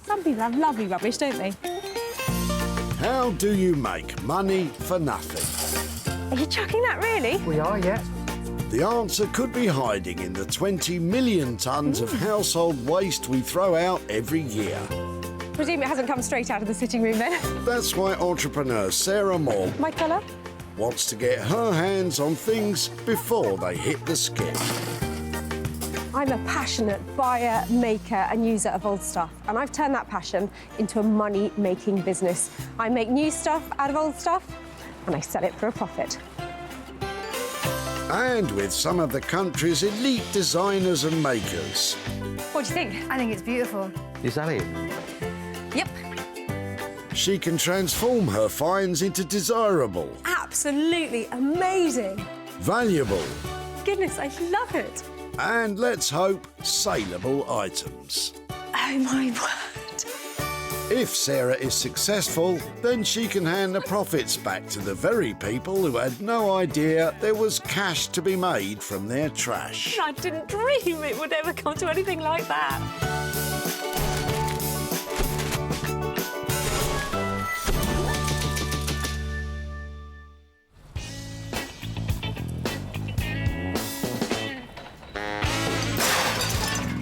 Some people have lovely rubbish, don't they? How do you make money for nothing? Are you chucking that, really? We are, yeah. The answer could be hiding in the 20 million tonnes of household waste we throw out every year. Presume it hasn't come straight out of the sitting room, then? That's why entrepreneur Sarah Moore My colour? wants to get her hands on things before they hit the skip. I'm a passionate buyer, maker and user of old stuff, and I've turned that passion into a money-making business. I make new stuff out of old stuff, and I sell it for a profit. And with some of the country's elite designers and makers. What do you think? I think it's beautiful. Is that it? Yep. She can transform her finds into desirable, Absolutely amazing. valuable, Goodness, I love it. and let's hope, saleable items. Oh, my word. If Sarah is successful, then she can hand the profits back to the very people who had no idea there was cash to be made from their trash. I didn't dream it would ever come to anything like that.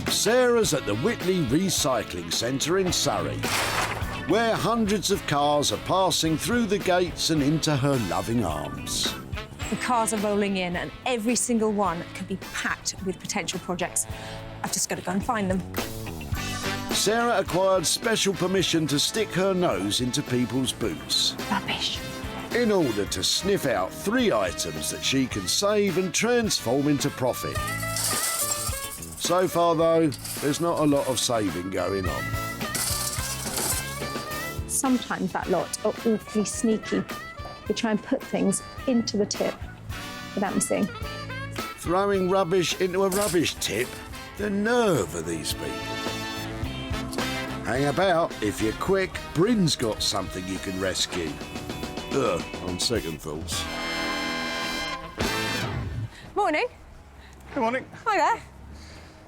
Sarah's at the Whitley Recycling Center in Surrey, where hundreds of cars are passing through the gates and into her loving arms. The cars are rolling in and every single one could be packed with potential projects. I've just got to go and find them. Sarah acquired special permission to stick her nose into people's boots Rubbish. in order to sniff out 3 items that she can save and transform into profit. So far, though, there's not a lot of saving going on. Sometimes that lot are awfully sneaky. They try and put things into the tip without me seeing. Throwing rubbish into a rubbish tip? The nerve of these people. Hang about. If you're quick, Bryn's got something you can rescue. Ugh, on second thoughts. Morning. Good morning. Hi there.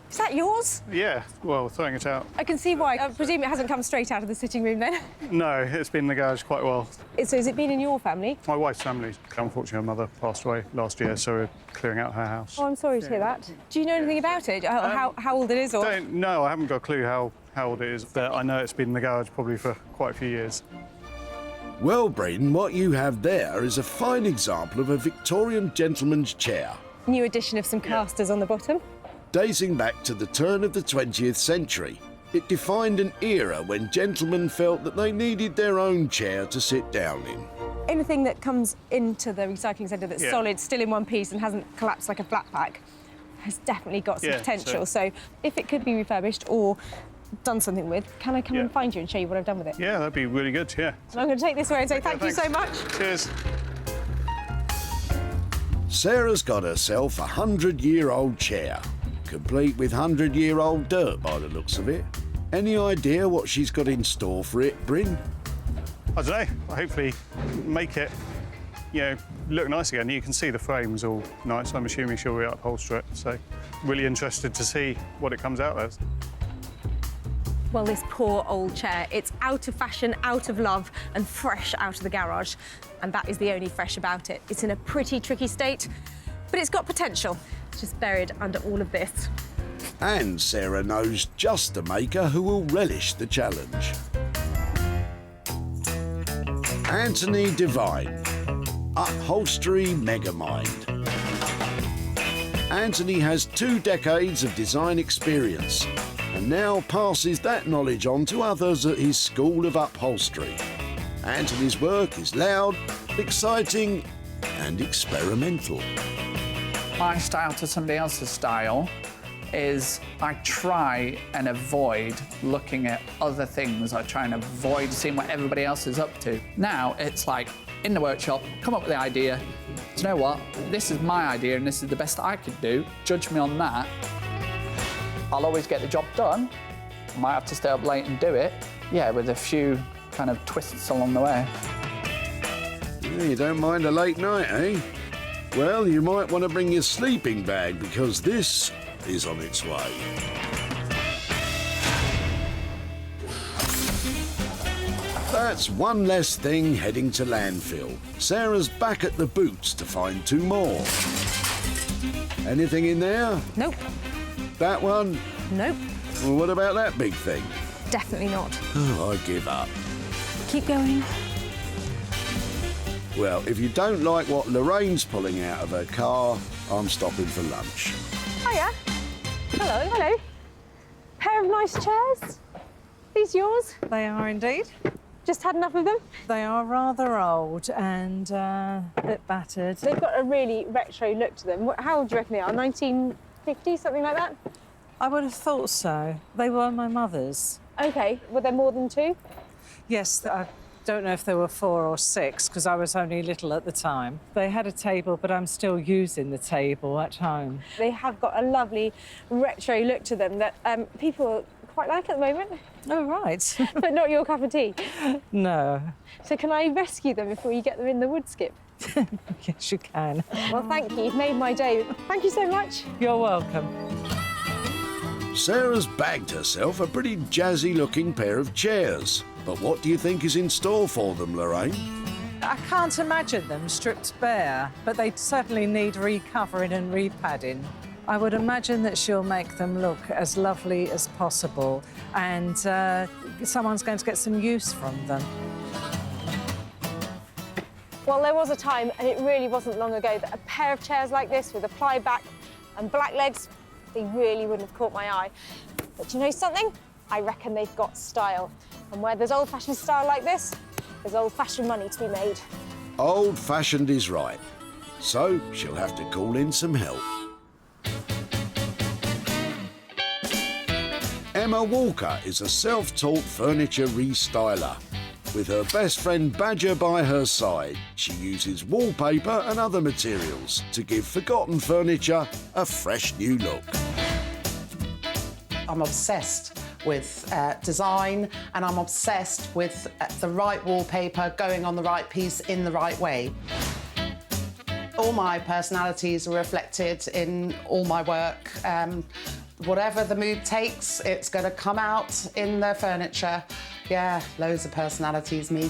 Is that yours? Yeah, well, throwing it out. I can see why. I presume it hasn't come straight out of the sitting room, then? No, it's been in the garage quite a while. So has it been in your family? My wife's family, unfortunately, her mother passed away last year, so we're clearing out her house. Oh, I'm sorry to hear that. Do you know anything about it? How old it is? Or... No, I haven't got a clue how old it is, but I know it's been in the garage probably for quite a few years. Well, Bryn, what you have there is a fine example of a Victorian gentleman's chair, New addition of some casters on the bottom. dating back to the turn of the 20th century. It defined an era when gentlemen felt that they needed their own chair to sit down in. Anything that comes into the recycling centre that's Yeah. solid, still in one piece and hasn't collapsed like a flat pack has definitely got some Yeah, potential. So if it could be refurbished or done something with, can I come and find you and show you what I've done with it? Yeah, that'd be really good, yeah. So I'm going to take this away and say thank you so much. Cheers. Sarah's got herself a 100-year-old chair, complete with 100-year-old dirt by the looks of it. Any idea what she's got in store for it, Bryn? I don't know, hopefully make it, look nice again. You can see the frame's all nice. I'm assuming she'll reupholster it, so really interested to see what it comes out as. Well, this poor old chair, it's out of fashion, out of love, and fresh out of the garage. And that is the only fresh about it. It's in a pretty tricky state, but it's got potential. It's just buried under all of this. And Sarah knows just a maker who will relish the challenge. Anthony Devine, upholstery megamind. Anthony has 2 decades of design experience and now passes that knowledge on to others at his School of Upholstery. Anthony's work is loud, exciting and experimental. My style to somebody else's style is I try and avoid looking at other things. I try and avoid seeing what everybody else is up to. Now it's like in the workshop, come up with the idea. Do you know what? This is my idea and this is the best I could do. Judge me on that. I'll always get the job done. I might have to stay up late and do it. Yeah, with a few kind of twists along the way. Yeah, you don't mind a late night, eh? Well, you might want to bring your sleeping bag because this is on its way. That's one less thing heading to landfill. Sarah's back at the boots to find 2 more. Anything in there? Nope. That one? Nope. Well, what about that big thing? Definitely not. Oh, I give up. Keep going. Well, if you don't like what Lorraine's pulling out of her car, I'm stopping for lunch. Hiya. Hello. Hello. Pair of nice chairs. These yours? They are indeed. Just had enough of them? They are rather old and a bit battered. They've got a really retro look to them. How old do you reckon they are? 1950, something like that? I would have thought so. They were my mother's. OK. Were there more than 2? Yes, I don't know if there were 4 or 6 because I was only little at the time. They had a table, but I'm still using the table at home. They have got a lovely retro look to them that people quite like at the moment. Oh, right. But not your cup of tea. No. So can I rescue them before you get them in the wood skip? Yes, you can. Well, thank you. You've made my day. Thank you so much. You're welcome. Sarah's bagged herself a pretty jazzy-looking pair of chairs. But what do you think is in store for them, Lorraine? I can't imagine them stripped bare, but they certainly need recovering and repadding. I would imagine that she'll make them look as lovely as possible and someone's going to get some use from them. Well, there was a time, and it really wasn't long ago, that a pair of chairs like this with a ply back and black legs, they really wouldn't have caught my eye. But you know something? I reckon they've got style. And where there's old-fashioned style like this, there's old-fashioned money to be made. Old-fashioned is right. So she'll have to call in some help. Emma Walker is a self-taught furniture restyler. With her best friend Badger by her side, she uses wallpaper and other materials to give forgotten furniture a fresh new look. I'm obsessed with design, and I'm obsessed with the right wallpaper going on the right piece in the right way. All my personalities are reflected in all my work. Whatever the mood takes, it's going to come out in the furniture. Yeah, loads of personalities, me.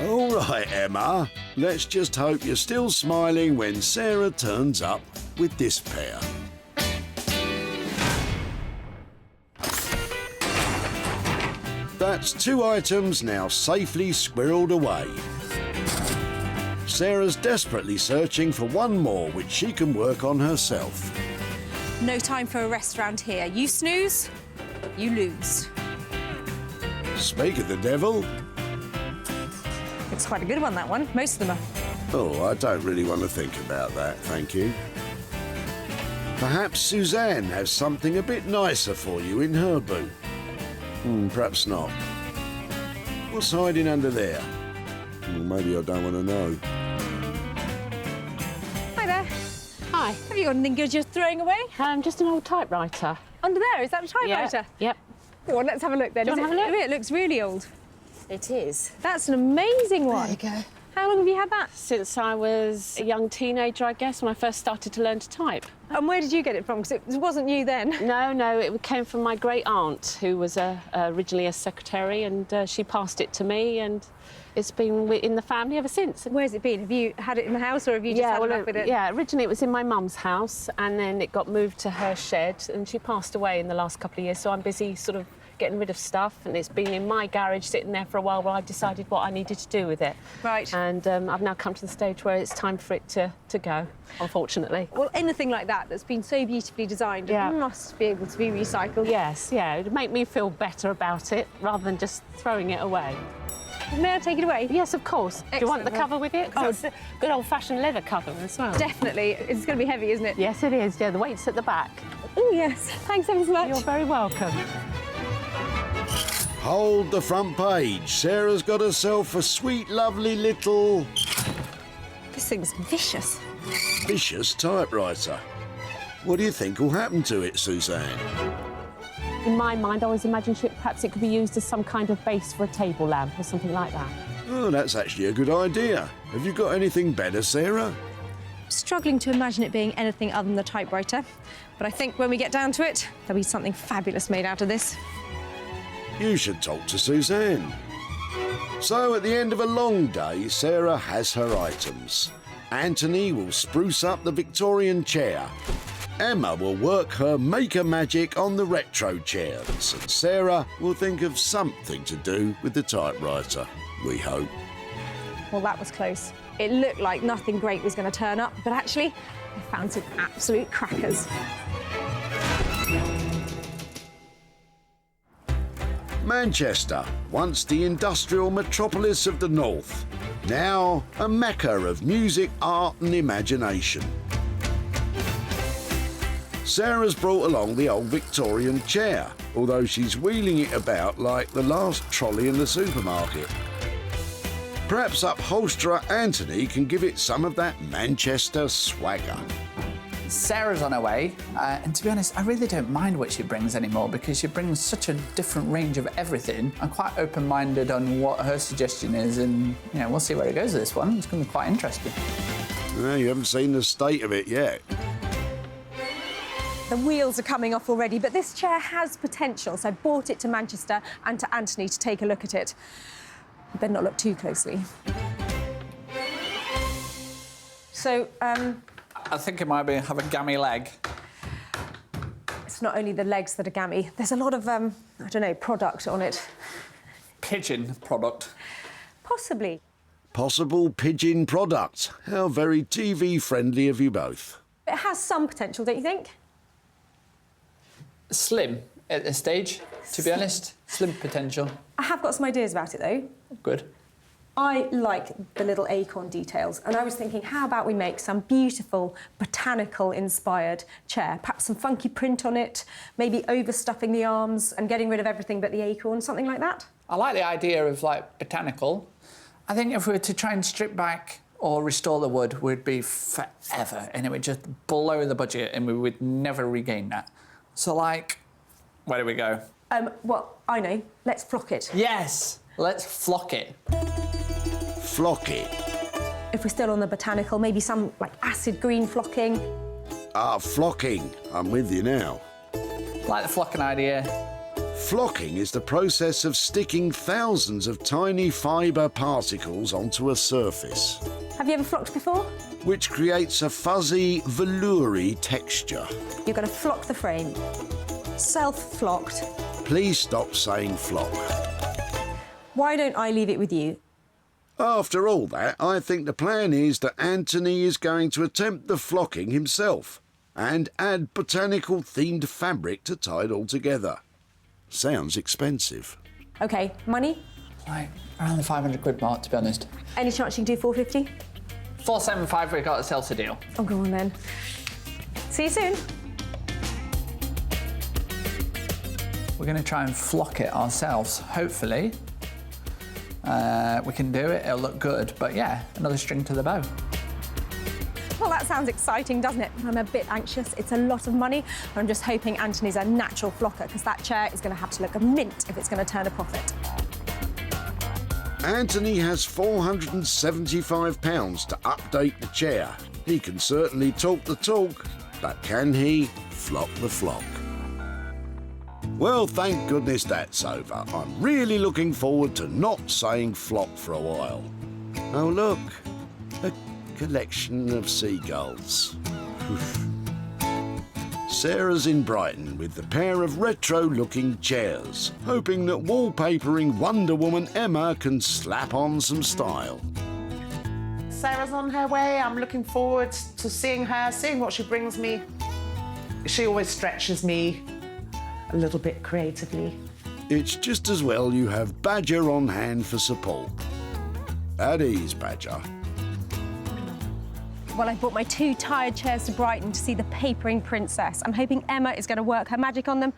All right, Emma. Let's just hope you're still smiling when Sarah turns up with this pair. That's 2 items now safely squirreled away. Sarah's desperately searching for one more which she can work on herself. No time for a rest round here. You snooze, you lose. Speak of the devil. It's quite a good one, that one. Most of them are. Oh, I don't really want to think about that, thank you. Perhaps Suzanne has something a bit nicer for you in her boot. Perhaps not. What's hiding under there? Maybe I don't want to know. Hi there. Hi. Have you got anything good you're throwing away? Just an old typewriter. Under there, is that a typewriter? Yep. Go on, let's have a look then. Do you want to have a look? It looks really old. It is. That's an amazing one. There you go. How long have you had that? Since I was a young teenager, I guess, when I first started to learn to type. And where did you get it from? Because it wasn't you then. No, it came from my great aunt, who was originally a secretary, and she passed it to me, and it's been in the family ever since. Where's it been? Have you had it in the house, or have you just had enough with it? Yeah, originally it was in my mum's house, and then it got moved to her shed, and she passed away in the last couple of years, so I'm busy sort of getting rid of stuff, and it's been in my garage sitting there for a while while I decided what I needed to do with it. Right. And I've now come to the stage where it's time for it to go, unfortunately. Well, anything like that that's been so beautifully designed must be able to be recycled. Yes, yeah, it'd make me feel better about it rather than just throwing it away. May I take it away? Yes, of course. Do you want the Excellent. cover with it? Oh, it's a good old-fashioned leather cover as well. Definitely. It's going to be heavy, isn't it? Yes, it is. Yeah, the weight's at the back. Oh, yes. Thanks ever so much. You're very welcome. Hold the front page. Sarah's got herself a sweet, lovely little This thing's vicious. vicious typewriter. What do you think will happen to it, Suzanne? In my mind, I always imagined perhaps it could be used as some kind of base for a table lamp or something like that. Oh, that's actually a good idea. Have you got anything better, Sarah? struggling to imagine it being anything other than the typewriter, but I think when we get down to it, there'll be something fabulous made out of this. You should talk to Suzanne. So at the end of a long day, Sarah has her items. Anthony will spruce up the Victorian chair. Emma will work her maker magic on the retro chairs, and Sarah will think of something to do with the typewriter, we hope. Well, that was close. It looked like nothing great was going to turn up, but actually, I found some absolute crackers. Manchester, once the industrial metropolis of the north, now a mecca of music, art and imagination. Sarah's brought along the old Victorian chair, although she's wheeling it about like the last trolley in the supermarket. Perhaps upholsterer Anthony can give it some of that Manchester swagger. Sarah's on her way, and to be honest, I really don't mind what she brings anymore because she brings such a different range of everything. I'm quite open-minded on what her suggestion is, and we'll see where it goes with this one. It's going to be quite interesting. Well, you haven't seen the state of it yet. The wheels are coming off already, but this chair has potential, so I brought it to Manchester and to Anthony to take a look at it. You better not look too closely. So, I think it might have a gammy leg. it's not only the legs that are gammy. There's a lot of, I don't know, product on it. Pigeon product. Possibly. Possible pigeon product. How very TV-friendly of you both. It has some potential, don't you think? Slim at this stage, to be honest. Slim potential. I have got some ideas about it, though. Good. I like the little acorn details, and I was thinking, how about we make some beautiful botanical-inspired chair? Perhaps some funky print on it, maybe overstuffing the arms and getting rid of everything but the acorn, something like that? I like the idea of, botanical. I think if we were to try and strip back or restore the wood, we'd be forever, and it would just blow the budget, and we would never regain that. So, where do we go? Well, I know. Let's flock it. Yes! Let's flock it. Flock it. If we're still on the botanical, maybe some, acid green flocking. Ah, flocking. I'm with you now. Like the flocking idea. Flocking is the process of sticking thousands of tiny fibre particles onto a surface, Have you ever flocked before? which creates a fuzzy, veloury texture. You're going to flock the frame. Self-flocked. Please stop saying flock. Why don't I leave it with you? After all that, I think the plan is that Anthony is going to attempt the flocking himself and add botanical-themed fabric to tie it all together. Sounds expensive. OK, money? Around the 500 quid mark, to be honest. Any chance you can do 450? 475, we got a sales deal. Oh, go on then. See you soon. We're going to try and flock it ourselves, hopefully. We can do it, it'll look good, but yeah, another string to the bow. Well, that sounds exciting, doesn't it? I'm a bit anxious. It's a lot of money. I'm just hoping Anthony's a natural flocker, because that chair is going to have to look a mint if it's going to turn a profit. Anthony has £475 to update the chair. He can certainly talk the talk, but can he flock the flock? Well, thank goodness that's over. I'm really looking forward to not saying flock for a while. Oh, look, a collection of seagulls. Sarah's in Brighton with the pair of retro-looking chairs, hoping that wallpapering Wonder Woman Emma can slap on some style. Sarah's on her way. I'm looking forward to seeing her, seeing what she brings me. She always stretches me a little bit creatively. It's just as well you have Badger on hand for support. At ease, Badger. Well, I brought my 2 tired chairs to Brighton to see the papering princess. I'm hoping Emma is going to work her magic on them,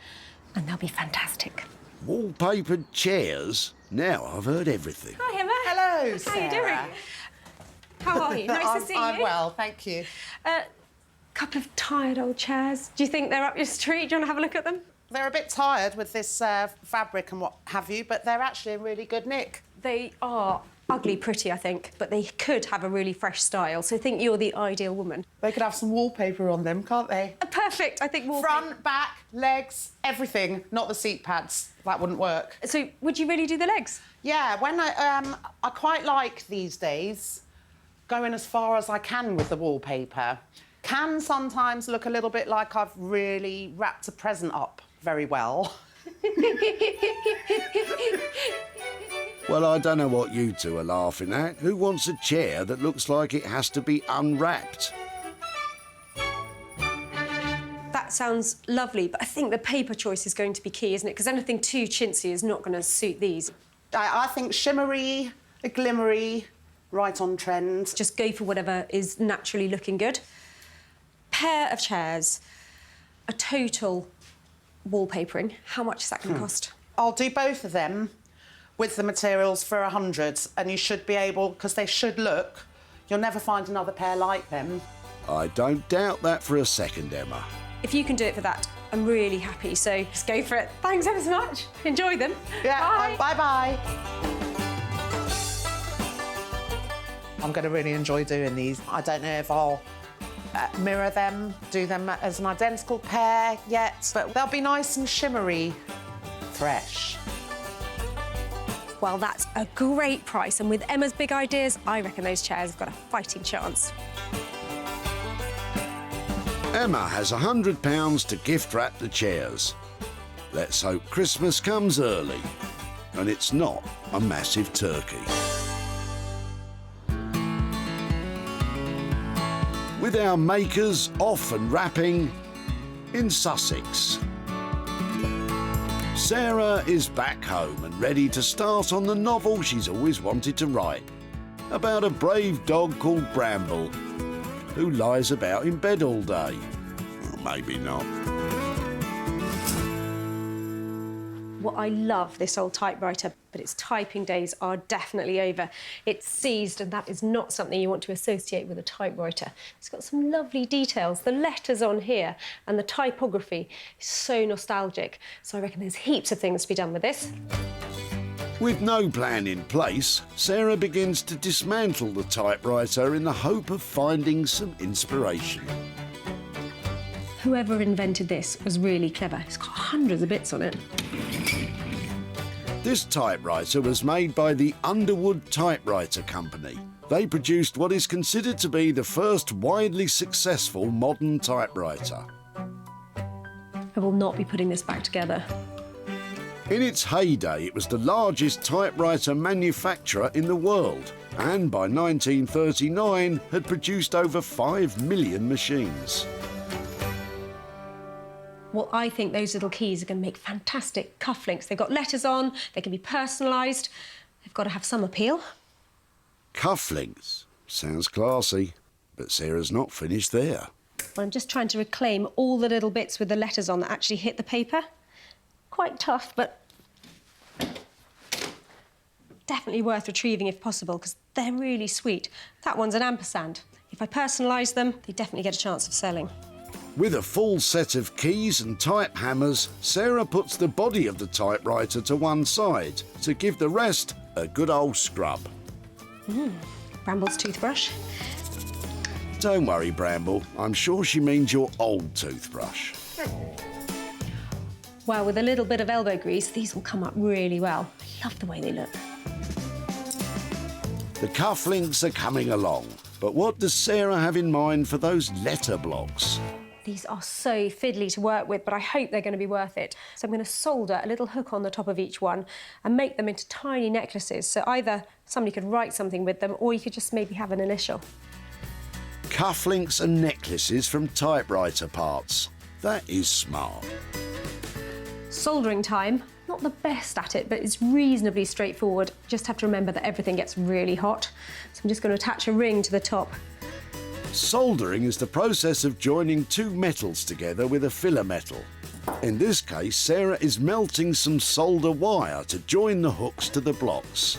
and they'll be fantastic. Wallpapered chairs? Now I've heard everything. Hi, Emma. Hello, Sarah. How are you doing? How are you? Nice to see you. I'm well, thank you. Couple of tired old chairs. Do you think they're up your street? Do you want to have a look at them? They're a bit tired with this fabric and what have you, but they're actually in really good nick. They are. Ugly pretty, I think, but they could have a really fresh style, so I think you're the ideal woman. They could have some wallpaper on them, can't they? Perfect, I think wallpaper. Front, back, legs, everything. Not the seat pads. That wouldn't work. So would you really do the legs? Yeah, when I quite like these days going as far as I can with the wallpaper. Can sometimes look a little bit like I've really wrapped a present up very well. Well, I don't know what you two are laughing at. Who wants a chair that looks like it has to be unwrapped? That sounds lovely, but I think the paper choice is going to be key, isn't it? Because anything too chintzy is not going to suit these. I think shimmery, a glimmery, right on trend. Just go for whatever is naturally looking good. Pair of chairs, a total wallpapering. How much is that going to cost? I'll do both of them with the materials for 100, and you should be able, because they should look, you'll never find another pair like them. I don't doubt that for a second, Emma. If you can do it for that, I'm really happy, so just go for it. Thanks ever so much. Enjoy them. Yeah, Bye. bye-bye. I'm going to really enjoy doing these. I don't know if I'll mirror them, do them as an identical pair yet, but they'll be nice and shimmery, fresh. Well, that's a great price, and with Emma's big ideas, I reckon those chairs have got a fighting chance. Emma has £100 to gift wrap the chairs. Let's hope Christmas comes early and it's not a massive turkey. With our makers off and wrapping in Sussex. Sarah is back home and ready to start on the novel she's always wanted to write, about a brave dog called Bramble, who lies about in bed all day. Or maybe not. Well, I love this old typewriter, but its typing days are definitely over. It's seized, and that is not something you want to associate with a typewriter. It's got some lovely details. The letters on here and the typography is so nostalgic. So I reckon there's heaps of things to be done with this. With no plan in place, Sarah begins to dismantle the typewriter in the hope of finding some inspiration. Whoever invented this was really clever. It's got hundreds of bits on it. This typewriter was made by the Underwood Typewriter Company. They produced what is considered to be the first widely successful modern typewriter. I will not be putting this back together. In its heyday, it was the largest typewriter manufacturer in the world, and by 1939 had produced over 5 million machines. Well, I think those little keys are going to make fantastic cufflinks. They've got letters on, they can be personalised. They've got to have some appeal. Cufflinks. Sounds classy, but Sarah's not finished there. Well, I'm just trying to reclaim all the little bits with the letters on that actually hit the paper. Quite tough, but definitely worth retrieving if possible, because they're really sweet. That one's an ampersand. If I personalise them, they definitely get a chance of selling. With a full set of keys and type hammers, Sarah puts the body of the typewriter to one side to give the rest a good old scrub. Bramble's toothbrush. Don't worry, Bramble. I'm sure she means your old toothbrush. Well, with a little bit of elbow grease, these will come up really well. I love the way they look. The cufflinks are coming along, but what does Sarah have in mind for those letter blocks? These are so fiddly to work with, but I hope they're going to be worth it. So I'm going to solder a little hook on the top of each one and make them into tiny necklaces. So either somebody could write something with them, or you could just maybe have an initial. Cufflinks and necklaces from typewriter parts. That is smart. Soldering time. Not the best at it, but it's reasonably straightforward. Just have to remember that everything gets really hot. So I'm just going to attach a ring to the top. Soldering is the process of joining two metals together with a filler metal. In this case, Sarah is melting some solder wire to join the hooks to the blocks.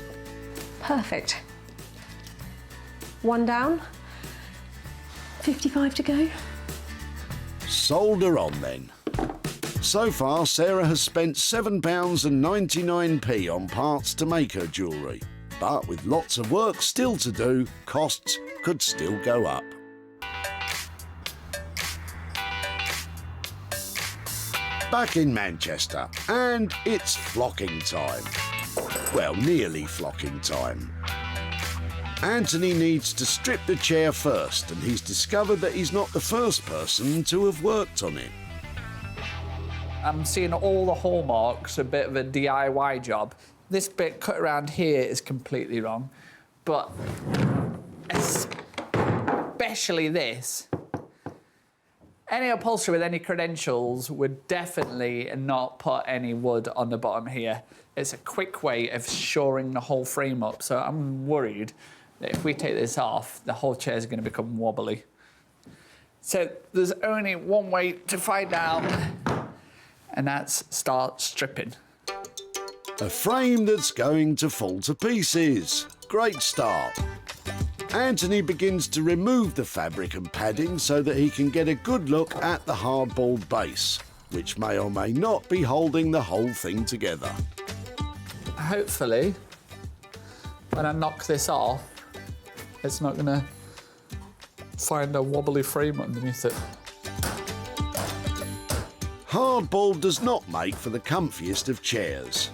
Perfect. One down. 55 to go. Solder on then. So far, Sarah has spent £7.99 on parts to make her jewellery. But with lots of work still to do, costs could still go up. Back in Manchester, and it's flocking time. Well, nearly flocking time. Anthony needs to strip the chair first, and he's discovered that he's not the first person to have worked on it. I'm seeing all the hallmarks, a bit of a DIY job. This bit cut around here is completely wrong, but especially this. Any upholsterer with any credentials would definitely not put any wood on the bottom here. It's a quick way of shoring the whole frame up, so I'm worried that if we take this off, the whole chair is going to become wobbly. So there's only one way to find out, and that's start stripping. A frame that's going to fall to pieces. Great start. Anthony begins to remove the fabric and padding so that he can get a good look at the hardboard base, which may or may not be holding the whole thing together. Hopefully, when I knock this off, it's not going to find a wobbly frame underneath it. Hardboard does not make for the comfiest of chairs.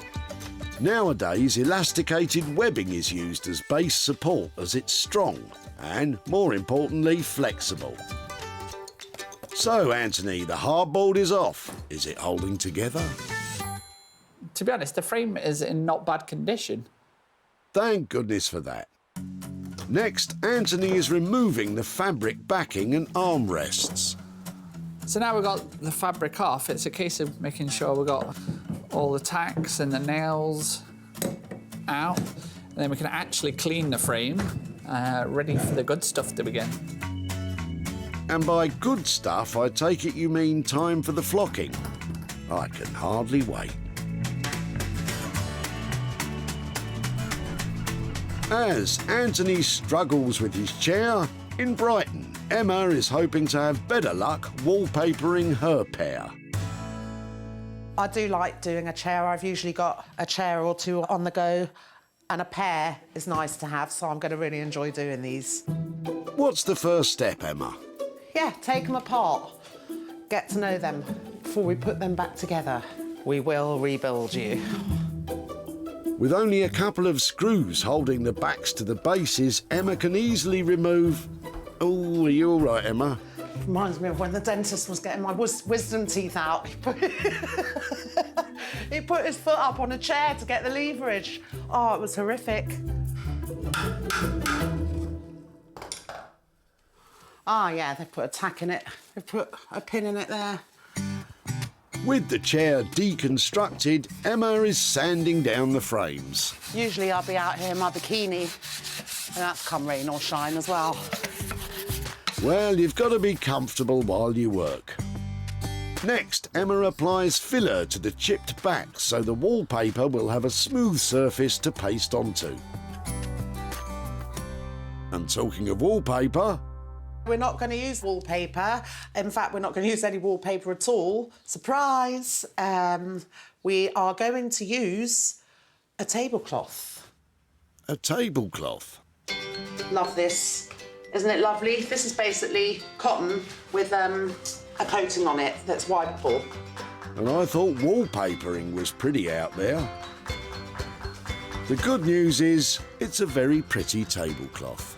Nowadays, elasticated webbing is used as base support as it's strong and, more importantly, flexible. So, Anthony, the hardboard is off. Is it holding together? To be honest, the frame is in not bad condition. Thank goodness for that. Next, Anthony is removing the fabric backing and armrests. So now we've got the fabric off, it's a case of making sure we've got all the tacks and the nails out, and then we can actually clean the frame, ready for the good stuff to begin. And by good stuff, I take it you mean time for the flocking. I can hardly wait. As Anthony struggles with his chair, in Brighton, Emma is hoping to have better luck wallpapering her pair. I do like doing a chair. I've usually got a chair or two on the go, and a pair is nice to have, so I'm going to really enjoy doing these. What's the first step, Emma? Yeah, take them apart, get to know them before we put them back together. We will rebuild you. With only a couple of screws holding the backs to the bases, Emma can easily remove... Oh, are you all right, Emma? Reminds me of when the dentist was getting my wisdom teeth out. He put his foot up on a chair to get the leverage. Oh, it was horrific. Ah, yeah, they put a tack in it. They put a pin in it there. With the chair deconstructed, Emma is sanding down the frames. Usually I'll be out here in my bikini, and that's come rain or shine as well. Well, you've got to be comfortable while you work. Next, Emma applies filler to the chipped back so the wallpaper will have a smooth surface to paste onto. And talking of wallpaper... We're not going to use wallpaper. In fact, we're not going to use any wallpaper at all. Surprise! We are going to use a tablecloth. A tablecloth? Love this. Isn't it lovely? This is basically cotton with a coating on it that's wipeable. And I thought wallpapering was pretty out there. The good news is it's a very pretty tablecloth.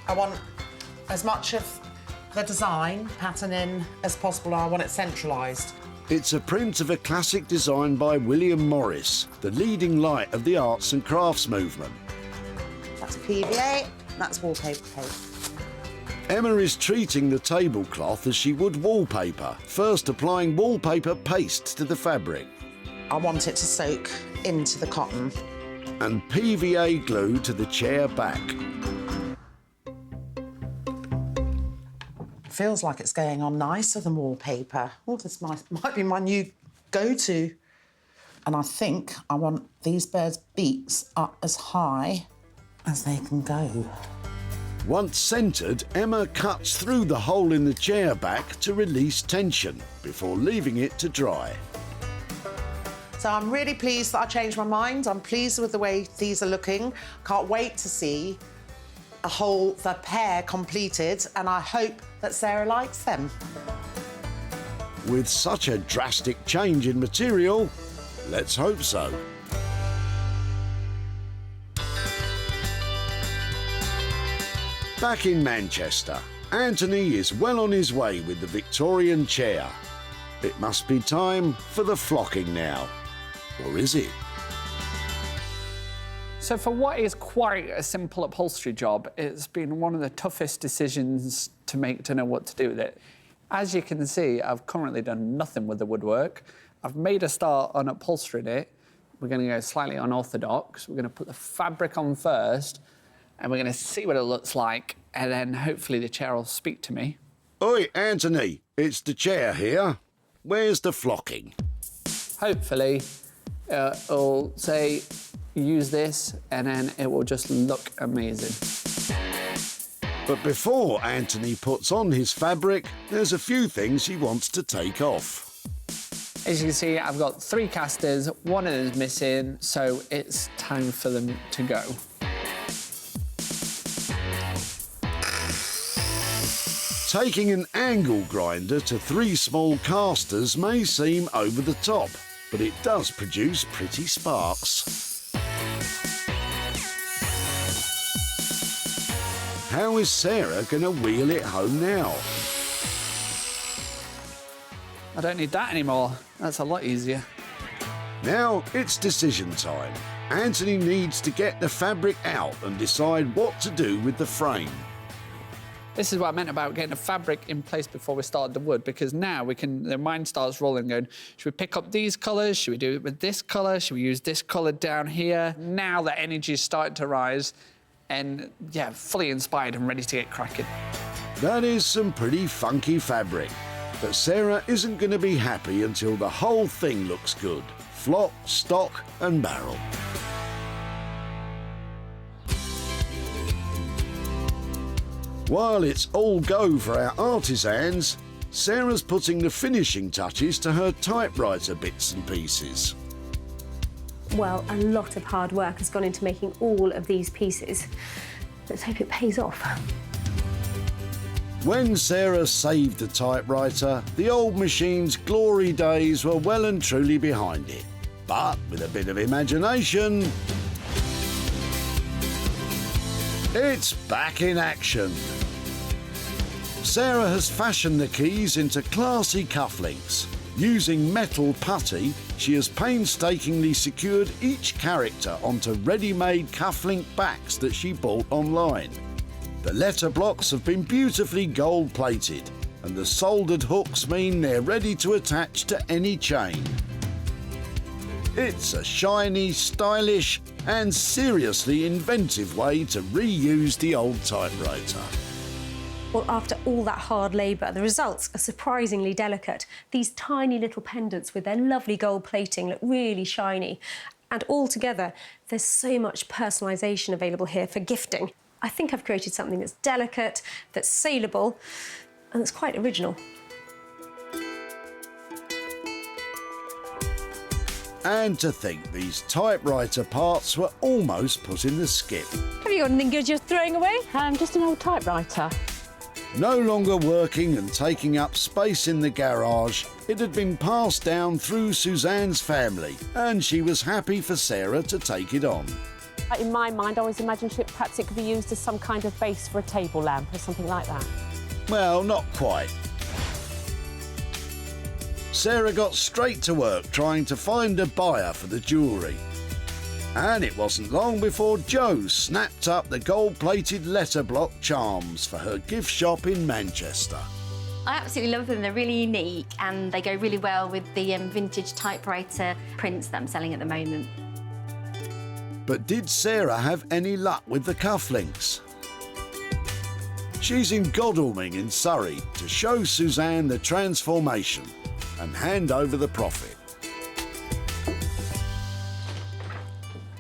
I want as much of the design patterning as possible. I want it centralised. It's a print of a classic design by William Morris, the leading light of the arts and crafts movement. That's PVA, that's wallpaper paste. Emma is treating the tablecloth as she would wallpaper, first applying wallpaper paste to the fabric. I want it to soak into the cotton. And PVA glue to the chair back. Feels like it's going on nicer than wallpaper. Oh, this might be my new go-to. And I think I want these birds' beaks up as high as they can go. Once centred, Emma cuts through the hole in the chair back to release tension before leaving it to dry. So I'm really pleased that I changed my mind. I'm pleased with the way these are looking. Can't wait to see the pair completed, and I hope that Sarah likes them. With such a drastic change in material, let's hope so. Back in Manchester, Anthony is well on his way with the Victorian chair. It must be time for the flocking now. Or is it? So for what is quite a simple upholstery job, it's been one of the toughest decisions to make to know what to do with it. As you can see, I've currently done nothing with the woodwork. I've made a start on upholstering it. We're going to go slightly unorthodox. We're going to put the fabric on first, and we're going to see what it looks like, and then hopefully the chair will speak to me. Oi, Anthony, it's the chair here. Where's the flocking? Hopefully it'll say, use this, and then it will just look amazing. But before Anthony puts on his fabric, there's a few things he wants to take off. As you can see, I've got 3 casters, one of them is missing, so it's time for them to go. Taking an angle grinder to 3 small casters may seem over the top, but it does produce pretty sparks. How is Sarah going to wheel it home now? I don't need that anymore. That's a lot easier. Now it's decision time. Anthony needs to get the fabric out and decide what to do with the frame. This is what I meant about getting the fabric in place before we started the wood, because now the mind starts rolling, going, should we pick up these colours? Should we do it with this colour? Should we use this colour down here? Now the energy is starting to rise, and yeah, fully inspired and ready to get cracking. That is some pretty funky fabric, but Sarah isn't going to be happy until the whole thing looks good. Flock, stock and barrel. While it's all go for our artisans, Sarah's putting the finishing touches to her typewriter bits and pieces. Well, a lot of hard work has gone into making all of these pieces. Let's hope it pays off. When Sarah saved the typewriter, the old machine's glory days were well and truly behind it. But with a bit of imagination, it's back in action. Sarah has fashioned the keys into classy cufflinks. Using metal putty, she has painstakingly secured each character onto ready-made cufflink backs that she bought online. The letter blocks have been beautifully gold-plated, and the soldered hooks mean they're ready to attach to any chain. It's a shiny, stylish, and seriously inventive way to reuse the old typewriter. Well, after all that hard labour, the results are surprisingly delicate. These tiny little pendants with their lovely gold plating look really shiny. And all together, there's so much personalisation available here for gifting. I think I've created something that's delicate, that's saleable, and that's quite original. And to think these typewriter parts were almost put in the skip. Have you got anything good you're throwing away? Just an old typewriter. No longer working and taking up space in the garage, it had been passed down through Suzanne's family, and she was happy for Sarah to take it on. In my mind, I always imagined perhaps it could be used as some kind of base for a table lamp or something like that. Well, not quite. Sarah got straight to work trying to find a buyer for the jewellery. And it wasn't long before Jo snapped up the gold-plated letter block charms for her gift shop in Manchester. I absolutely love them. They're really unique and they go really well with the vintage typewriter prints that I'm selling at the moment. But did Sarah have any luck with the cufflinks? She's in Godalming in Surrey to show Suzanne the transformation and hand over the profit.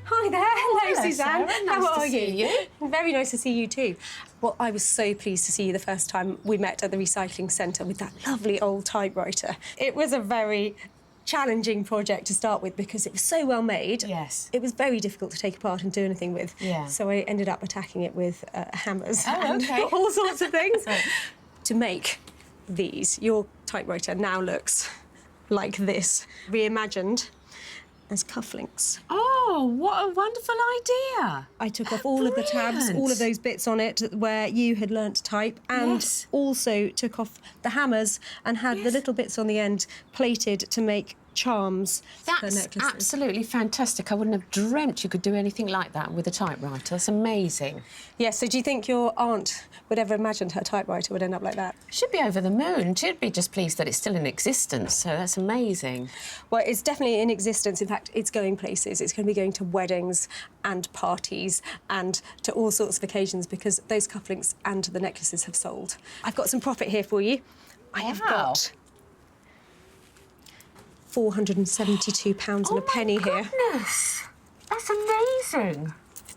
Hi there. Hello, Suzanne. Sarah. Nice How to are see you. Very nice to see you too. Well, I was so pleased to see you the first time we met at the recycling centre with that lovely old typewriter. It was a very challenging project to start with because it was so well made. Yes. It was very difficult to take apart and do anything with. Yeah. So I ended up attacking it with hammers Oh, and okay. all sorts of things. To make these, your typewriter now looks like this, reimagined as cufflinks. Oh, what a wonderful idea. I took off all of the tabs, Brilliant. all of those bits on it where you had learnt to type, and Yes. also took off the hammers and had the little bits on the end plated to make charms for That's necklaces. absolutely fantastic. I wouldn't have dreamt you could do anything like that with a typewriter. That's amazing. Yeah, so do you think your aunt would ever imagined her typewriter would end up like that? She'd be over the moon. She'd be just pleased that it's still in existence, so that's amazing. Well, it's definitely in existence. In fact, it's going places. It's going to be going to weddings and parties and to all sorts of occasions because those cufflinks and the necklaces have sold. I've got some profit here for you. I have Wow. got £472 and a penny here. Goodness, that's amazing.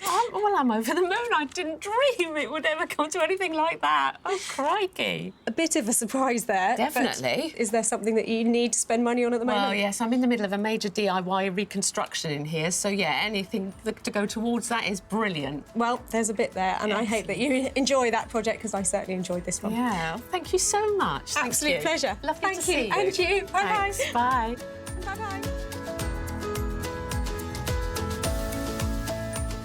I'm over the moon. I didn't dream it would ever come to anything like that. Oh, crikey. A bit of a surprise there. but Definitely. Is there something that you need to spend money on at the moment? Well, yes, I'm in the middle of a major DIY reconstruction in here, so, yeah, anything to go towards that is brilliant. Well, there's a bit there, and I Yes. hope that you enjoy that project because I certainly enjoyed this one. Yeah, thank you so much. Thank Absolute you. pleasure. Lovely Thank to see you. And you. Bye-bye. Thanks. Bye. Bye-bye.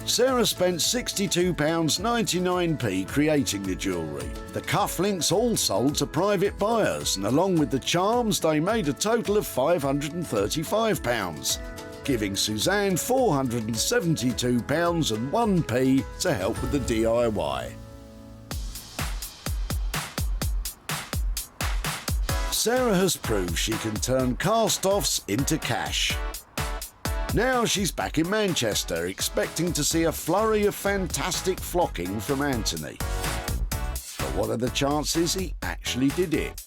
Sarah spent £62.99 creating the jewellery. The cufflinks all sold to private buyers, and along with the charms, they made a total of £535, giving Suzanne £472.01 to help with the DIY. Sarah has proved she can turn cast-offs into cash. Now she's back in Manchester, expecting to see a flurry of fantastic flocking from Anthony. But what are the chances he actually did it?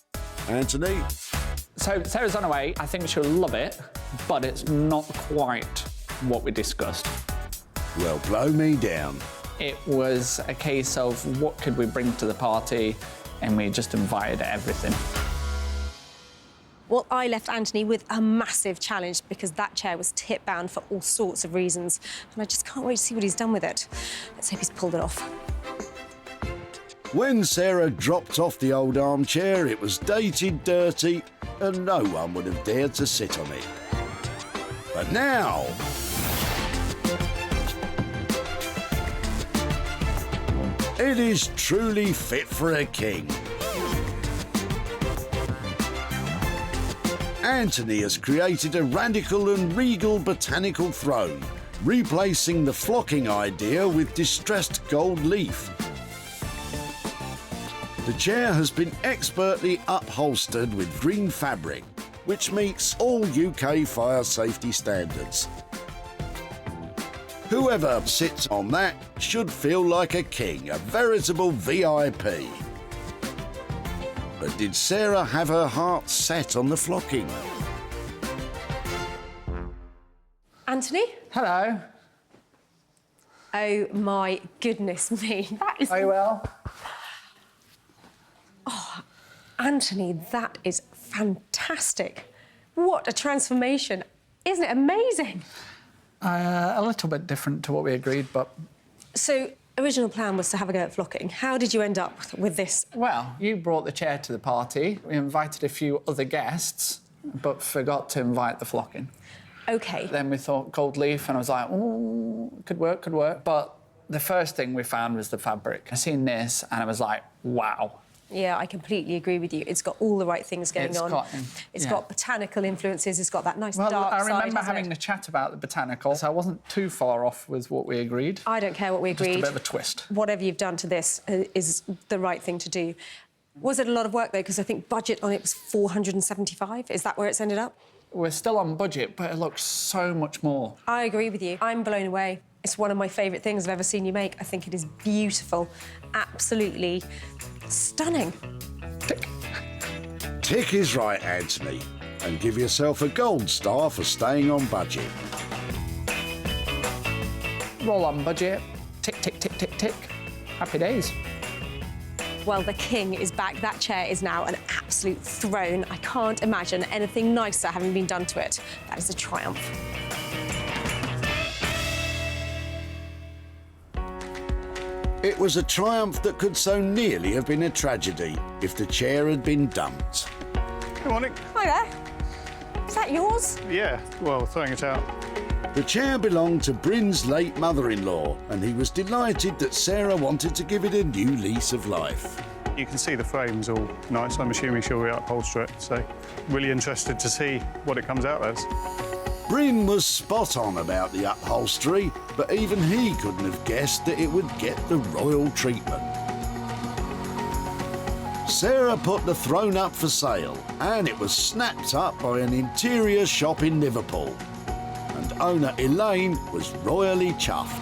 Anthony? So Sarah's on her way. I think she'll love it, but it's not quite what we discussed. Well, blow me down. It was a case of what could we bring to the party, and we just invited everything. Well, I left Anthony with a massive challenge because that chair was tip-bound for all sorts of reasons, and I just can't wait to see what he's done with it. Let's hope he's pulled it off. When Sarah dropped off the old armchair, it was dated, dirty, and no one would have dared to sit on it. But now... it is truly fit for a king. Anthony has created a radical and regal botanical throne, replacing the flocking idea with distressed gold leaf. The chair has been expertly upholstered with green fabric, which meets all UK fire safety standards. Whoever sits on that should feel like a king, a veritable VIP. But did Sarah have her heart set on the flocking? Anthony? Hello. Oh, my goodness me. That is... Are you well? Anthony, that is fantastic. What a transformation. Isn't it amazing? A little bit different to what we agreed, but... So, original plan was to have a go at flocking. How did you end up with this? Well, you brought the chair to the party. We invited a few other guests, but forgot to invite the flocking. OK. Then we thought gold leaf, and I was like, oh, could work, could work. But the first thing we found was the fabric. I seen this, and I was like, wow. Yeah, I completely agree with you. It's got all the right things going on. It's got botanical influences. It's got that nice Well, dark I side, remember hasn't having it? a chat about the botanical, so I wasn't too far off with what we agreed. I don't care what we agreed. Just a bit of a twist. Whatever you've done to this is the right thing to do. Was it a lot of work, though? Because I think budget on it was 475. Is that where it's ended up? We're still on budget, but it looks so much more. I agree with you. I'm blown away. It's one of my favourite things I've ever seen you make. I think it is beautiful. Absolutely stunning. Tick. Tick is right, Anthony, and give yourself a gold star for staying on budget. Roll on budget. Tick, tick, tick, tick, tick. Happy days. Well, the king is back. That chair is now an absolute throne. I can't imagine anything nicer having been done to it. That is a triumph. It was a triumph that could so nearly have been a tragedy if the chair had been dumped. Good morning. Hi there. Is that yours? Yeah, well, throwing it out. The chair belonged to Bryn's late mother-in-law, and he was delighted that Sarah wanted to give it a new lease of life. You can see the frames all nice. I'm assuming she'll re-upholster it, so really interested to see what it comes out as. Bryn was spot on about the upholstery, but even he couldn't have guessed that it would get the royal treatment. Sarah put the throne up for sale, and it was snapped up by an interior shop in Liverpool. And owner Elaine was royally chuffed.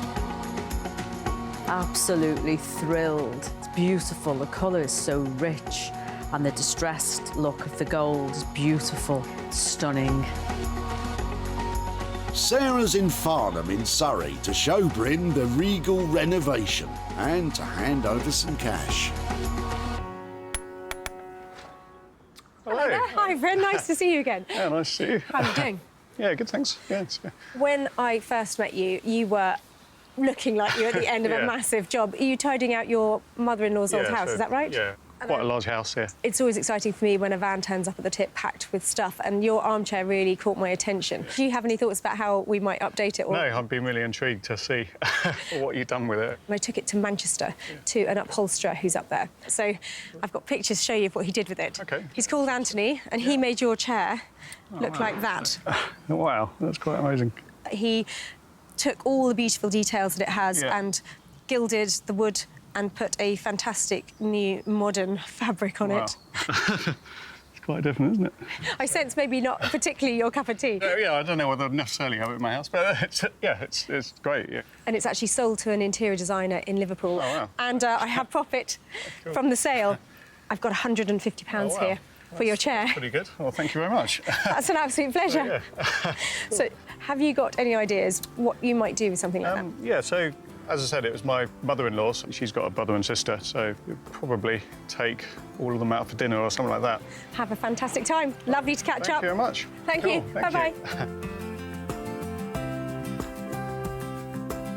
Absolutely thrilled. It's beautiful. The colour is so rich, and the distressed look of the gold is beautiful, stunning. Sarah's in Farnham in Surrey to show Bryn the regal renovation and to hand over some cash. Hello. Hi, Bryn. Nice to see you again. Yeah, nice to see you. How are you doing? Yeah, good, thanks. Yeah, When I first met you, you were looking like you were at the end of a Yeah. massive job. Are you tidying out your mother-in-law's old house, so- is that right? Yeah, quite a large house, yeah. It's always exciting for me when a van turns up at the tip packed with stuff, and your armchair really caught my attention. Do you have any thoughts about how we might update it? Or... No, I've been really intrigued to see what you've done with it. I took it to Manchester to an upholsterer who's up there. So I've got pictures to show you of what he did with it. OK. He's called Anthony, and he made your chair look like that. Wow, that's quite amazing. He took all the beautiful details that it has and gilded the wood and put a fantastic new modern fabric on it. It's quite different, isn't it? I sense maybe not particularly your cup of tea. Yeah, I don't know whether I'd necessarily have it in my house, but it's great, yeah. And it's actually sold to an interior designer in Liverpool. Oh, wow. And I have profit from the sale. I've got £150 Oh, wow. here for your chair. Pretty good. Well, thank you very much. That's an absolute pleasure. So, have you got any ideas what you might do with something like that? Yeah, so, as I said, it was my mother-in-law's. She's got a brother and sister, so we'd probably take all of them out for dinner or something like that. Have a fantastic time. Lovely to catch up. Thank you very much. Thank Cool, you. thank Bye-bye.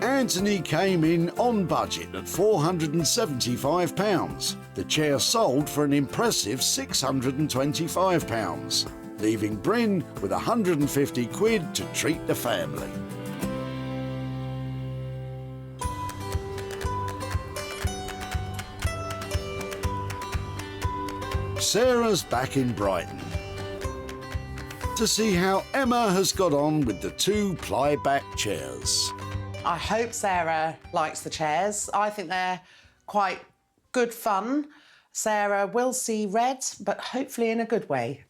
Anthony came in on budget at £475. The chair sold for an impressive £625, leaving Bryn with 150 quid to treat the family. Sarah's back in Brighton to see how Emma has got on with the two ply-back chairs. I hope Sarah likes the chairs. I think they're quite good fun. Sarah will see red, but hopefully in a good way.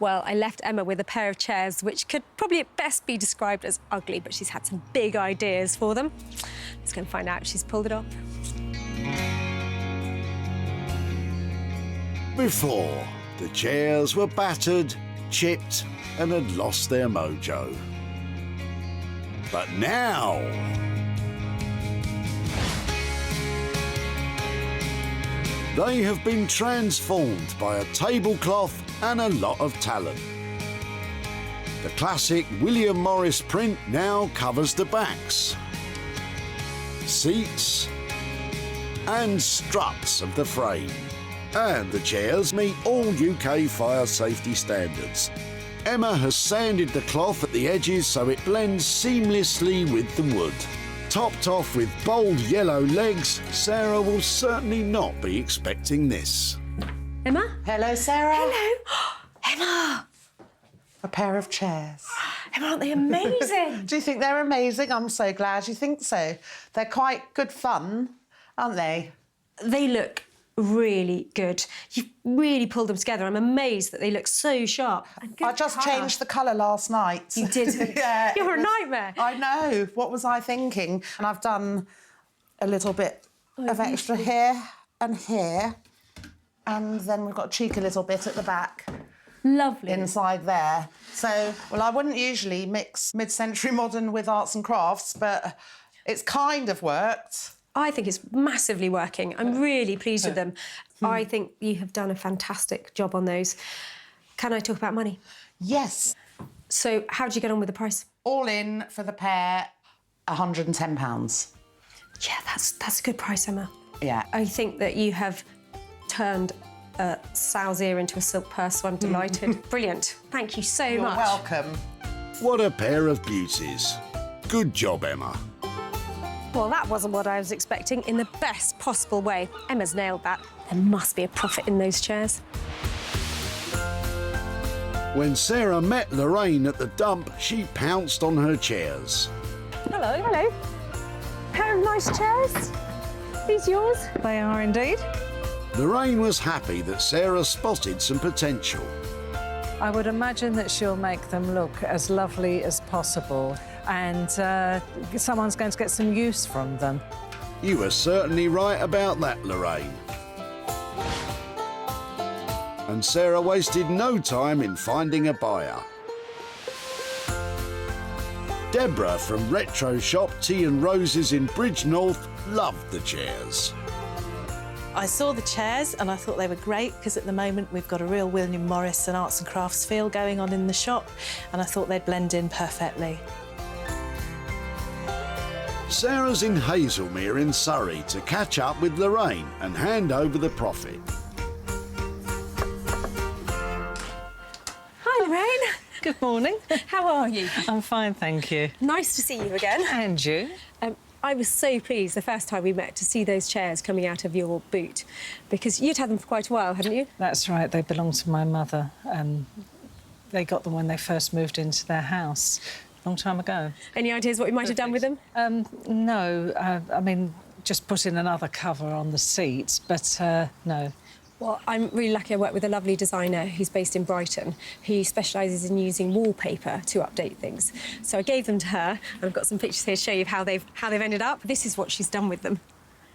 Well, I left Emma with a pair of chairs which could probably at best be described as ugly, but she's had some big ideas for them. Let's go and find out if she's pulled it off. Before, the chairs were battered, chipped, and had lost their mojo. But now... they have been transformed by a tablecloth and a lot of talent. The classic William Morris print now covers the backs, seats, and struts of the frame. And the chairs meet all UK fire safety standards. Emma has sanded the cloth at the edges so it blends seamlessly with the wood. Topped off with bold yellow legs, Sarah will certainly not be expecting this. Emma? Hello, Sarah. Hello. Emma! A pair of chairs. Emma, aren't they amazing? Do you think they're amazing? I'm so glad you think so. They're quite good fun, aren't they? They look really good. You've really pulled them together. I'm amazed that they look so sharp. I just changed the colour last night. You did? Yeah. You're a nightmare. I know. What was I thinking? And I've done a little bit of extra here and here. And then we've got a cheeky little bit at the back. Lovely. Inside there. So, well, I wouldn't usually mix mid-century modern with arts and crafts, but it's kind of worked. I think it's massively working. I'm really pleased with them. I think you have done a fantastic job on those. Can I talk about money? Yes. So how did you get on with the price? All in for the pair, £110. Yeah, that's a good price, Emma. Yeah. I think that you have turned a sow's ear into a silk purse, so I'm delighted. Brilliant. Thank you so You're much. welcome. What a pair of beauties. Good job, Emma. Well, that wasn't what I was expecting in the best possible way. Emma's nailed that. There must be a profit in those chairs. When Sarah met Lorraine at the dump, she pounced on her chairs. Hello. Hello. Pair of nice chairs. These yours? They are indeed. Lorraine was happy that Sarah spotted some potential. I would imagine that she'll make them look as lovely as possible, and someone's going to get some use from them. You were certainly right about that, Lorraine. And Sarah wasted no time in finding a buyer. Deborah from retro shop Tea and Roses in Bridge North loved the chairs. I saw the chairs and I thought they were great because at the moment we've got a real William Morris and arts and crafts feel going on in the shop, and I thought they'd blend in perfectly. Sarah's in Hazelmere in Surrey to catch up with Lorraine and hand over the profit. Hi, Lorraine. Good morning. How are you? I'm fine, thank you. Nice to see you again. And you? I was so pleased the first time we met to see those chairs coming out of your boot, because you'd had them for quite a while, hadn't you? That's right, they belong to my mother. They got them when they first moved into their house a long time ago. Any ideas what we might have done with them? No, I mean, just put in another cover on the seat, but no. Well, I'm really lucky I work with a lovely designer who's based in Brighton. He specialises in using wallpaper to update things. So I gave them to her, and I've got some pictures here to show you how they've ended up. This is what she's done with them.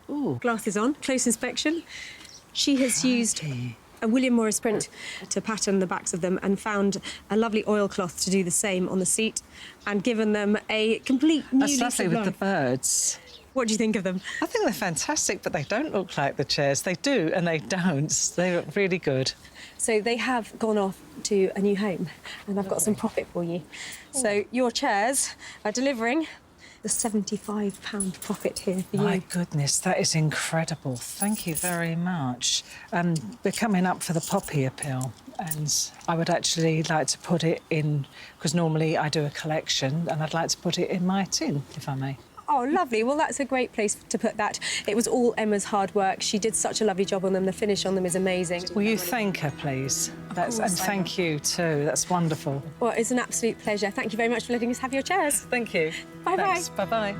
Ooh. Glasses on, close inspection. She has used a William Morris print to pattern the backs of them and found a lovely oilcloth to do the same on the seat and given them a complete new lease That's lovely of with life. the birds. What do you think of them? I think they're fantastic, but they don't look like the chairs. They do and they don't. They look really good. So they have gone off to a new home, and I've got some profit for you. So your chairs are delivering the £75 profit here for My you. goodness, that is incredible. Thank you very much. We're coming up for the Poppy Appeal, and I would actually like to put it in, because normally I do a collection, and I'd like to put it in my tin, if I may. Oh, lovely. Well, that's a great place to put that. It was all Emma's hard work. She did such a lovely job on them. The finish on them is amazing. Will you thank her, please? And thank you too. That's wonderful. Well, it's an absolute pleasure. Thank you very much for letting us have your chairs. Thank you. Bye-bye. Thanks. Bye-bye.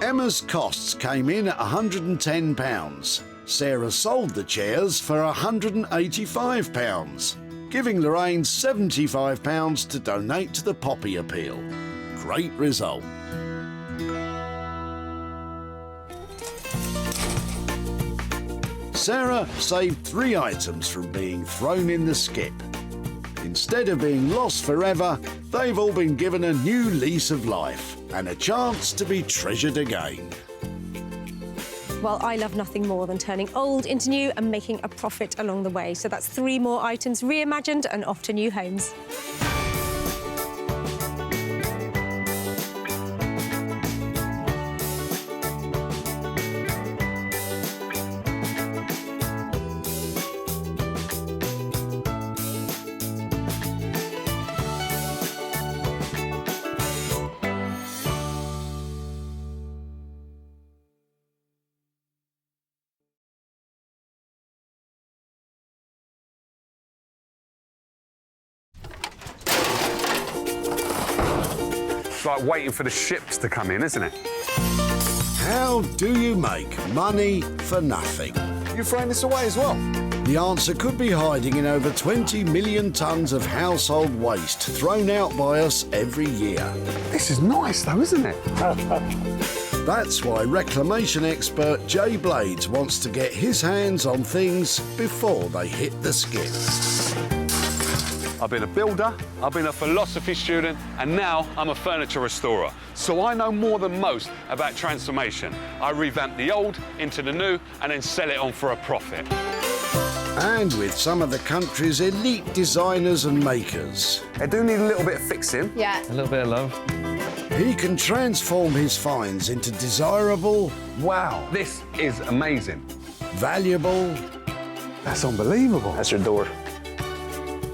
Emma's costs came in at £110. Sarah sold the chairs for £185, giving Lorraine £75 to donate to the Poppy Appeal. Great result. Sarah saved 3 items from being thrown in the skip. Instead of being lost forever, they've all been given a new lease of life and a chance to be treasured again. Well, I love nothing more than turning old into new and making a profit along the way. So that's 3 more items reimagined and off to new homes. It's like waiting for the ships to come in, isn't it? How do you make money for nothing? You're throwing this away as well? The answer could be hiding in over 20 million tonnes of household waste thrown out by us every year. This is nice, though, isn't it? That's why reclamation expert Jay Blades wants to get his hands on things before they hit the skip. I've been a builder, I've been a philosophy student, and now I'm a furniture restorer. So I know more than most about transformation. I revamp the old into the new and then sell it on for a profit. And with some of the country's elite designers and makers, They do need a little bit of fixing. Yeah. A little bit of love. he can transform his finds into desirable, Wow, this is amazing. valuable, That's unbelievable. That's your door.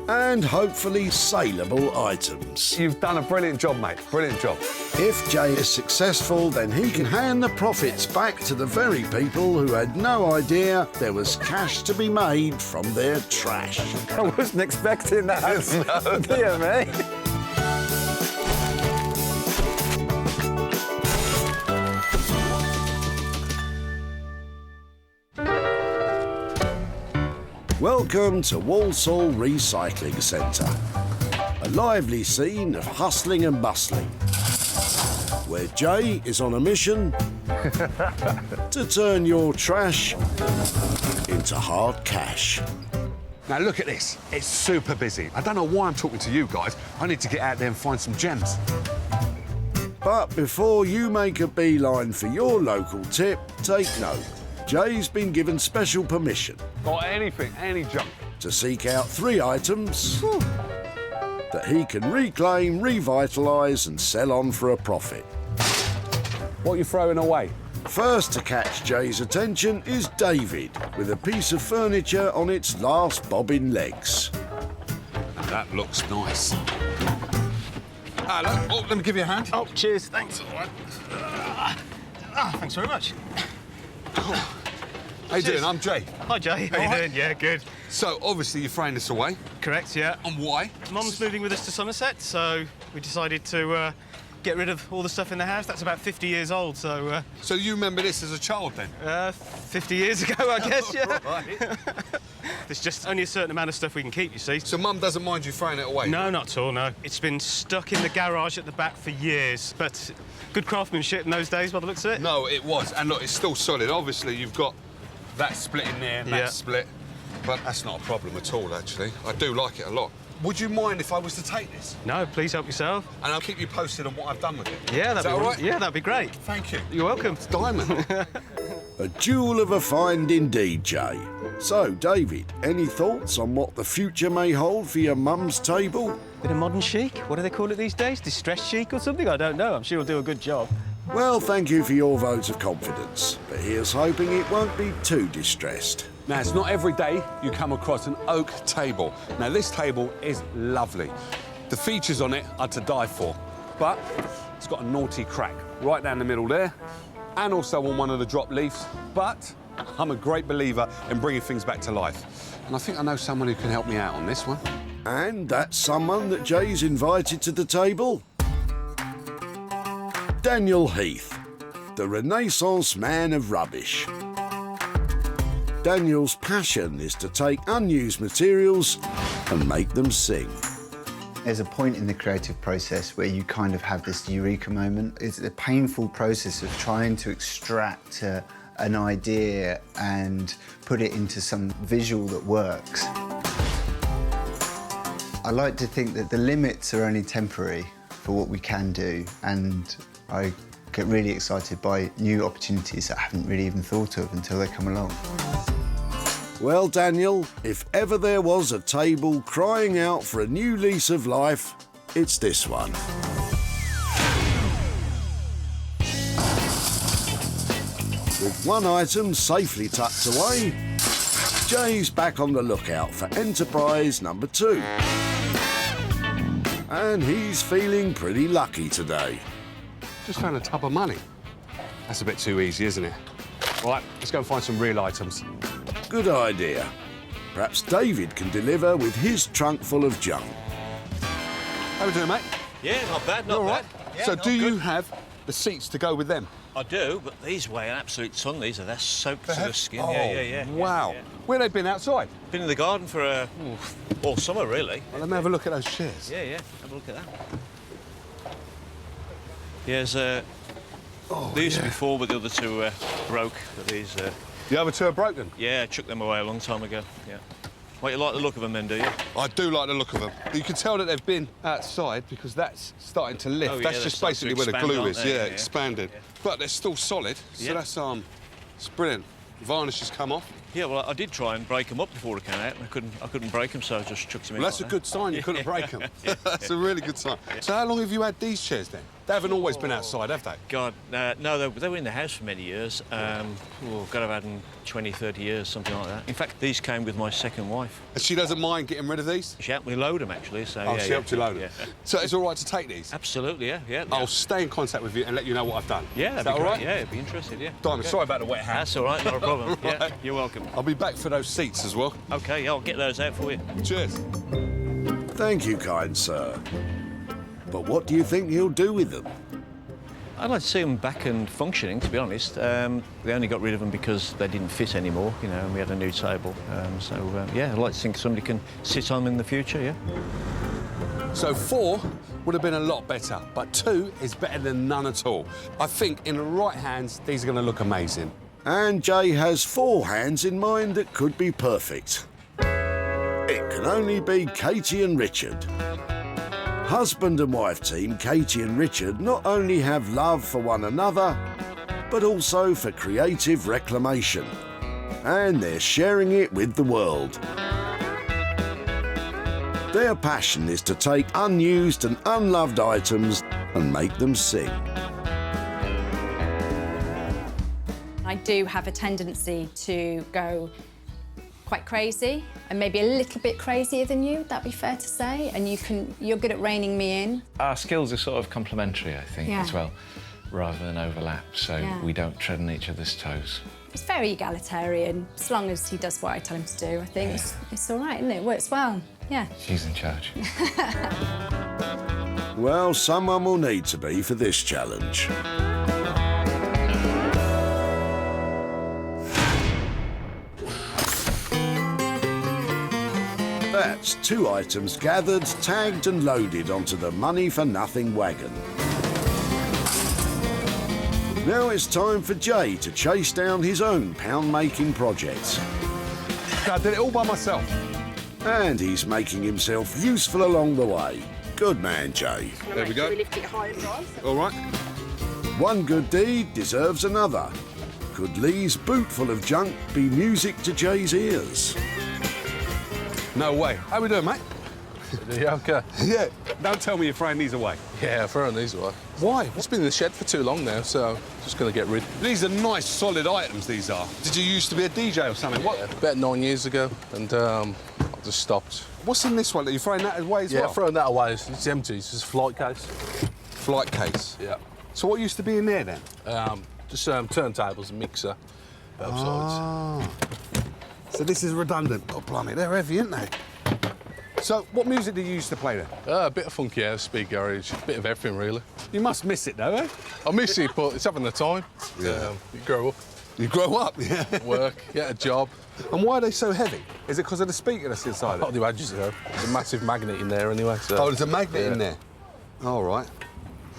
and hopefully saleable items. You've done a brilliant job, mate. Brilliant job. If Jay is successful, then he can hand the profits back to the very people who had no idea there was cash to be made from their trash. I wasn't expecting that. No. Dear me. Welcome to Whitley Recycling Center, a lively scene of hustling and bustling, where Jay is on a mission to turn your trash into hard cash. Now look at this. It's super busy. I don't know why I'm talking to you guys. I need to get out there and find some gems. But before you make a beeline for your local tip, take note. Jay's been given special permission Or anything, any junk. to seek out 3 items that he can reclaim, revitalise and sell on for a profit. What are you throwing away? First to catch Jay's attention is David, with a piece of furniture on its last bobbing legs. That looks nice. Hello. Oh, let me give you a hand. Oh, cheers. Thanks. Thanks very much. How you doing? I'm Jay. Hi, Jay. How you doing? Yeah, good. So, obviously, you're throwing this away. Correct, yeah. And why? Mum's moving with us to Somerset, so we decided to get rid of all the stuff in the house. That's about 50 years old, so... So you remember this as a child, then? 50 years ago, I guess, yeah. Right. There's just only a certain amount of stuff we can keep, you see. So Mum doesn't mind you throwing it away? No, not at all, no. It's been stuck in the garage at the back for years, but good craftsmanship in those days, by the looks of it. No, it was. And look, it's still solid. Obviously, you've got that split in there and that split. But that's not a problem at all, actually. I do like it a lot. Would you mind if I was to take this? No, please help yourself. And I'll keep you posted on what I've done with it. Yeah, Is that'd that be all right? Yeah, that'd be great. Thank you. You're welcome. It's diamond. A jewel of a find indeed, Jay. So, David, any thoughts on what the future may hold for your mum's table? Bit of modern chic. What do they call it these days? Distressed chic or something? I don't know. I'm sure he'll do a good job. Well, thank you for your vote of confidence, but here's hoping it won't be too distressed. Now, it's not every day you come across an oak table. Now, this table is lovely. The features on it are to die for, but it's got a naughty crack right down the middle there, and also on one of the drop leaves. But I'm a great believer in bringing things back to life, and I think I know someone who can help me out on this one. And that's someone that Jay's invited to the table. Daniel Heath, the Renaissance man of rubbish. Daniel's passion is to take unused materials and make them sing. There's a point in the creative process where you kind of have this eureka moment. It's a painful process of trying to extract an idea and put it into some visual that works. I like to think that the limits are only temporary for what we can do, and I get really excited by new opportunities that I haven't really even thought of until they come along. Well, Daniel, if ever there was a table crying out for a new lease of life, it's this one. With one item safely tucked away, Jay's back on the lookout for enterprise number 2. And he's feeling pretty lucky today. Just found a tub of money. That's a bit too easy, isn't it? Right, let's go and find some real items. Good idea. Perhaps David can deliver with his trunk full of junk. How we doing, mate? Yeah, not bad, not All bad. right. Yeah, So no, do you good. have the seats to go with them? I do, but these weigh an absolute ton. These are, they're soaked to the skin. Oh, Yeah. wow. Yeah. Where they been outside? Been in the garden for all summer, really. Well, let me have a look at those chairs. Yeah, have a look at that. Yeah, there's they used to be 4, but the other 2 broke. But these. The other 2 are broken? Yeah, I chucked them away a long time ago. Yeah. Well, you like the look of them then, do you? I do like the look of them. You can tell that they've been outside because that's starting to lift. Oh, yeah, that's they're just starting basically to where the expand, glue aren't is, they? yeah, Yeah. expanded. But they're still solid, so Yeah. that's it's brilliant. Varnish has come off. Yeah, well, I did try and break them up before they came out, and I couldn't break them, so I just chucked them in. Well, that's like a good sign you couldn't break them. That's a really good sign. Yeah. So how long have you had these chairs then? They haven't always been outside, have they? God, no, they were in the house for many years. God, I've had them 20, 30 years, something like that. In fact, these came with my second wife. And she doesn't mind getting rid of these? She helped me load them, actually, so... Oh, yeah, she yeah, helped you load them? Yeah. So it's all right to take these? Absolutely, yeah. I'll stay in contact with you and let you know what I've done. Yeah, Is that'd that be all great. right? Yeah, I'd be interested, yeah. Diamond, Okay. sorry about the wet hand. That's all right, not a problem. Right. Yeah, you're welcome. I'll be back for those seats as well. OK, yeah, I'll get those out for you. Cheers. Thank you, kind sir. But what do you think he'll do with them? I'd like to see them back and functioning, to be honest. We only got rid of them because they didn't fit anymore, you know, and we had a new table. Yeah, I'd like to think somebody can sit on them in the future, yeah. So 4 would have been a lot better, but 2 is better than none at all. I think in the right hands, these are going to look amazing. And Jay has 4 hands in mind that could be perfect. It can only be Katie and Richard. Husband and wife team Katie and Richard not only have love for one another, but also for creative reclamation. And they're sharing it with the world. Their passion is to take unused and unloved items and make them sing. I do have a tendency to go quite crazy, and maybe a little bit crazier than you, that'd be fair to say, and you're good at reining me in. Our skills are sort of complementary, I think, Yeah. as well, rather than overlap, so Yeah. we don't tread on each other's toes. It's very egalitarian, as long as he does what I tell him to do. I think it's all right, isn't it? It works well, yeah. She's in charge. Well, someone will need to be for this challenge. That's 2 items gathered, tagged and loaded onto the Money for Nothing wagon. Now it's time for Jay to chase down his own pound-making project. I did it all by myself. And he's making himself useful along the way. Good man, Jay. There we go. All right. One good deed deserves another. Could Lee's boot full of junk be music to Jay's ears? No way. How we doing, mate? Yeah, OK. Yeah. Don't tell me you're throwing these away. Yeah, I'm throwing these away. Why? It's been in the shed for too long now, so just going to get rid. These are nice, solid items, these are. Did you used to be a DJ or something? What? Yeah, about 9 years ago, and I just stopped. What's in this one? Are you throwing that away as Yeah, well? throwing that away. It's empty. It's just a flight case. Flight case? Yeah. So what used to be in there, then? Just turntables, a mixer, both sides. So this is redundant. Oh, blimey, they're heavy, aren't they? So what music did you used to play then? A bit of funky house, speed garage, a bit of everything, really. You must miss it, though, eh? I miss it, but it's having the time. Yeah. You grow up. You grow up, yeah. Work, get a job. And why are they so heavy? Is it because of the speaker that's inside I'll it? do edges, though. There's a massive magnet in there anyway, so... Oh, there's a magnet in there? All right.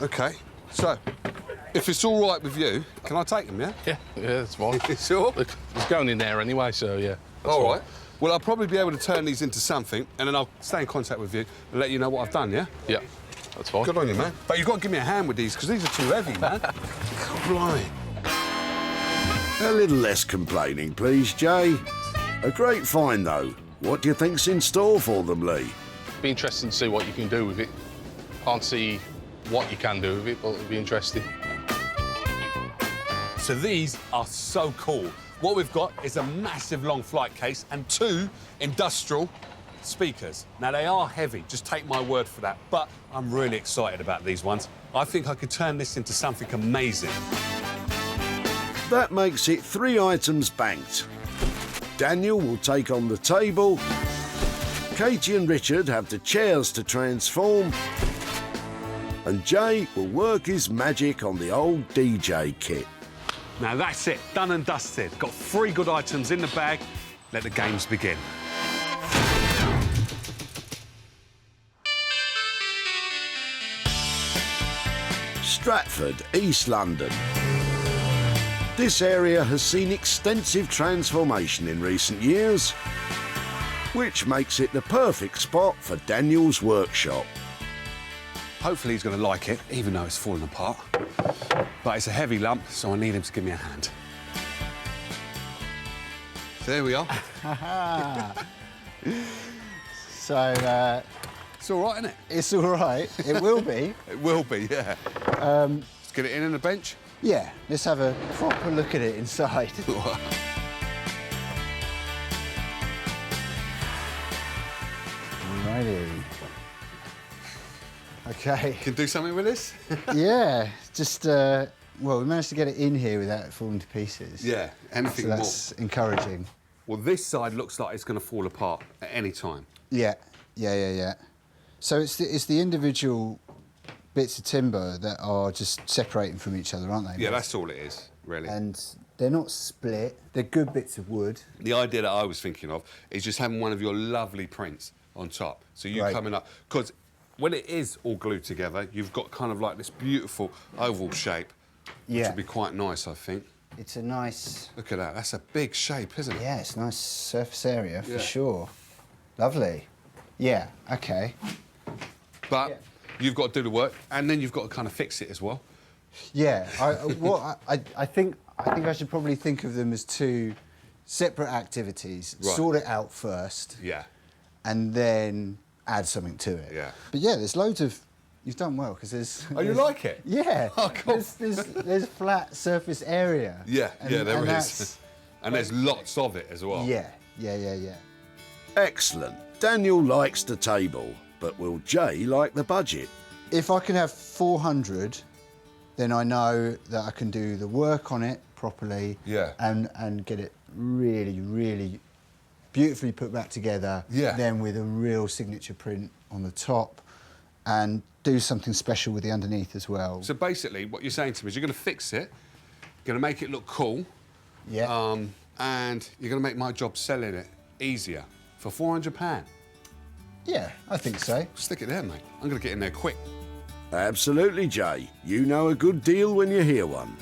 OK. So, if it's all right with you, can I take them, yeah? Yeah, it's fine. Sure? Look, it's going in there anyway, so, yeah. All right. Well, I'll probably be able to turn these into something, and then I'll stay in contact with you and let you know what I've done, yeah? Yeah, that's fine. Good on you, man. But you've got to give me a hand with these, because these are too heavy, man. Blimey. A little less complaining, please, Jay. A great find, though. What do you think's in store for them, Lee? Be interesting to see what you can do with it. Can't see what you can do with it, but it'll be interesting. So these are so cool. What we've got is a massive long flight case and 2 industrial speakers. Now, they are heavy, just take my word for that, but I'm really excited about these ones. I think I could turn this into something amazing. That makes it 3 items banked. Daniel will take on the table. Katie and Richard have the chairs to transform. And Jay will work his magic on the old DJ kit. Now, that's it, done and dusted. Got 3 good items in the bag. Let the games begin. Stratford, East London. This area has seen extensive transformation in recent years. which makes it the perfect spot for Daniel's workshop. Hopefully he's going to like it, even though it's falling apart. But it's a heavy lump, so I need him to give me a hand. So there we are. So, it's all right, isn't it? It's all right. It will be. It will be, yeah. Let's get it in on the bench. Yeah, let's have a proper look at it inside. Righty. Okay. Can do something with this? Yeah, just, well, we managed to get it in here without it falling to pieces. Yeah, anything so that's more. Encouraging. Well, this side looks like it's going to fall apart at any time. Yeah. So it's the individual bits of timber that are just separating from each other, aren't they? Yeah, that's all it is, really. And they're not split. They're good bits of wood. The idea that I was thinking of is just having one of your lovely prints on top. So you coming up, because when it is all glued together, you've got kind of like this beautiful oval shape, which would be quite nice, I think. It's a nice... Look at that. That's a big shape, isn't it? Yeah, it's a nice surface area, for sure. Lovely. Yeah, OK. But you've got to do the work, and then you've got to kind of fix it as well. Yeah, I think I should probably think of them as two separate activities. Right. Sort it out first. Yeah. And then add something to it. Yeah. But yeah, there's loads of... You've done well, because there's... Oh, you like it? Yeah. Oh, cool. There's flat surface area. Yeah, there is. That's... And there's lots of it as well. Yeah. Excellent. Daniel likes the table, but will Jay like the budget? If I can have 400, then I know that I can do the work on it properly. Yeah. And get it really, really beautifully put back together. Yeah. Then with a real signature print on the top, and do something special with the underneath as well. So basically, what you're saying to me is you're going to fix it, you're going to make it look cool. Yeah. And you're going to make my job selling it easier for £400. Yeah, I think so. Stick it there, mate. I'm going to get in there quick. Absolutely, Jay. You know a good deal when you hear one.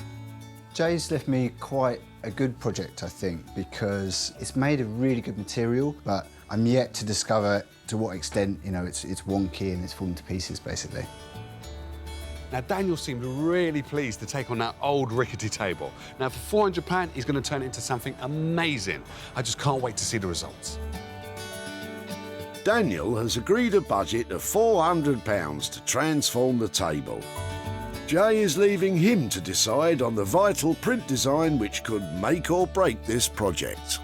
Jay's left me quite a good project, I think, because it's made of really good material, but I'm yet to discover to what extent, you know, it's wonky and it's falling to pieces, basically. Now, Daniel seemed really pleased to take on that old rickety table. Now, for £400, he's going to turn it into something amazing. I just can't wait to see the results. Daniel has agreed a budget of £400 to transform the table. Jay is leaving him to decide on the vital print design which could make or break this project.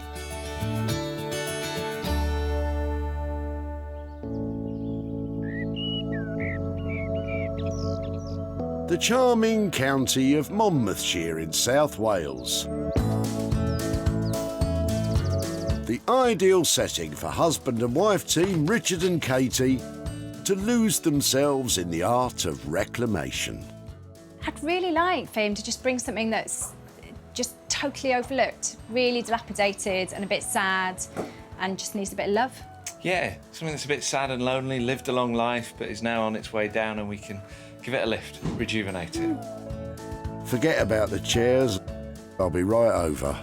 The charming county of Monmouthshire in South Wales. The ideal setting for husband and wife team Richard and Katie to lose themselves in the art of reclamation. I'd really like for him to just bring something that's just totally overlooked, really dilapidated and a bit sad and just needs a bit of love. Yeah, something that's a bit sad and lonely, lived a long life, but is now on its way down, and we can give it a lift, rejuvenate it. Forget about the chairs. I'll be right over.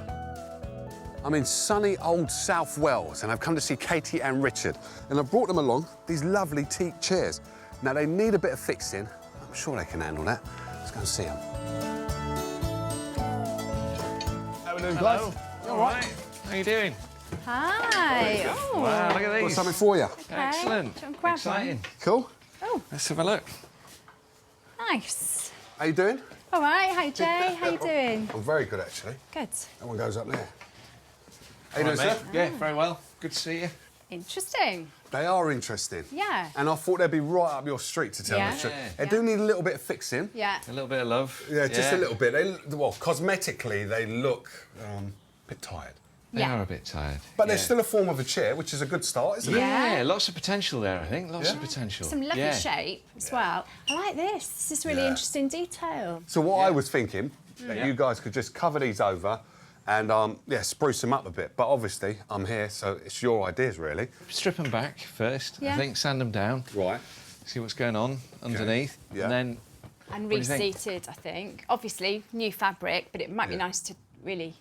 I'm in sunny old South Wales, and I've come to see Katie and Richard. And I've brought them along these lovely teak chairs. Now, they need a bit of fixing. I'm sure they can handle that. Let's go and see them. How are we doing, guys? You all right? How are you doing? Hi. Oh. Wow, look at these. Got something for you. Okay. Excellent. Do you want to grab Exciting. Cool. Oh. Let's have a look. Nice. How you doing? All right. Hi, Jay. How you doing? I'm very good, actually. Good. That one goes up there. How you All doing, right, sir? mate. Yeah, very well. Good to see you. Interesting. They are interesting. Yeah. And I thought they'd be right up your street, to tell you the truth. They do need a little bit of fixing. Yeah. A little bit of love. Yeah, just a little bit. Well, cosmetically, they look a bit tired. They are a bit tired. But they're still a form of a chair, which is a good start, isn't it? Yeah, lots of potential there, I think. Lots of potential. Some lovely shape as well. I like this. This is really interesting detail. So what I was thinking, that you guys could just cover these over and, spruce them up a bit. But obviously, I'm here, so it's your ideas, really. Strip them back first, Yeah. I think. Sand them down. Right. See what's going on underneath. Yeah. And then... And what do you think? reseated, I think. Obviously, new fabric, but it might be nice to really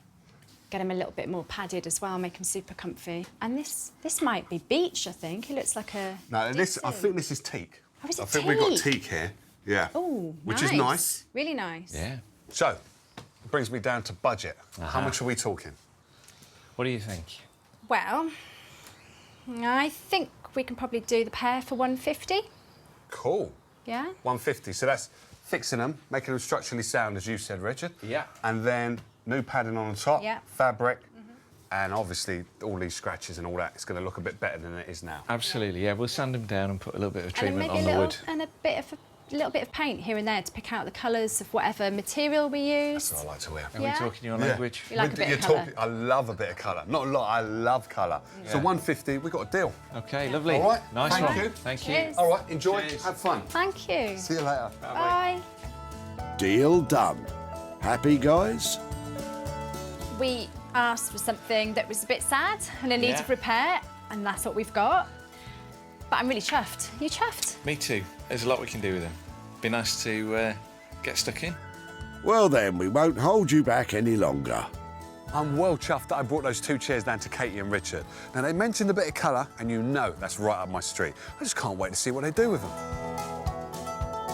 get them a little bit more padded as well, make them super comfy. And this might be beech, I think. It looks like a... No, I think this is teak. Oh, is it I think we've got teak? teak here. Yeah. Oh, Which is nice. Really nice. Yeah. So, it brings me down to budget. How much are we talking? What do you think? Well, I think we can probably do the pair for 150. Cool. Yeah? 150. So that's fixing them, making them structurally sound, as you said, Richard. Yeah. And then new padding on the top, Yeah. fabric, and obviously all these scratches and all that. It's going to look a bit better than it is now. Absolutely, yeah. We'll sand them down and put a little bit of treatment and on the wood. And a little bit of paint here and there to pick out the colours of whatever material we use. That's what I like to wear. Are we talking your language? You like a bit of colour? I love a bit of colour. Not a lot, I love colour. Yeah. So 150, we got a deal. OK, lovely. All right. Nice Thank one. you. Thank you. Cheers. All right, enjoy. Cheers. Have fun. Thank you. See you later. Bye. Deal done. Happy, guys? We asked for something that was a bit sad and in need Yeah. of repair, and that's what we've got. But I'm really chuffed. You chuffed? Me too. There's a lot we can do with them. Be nice to get stuck in. Well then, we won't hold you back any longer. I'm well chuffed that I brought those 2 chairs down to Katie and Richard. Now, they mentioned a bit of colour, and you know that's right up my street. I just can't wait to see what they do with them.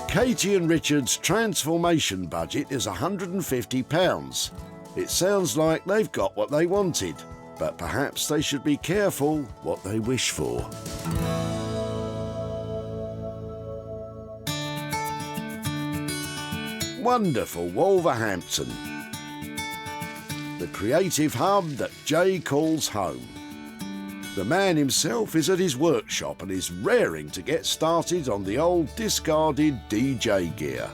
Katie and Richard's transformation budget is £150. It sounds like they've got what they wanted, but perhaps they should be careful what they wish for. Wonderful Wolverhampton, the creative hub that Jay calls home. The man himself is at his workshop and is raring to get started on the old discarded DJ gear.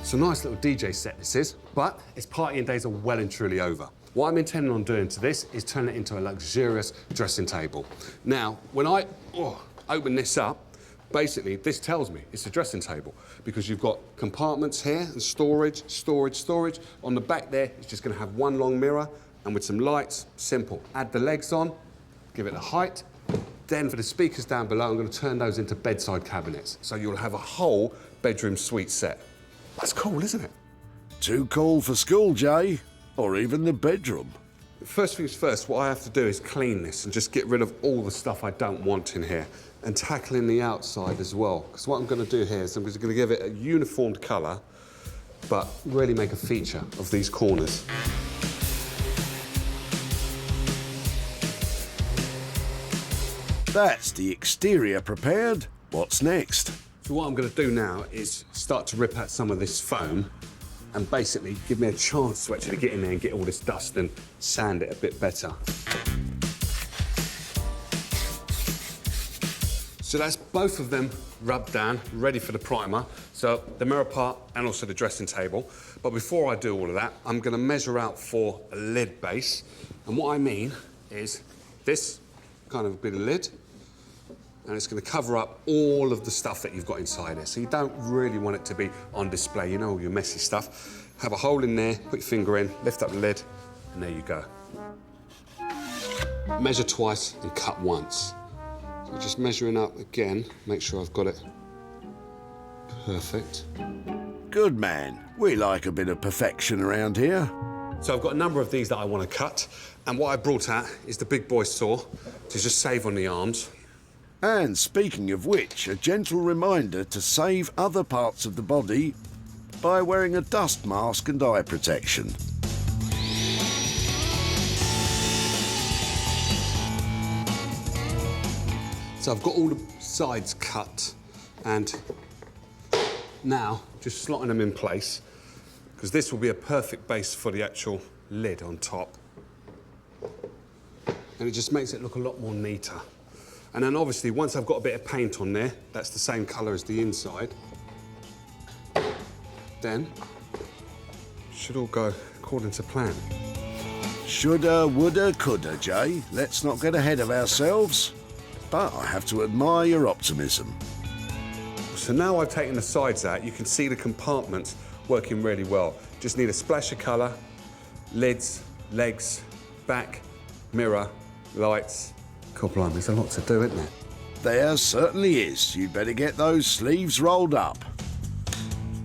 It's a nice little DJ set, this is, but its partying days are well and truly over. What I'm intending on doing to this is turn it into a luxurious dressing table. Now, when I open this up, basically, this tells me it's a dressing table because you've got compartments here and storage. On the back there, it's just going to have one long mirror and with some lights, simple. Add the legs on, give it a height. Then for the speakers down below, I'm going to turn those into bedside cabinets. So you'll have a whole bedroom suite set. That's cool, isn't it? Too cool for school, Jay, or even the bedroom. First things first, what I have to do is clean this and just get rid of all the stuff I don't want in here and tackling the outside as well. Because what I'm going to do here is I'm just going to give it a uniformed colour, but really make a feature of these corners. That's the exterior prepared. What's next? So what I'm going to do now is start to rip out some of this foam and basically give me a chance to actually get in there and get all this dust and sand it a bit better. So that's both of them rubbed down, ready for the primer. So the mirror part and also the dressing table. But before I do all of that, I'm going to measure out for a lid base. And what I mean is this kind of bit of lid, and it's going to cover up all of the stuff that you've got inside it. So you don't really want it to be on display, you know, all your messy stuff. Have a hole in there, put your finger in, lift up the lid, and there you go. Measure twice and cut once. So just measuring up again, make sure I've got it perfect. Good man. We like a bit of perfection around here. So I've got a number of these that I want to cut, and what I brought out is the big boy saw to just save on the arms. And speaking of which, a gentle reminder to save other parts of the body by wearing a dust mask and eye protection. So I've got all the sides cut, and now just slotting them in place, because this will be a perfect base for the actual lid on top. And it just makes it look a lot more neater. And then obviously, once I've got a bit of paint on there, that's the same colour as the inside, then should all go according to plan. Shoulda, woulda, coulda, Jay. Let's not get ahead of ourselves. But I have to admire your optimism. So now I've taken the sides out, you can see the compartments working really well. Just need a splash of colour, lids, legs, back, mirror, lights. God blimey, there's a lot to do, isn't there? There certainly is. You'd better get those sleeves rolled up.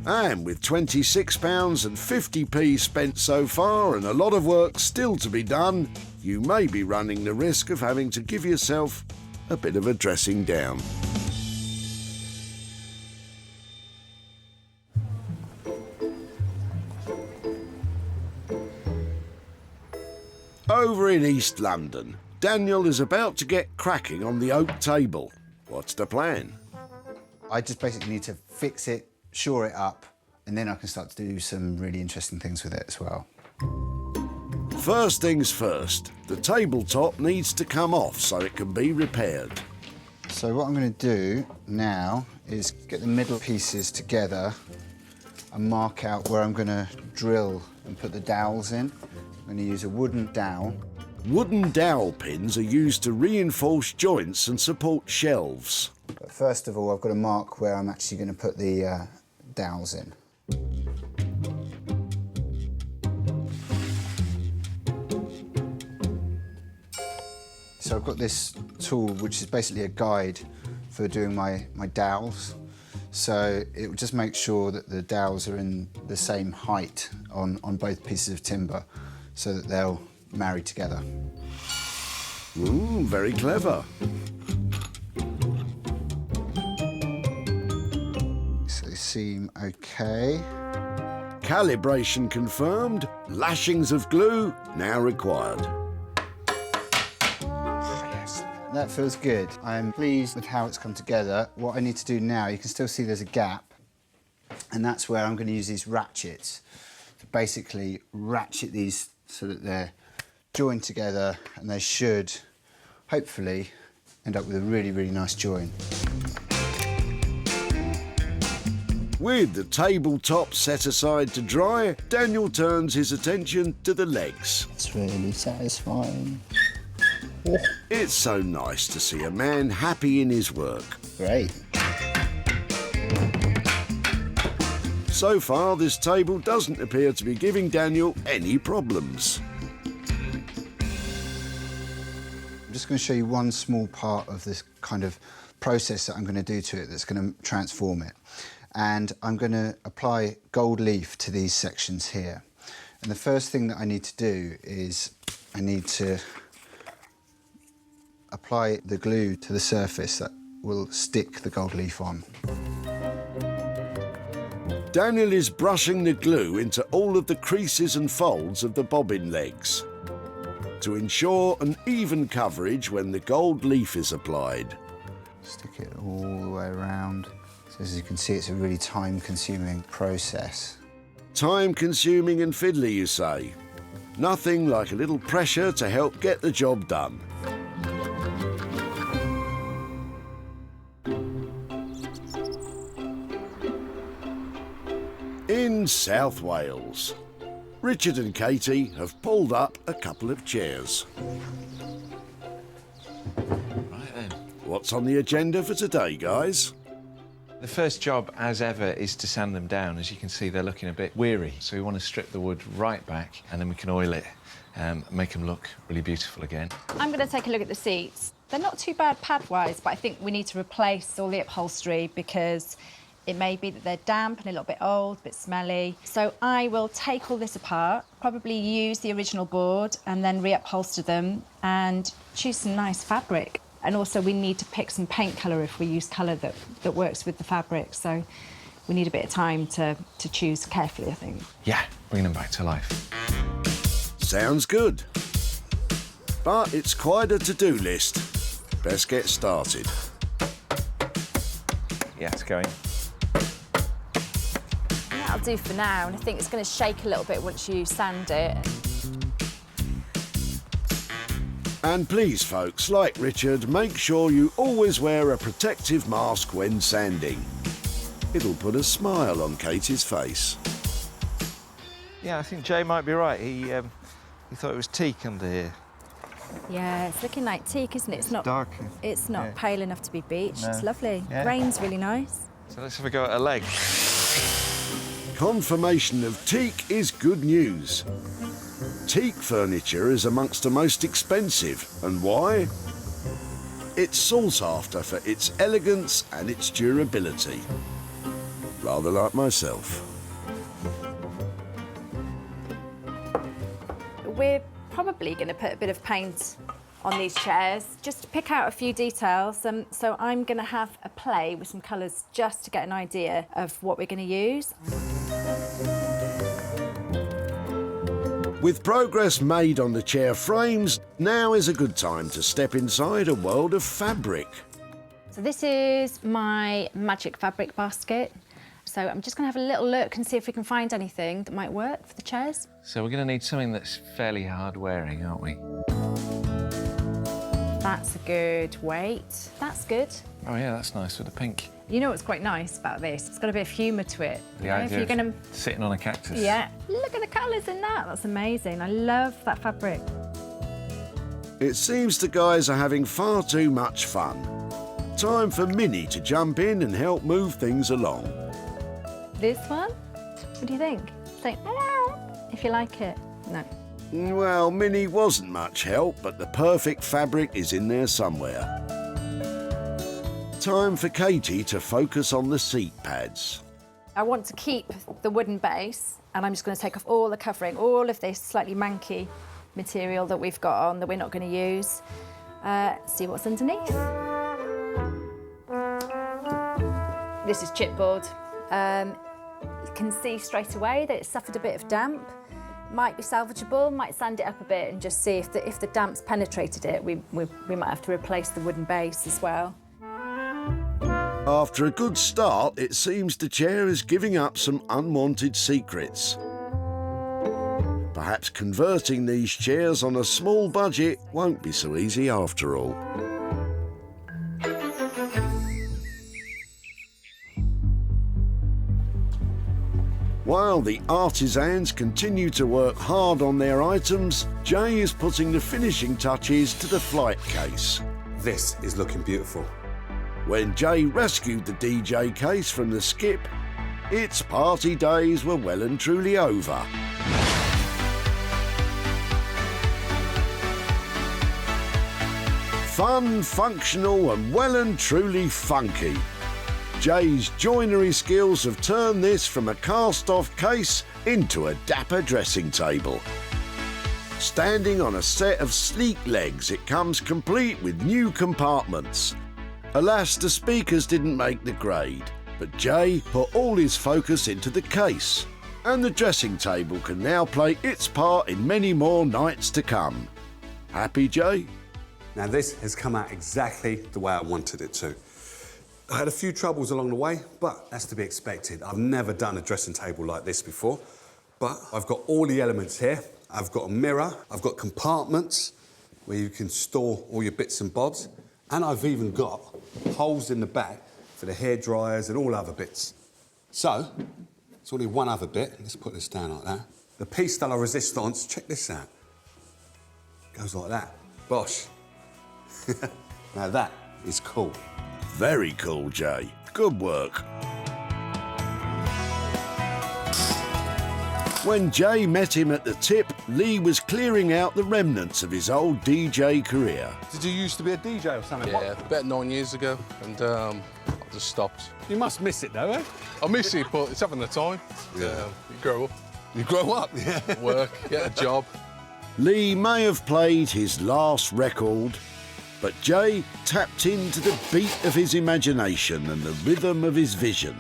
And with £26.50 spent so far and a lot of work still to be done, you may be running the risk of having to give yourself a bit of a dressing down. Over in East London, Daniel is about to get cracking on the oak table. What's the plan? I just basically need to fix it, shore it up, and then I can start to do some really interesting things with it as well. First things first, the tabletop needs to come off so it can be repaired. So what I'm going to do now is get the middle pieces together and mark out where I'm going to drill and put the dowels in. I'm going to use a wooden dowel. Wooden dowel pins are used to reinforce joints and support shelves. But first of all, I've got to mark where I'm actually going to put the dowels in. So I've got this tool, which is basically a guide for doing my dowels. So it will just make sure that the dowels are in the same height on both pieces of timber so that they'll marry together. Ooh, very clever. So they seem okay. Calibration confirmed. Lashings of glue now required. That feels good. I'm pleased with how it's come together. What I need to do now, you can still see there's a gap, and that's where I'm going to use these ratchets to basically ratchet these so that they're joined together, and they should hopefully end up with a really, really nice join. With the tabletop set aside to dry, Daniel turns his attention to the legs. It's really satisfying. It's so nice to see a man happy in his work. Great. So far, this table doesn't appear to be giving Daniel any problems. I'm just going to show you one small part of this kind of process that I'm going to do to it that's going to transform it. And I'm going to apply gold leaf to these sections here. And the first thing that I need to do is I need to apply the glue to the surface that will stick the gold leaf on. Daniel is brushing the glue into all of the creases and folds of the bobbin legs to ensure an even coverage when the gold leaf is applied. Stick it all the way around. So as you can see, it's a really time-consuming process. Time-consuming and fiddly, you say? Nothing like a little pressure to help get the job done. In South Wales, Richard and Katie have pulled up a couple of chairs. Right then. What's on the agenda for today, guys? The first job, as ever, is to sand them down. As you can see, they're looking a bit weary, so we want to strip the wood right back and then we can oil it and make them look really beautiful again. I'm going to take a look at the seats. They're not too bad pad-wise, but I think we need to replace all the upholstery because it may be that they're damp and a little bit old, a bit smelly. So I will take all this apart, probably use the original board and then reupholster them and choose some nice fabric. And also we need to pick some paint colour if we use colour that works with the fabric. So we need a bit of time to choose carefully, I think. Yeah, bring them back to life. Sounds good. But it's quite a to-do list. Best get started. Yeah, it's going. That'll do for now, and I think it's going to shake a little bit once you sand it. And please, folks, like Richard, make sure you always wear a protective mask when sanding. It'll put a smile on Katie's face. Yeah, I think Jay might be right. He thought it was teak under here. Yeah, it's looking like teak, isn't it? It's not dark. It's not pale enough to be beach. No. It's lovely. Yeah. Grain's really nice. So let's have a go at a leg. Confirmation of teak is good news. Teak furniture is amongst the most expensive. And why? It's sought after for its elegance and its durability. rather like myself. We're probably going to put a bit of paint on these chairs, just to pick out a few details. So I'm going to have a play with some colours just to get an idea of what we're going to use. With progress made on the chair frames, now is a good time to step inside a world of fabric. So this is my magic fabric basket. So I'm just going to have a little look and see if we can find anything that might work for the chairs. So we're going to need something that's fairly hard wearing, aren't we? That's a good weight. That's good. Oh yeah, that's nice with the pink. You know what's quite nice about this? It's got a bit of humour to it. The You know, idea if you're of gonna... sitting on a cactus. Yeah. Look at the colours in that. That's amazing. I love that fabric. It seems the guys are having far too much fun. Time for Minnie to jump in and help move things along. This one? What do you think? Say, if you like it. No. Well, Minnie wasn't much help, but the perfect fabric is in there somewhere. Time for Katie to focus on the seat pads. I want to keep the wooden base, and I'm just going to take off all the covering, all of this slightly manky material that we've got on that we're not going to use. See what's underneath. This is chipboard. You can see straight away that it's suffered a bit of damp. Might be salvageable, might sand it up a bit and just see if the damp's penetrated it. We might have to replace the wooden base as well. After a good start, it seems the chair is giving up some unwanted secrets. Perhaps converting these chairs on a small budget won't be so easy after all. While the artisans continue to work hard on their items, Jay is putting the finishing touches to the flight case. This is looking beautiful. When Jay rescued the DJ case from the skip, its party days were well and truly over. Fun, functional and well and truly funky. Jay's joinery skills have turned this from a cast-off case into a dapper dressing table. Standing on a set of sleek legs, it comes complete with new compartments. Alas, the speakers didn't make the grade, but Jay put all his focus into the case, and the dressing table can now play its part in many more nights to come. Happy, Jay? Now this has come out exactly the way I wanted it to. I had a few troubles along the way, but that's to be expected. I've never done a dressing table like this before, but I've got all the elements here. I've got a mirror, I've got compartments where you can store all your bits and bobs, and I've even got holes in the back for the hair dryers and all other bits. So, it's only one other bit. Let's put this down like that. The piece de la resistance, check this out. Goes like that. Bosh. Now that is cool. Very cool, Jay. Good work. When Jay met him at the tip, Lee was clearing out the remnants of his old DJ career. Did you used to be a DJ or something? Yeah, about 9 years ago, and I just stopped. You must miss it though, eh? I miss it, but it's having the time. Yeah. You grow up. You grow up, yeah. Work, get a job. Lee may have played his last record, but Jay tapped into the beat of his imagination and the rhythm of his vision.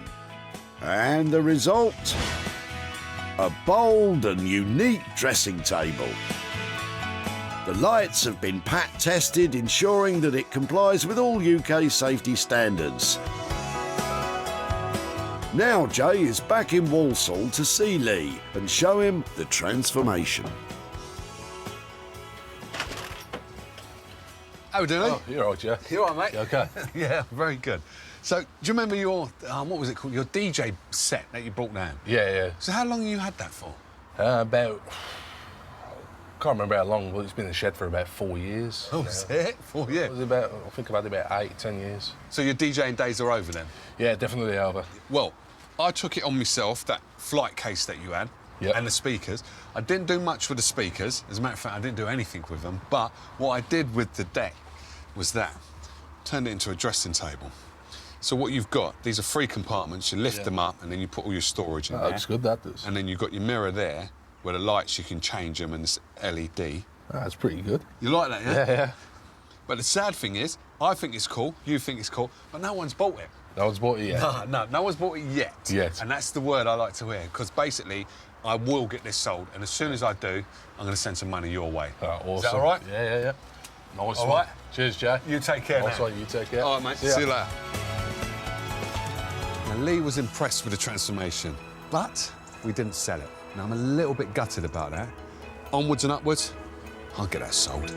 And the result? A bold and unique dressing table. The lights have been pat tested, ensuring that it complies with all UK safety standards. Now Jay is back in Walsall to see Lee and show him the transformation. How are we doing? Oh, you're all right, Joe. You all right, mate? You okay? Yeah, very good. So, do you remember your, what was it called, your DJ set that you brought down? Yeah. So how long have you had that for? About... can't remember how long, but it's been in the shed for about 4 years. Oh, is it? 4 years? It was about, I think I've had about 8, 10 years. So your DJing days are over then? Yeah, definitely over. Well, I took it on myself, that flight case that you had, and the speakers. I didn't do much with the speakers. As a matter of fact, I didn't do anything with them. But what I did with the deck was that. Turned it into a dressing table. So what you've got, these are 3 compartments. You lift them up, and then you put all your storage in there. That looks good, that does. And then you've got your mirror there, where the lights, you can change them, and it's LED. That's pretty good. You like that, yeah? Yeah, yeah. But the sad thing is, I think it's cool, you think it's cool, but no one's bought it. No one's bought it yet? No one's bought it yet. Yet. And that's the word I like to hear, because basically, I will get this sold, and as soon as I do, I'm going to send some money your way. Awesome. Is that all right? Yeah, yeah, yeah. Nice All one. right? Cheers, Jay. You take care, Nice man. one, you take care. All right, mate. See you later. Now, Lee was impressed with the transformation, but we didn't sell it. Now, I'm a little bit gutted about that. Onwards and upwards, I'll get that sold.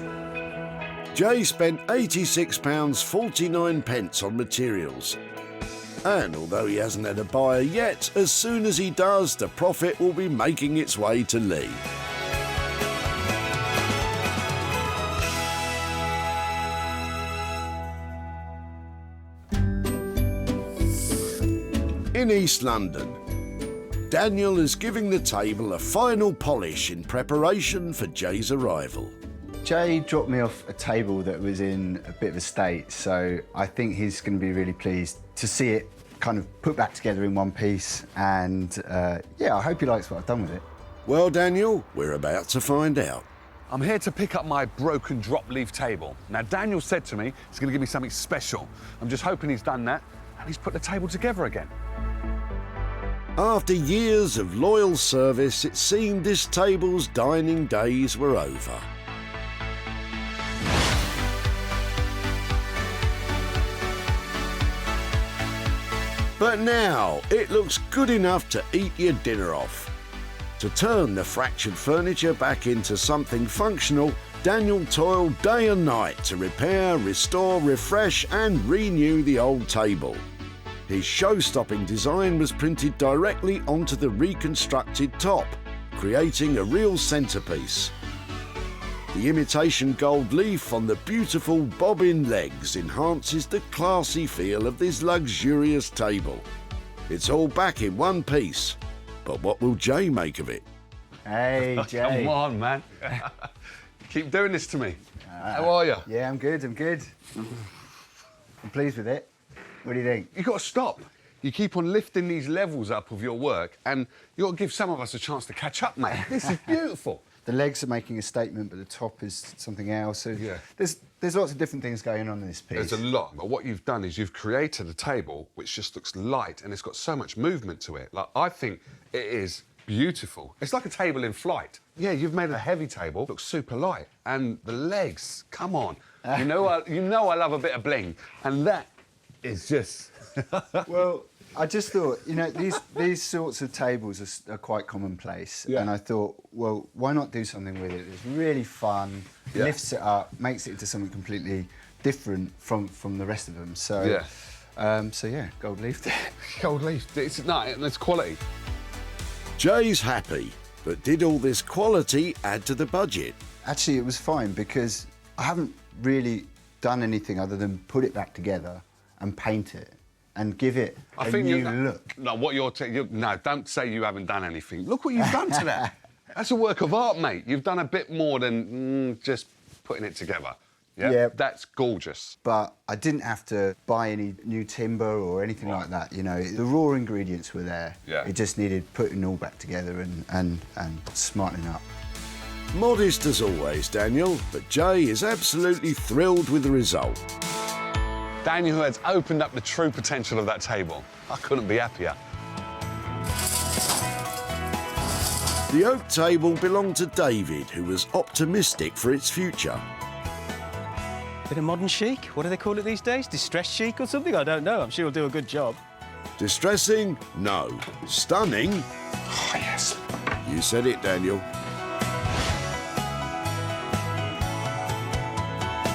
Jay spent £86.49 on materials. And although he hasn't had a buyer yet, as soon as he does, the profit will be making its way to Lee. In East London, Daniel is giving the table a final polish in preparation for Jay's arrival. Jay dropped me off a table that was in a bit of a state, so I think he's going to be really pleased to see it kind of put back together in one piece, and yeah, I hope he likes what I've done with it. Well, Daniel, we're about to find out. I'm here to pick up my broken drop leaf table. Now, Daniel said to me he's going to give me something special. I'm just hoping he's done that, and he's put the table together again. After years of loyal service, it seemed this table's dining days were over. But now, it looks good enough to eat your dinner off. To turn the fractured furniture back into something functional, Daniel toiled day and night to repair, restore, refresh and renew the old table. His show-stopping design was printed directly onto the reconstructed top, creating a real centrepiece. The imitation gold leaf on the beautiful bobbin legs enhances the classy feel of this luxurious table. It's all back in one piece, but what will Jay make of it? Hey, Jay. Come on, man. Keep doing this to me. How are you? Yeah, I'm good, I'm pleased with it. What do you think? You've got to stop. You keep on lifting these levels up of your work, and you've got to give some of us a chance to catch up, mate. This is beautiful. The legs are making a statement, but the top is something else. So Yeah. there's lots of different things going on in this piece. There's a lot, but what you've done is you've created a table which just looks light, and it's got so much movement to it. Like, I think it is beautiful. It's like a table in flight. Yeah, you've made a heavy table, looks super light, and the legs, come on. You know I love a bit of bling, and that is just... Well, I just thought, you know, these sorts of tables are quite commonplace, Yeah. and I thought, well, why not do something with it that's really fun, Yeah. lifts it up, makes it into something completely different from the rest of them. So, yeah, gold leaf. Gold leaf. It's quality. Jay's happy, but did all this quality add to the budget? Actually, it was fine because I haven't really done anything other than put it back together and paint it and give it a new look. No, what no, don't say you haven't done anything. Look what you've done to that. That's a work of art, mate. You've done a bit more than just putting it together. Yeah? Yeah. That's gorgeous. But I didn't have to buy any new timber or anything like that, you know. The raw ingredients were there. Yeah. It just needed putting all back together and smartening up. Modest as always, Daniel, but Jay is absolutely thrilled with the result. Daniel has opened up the true potential of that table. I couldn't be happier. The oak table belonged to David, who was optimistic for its future. Bit of modern chic? What do they call it these days? Distress chic or something? I don't know. I'm sure he'll do a good job. Distressing? No. Stunning? Oh, yes. You said it, Daniel.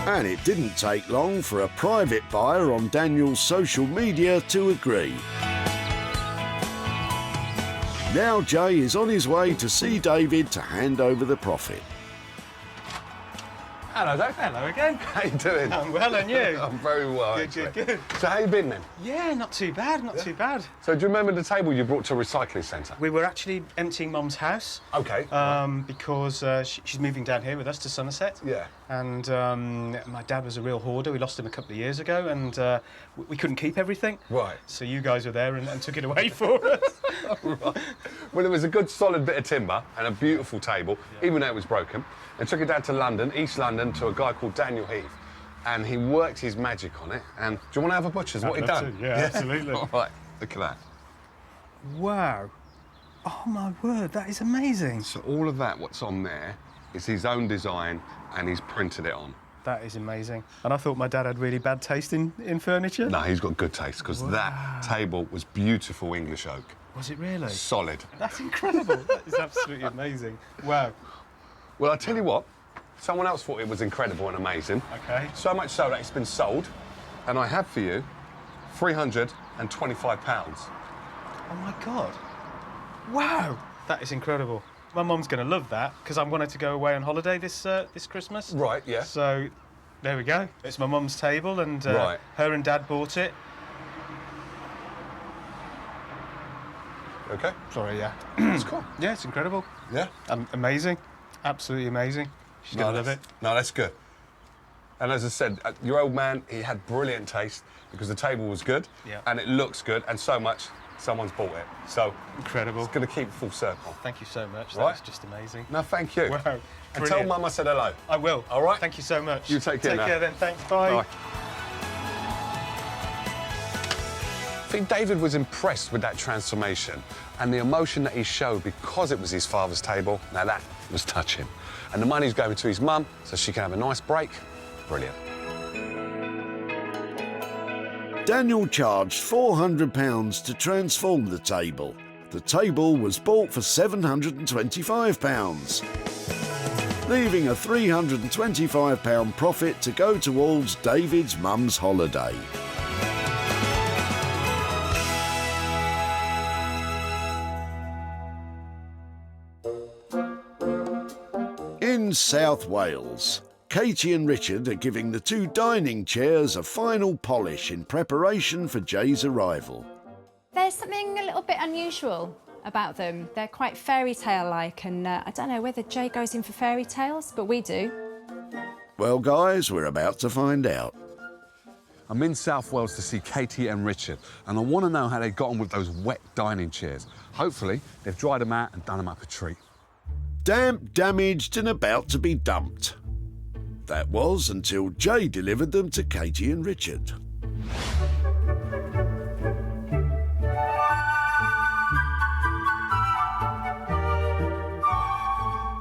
And it didn't take long for a private buyer on Daniel's social media to agree. Now Jay is on his way to see David to hand over the profit. Hello, Dave. Hello again. How you doing? I'm well, and you? I'm very well, Good, actually. good, good. So how you been then? Yeah, not too bad, not too bad. So do you remember the table you brought to a recycling centre? We were actually emptying Mum's house. OK. Because she's moving down here with us to Somerset. Yeah. And my dad was a real hoarder. We lost him a couple of years ago, and we couldn't keep everything. Right. So you guys were there and took it away for us. Right. Well, it was a good solid bit of timber and a beautiful table, even though it was broken. And took it down to London, East London, to a guy called Daniel Heath. And he worked his magic on it. And do you want to have a butcher's? What he done? Yeah, absolutely. All right, look at that. Wow. Oh, my word, that is amazing. So all of that, what's on there, is his own design, and he's printed it on. That is amazing. And I thought my dad had really bad taste in furniture. No, he's got good taste, because that table was beautiful English oak. Was it really? Solid. That's incredible. That is absolutely amazing. Wow. Well, I'll tell you what, someone else thought it was incredible and amazing. OK. So much so that it's been sold, and I have for you £325. Oh, my God. Wow. That is incredible. My mum's going to love that, because I'm wanting to go away on holiday this Christmas. Right, yeah. So, there we go. It's my mum's table, and right. her and Dad bought it. OK? Sorry, yeah. It's cool. Yeah, it's incredible. Yeah? Amazing. Absolutely amazing. She's going to love it. No, that's good. And as I said, your old man, he had brilliant taste because the table was good, yeah, and it looks good, and so much someone's bought it. So incredible. It's going to keep it full circle. Thank you so much. Right? That's just amazing. No, thank you. Wow. And Brilliant. tell Mum I said hello. I will. All right? Thank you so much. You take care now. Take care then. Thanks. Bye. Bye. I think David was impressed with that transformation and the emotion that he showed because it was his father's table. Now that was touching. And the money's going to his mum so she can have a nice break. Brilliant. Daniel charged £400 to transform the table. The table was bought for £725, leaving a £325 profit to go towards David's mum's holiday. In South Wales, Katie and Richard are giving the two dining chairs a final polish in preparation for Jay's arrival. There's something a little bit unusual about them. They're quite fairy tale-like, and I don't know whether Jay goes in for fairy tales, but we do. Well, guys, we're about to find out. I'm in South Wales to see Katie and Richard, and I want to know how they got on with those wet dining chairs. Hopefully, they've dried them out and done them up a treat. Damp, damaged and about to be dumped. That was until Jay delivered them to Katie and Richard.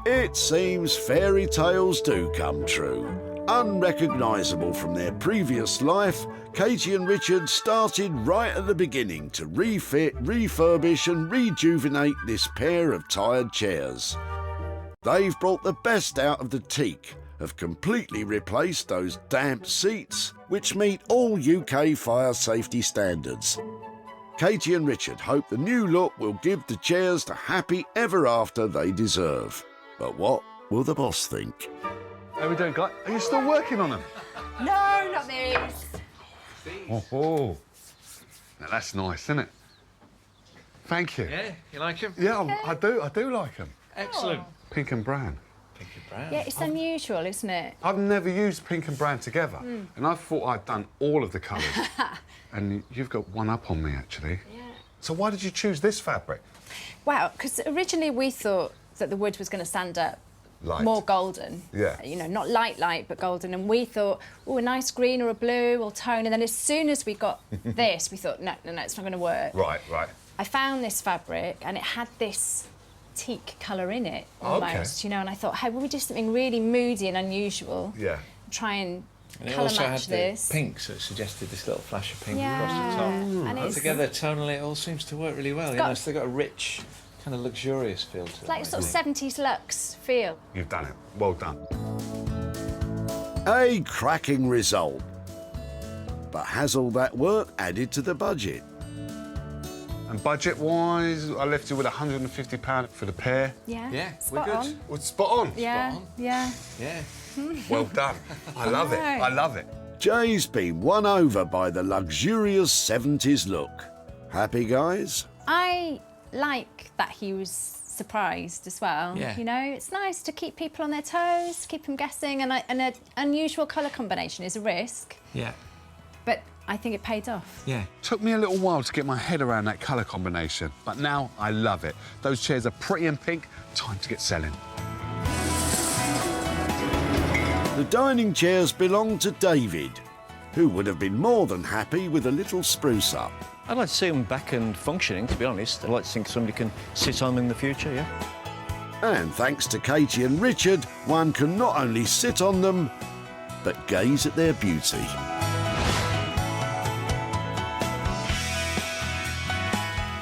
It seems fairy tales do come true. Unrecognisable from their previous life, Katie and Richard started right at the beginning to refit, refurbish and rejuvenate this pair of tired chairs. They've brought the best out of the teak, have completely replaced those damp seats, which meet all UK fire safety standards. Katie and Richard hope the new look will give the chairs the happy ever after they deserve. But what will the boss think? How are we doing, guys? Are you still working on them? No, not these. Oh. Now that's nice, isn't it? Thank you. Yeah, you like them? Yeah, I do like them. Excellent. Pink and brown. Pink and brown. Yeah, it's unusual, isn't it? I've never used pink and brown together, and I thought I'd done all of the colours. And you've got one up on me, actually. Yeah. So why did you choose this fabric? Wow, because originally we thought that the wood was going to stand up Light. more golden. Yeah. You know, not light, but golden. And we thought, oh, a nice green or a blue or tone. And then as soon as we got this, we thought, no, it's not going to work. Right. I found this fabric and it had this teak colour in it, Okay. almost, you know, and I thought, hey, will we do something really moody and unusual? Yeah. Try and And it colour also match had this. the pink, so it suggested this little flash of pink Yeah. across the top. And it's Together, tonally, it all seems to work really well. You got- know, so they've got a rich, kind of luxurious feel to it. like sort of 70s luxe feel. You've done it. Well done. A cracking result. But has all that work added to the budget? And budget-wise, I left you with £150 for the pair. Yeah. Yeah, Spot we're good. on. Well, spot on. Yeah. Spot on. Yeah. Yeah. Well done. I love it. I love it. Jay's been won over by the luxurious 70s look. Happy, guys? I like that he was surprised as well. Yeah. You know, it's nice to keep people on their toes, keep them guessing, and an unusual colour combination is a risk, Yeah. but I think it paid off. Yeah. Took me a little while to get my head around that colour combination, but now I love it. Those chairs are pretty and pink. Time to get selling. The dining chairs belong to David, who would have been more than happy with a little spruce up. I'd like to see them back and functioning, to be honest. I'd like to think somebody can sit on them in the future, yeah. And thanks to Katie and Richard, one can not only sit on them, but gaze at their beauty.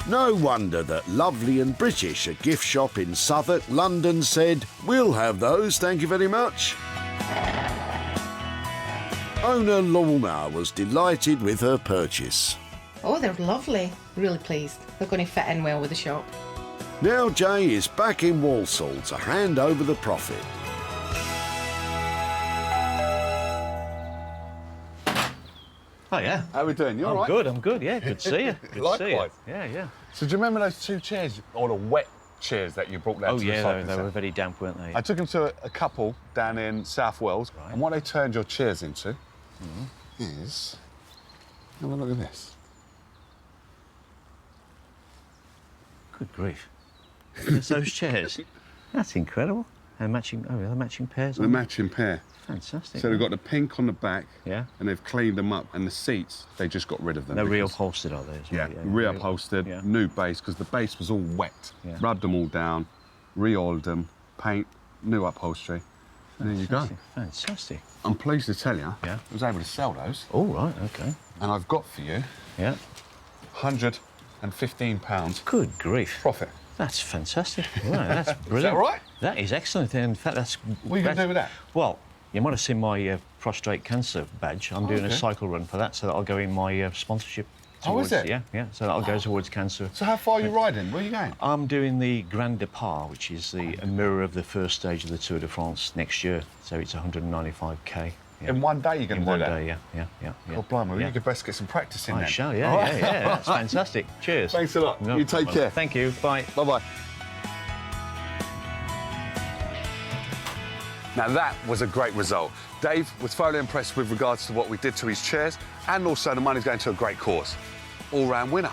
No wonder that Lovely and British, a gift shop in Southwark, London, said, "We'll have those, thank you very much." Owner Lorna was delighted with her purchase. Oh, they're lovely. Really pleased. They're going to fit in well with the shop. Now Jay is back in Walsall to hand over the profit. Oh, yeah. How are we doing? You all I'm right? good, I'm good, yeah. Good to see you. Good to see you. Likewise. Yeah, yeah. So do you remember those two chairs, or the wet chairs that you brought down Oh, to yeah, the recycling they were centre? very damp, weren't they? I took them to a couple down in South Wales, and what they turned your chairs into is... Have a look at this. Good grief. It's those chairs. That's incredible. They're matching, they're matching pairs. The aren't they? matching pair. Fantastic. So they've got the pink on the back, Yeah. and they've cleaned them up, and the seats, they just got rid of them. They're because- reupholstered, are they? As well? Yeah, reupholstered, Yeah. new base, because the base was all wet. Yeah. Rubbed them all down, re-oiled them, paint, new upholstery. And there you go. Fantastic. I'm pleased to tell you, Yeah. I was able to sell those. Oh, right, OK. And I've got for you Yeah. £115 Good grief. profit. That's fantastic. Right, that's brilliant. all right? That is excellent. In fact, that's... What are you going to do with that? Well, you might have seen my prostate cancer badge. I'm doing a okay. cycle run for that, so that'll go in my sponsorship. Oh, is towards- it? Yeah, yeah. So that'll go towards cancer. So how far are you riding? Where are you going? I'm doing the Grand Depart, which is a mirror of the first stage of the Tour de France next year. So it's 195k. Yeah. In one day you're going to do one that? day, yeah. God blimey, well, Yeah. you could best get some practice in I then. shall, yeah, All right. yeah. That's fantastic. Cheers. Thanks a lot. No You take problem. care. Thank you. Bye. Bye-bye. Now that was a great result. Dave was thoroughly impressed with regards to what we did to his chairs, and also the money's going to a great cause. All-round winner.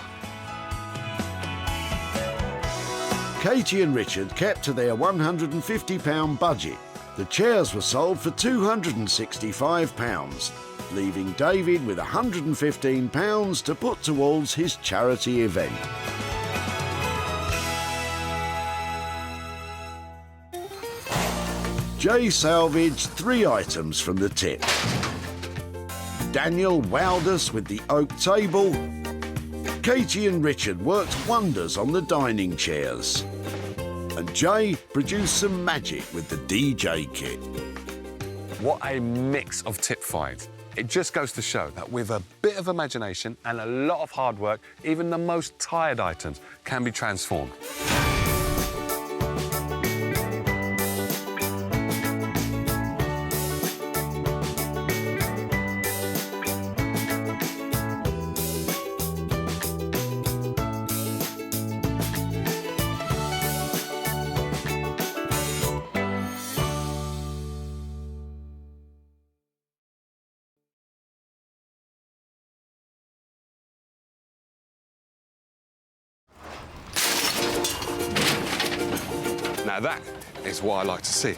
Katie and Richard kept to their £150 budget. The chairs were sold for £265, leaving David with £115 to put towards his charity event. Jay salvaged 3 items from the tip. Daniel wowed us with the oak table. Katie and Richard worked wonders on the dining chairs. And Jay produced some magic with the DJ kit. What a mix of tip finds. It just goes to show that with a bit of imagination and a lot of hard work, even the most tired items can be transformed. Now that is what I like to see.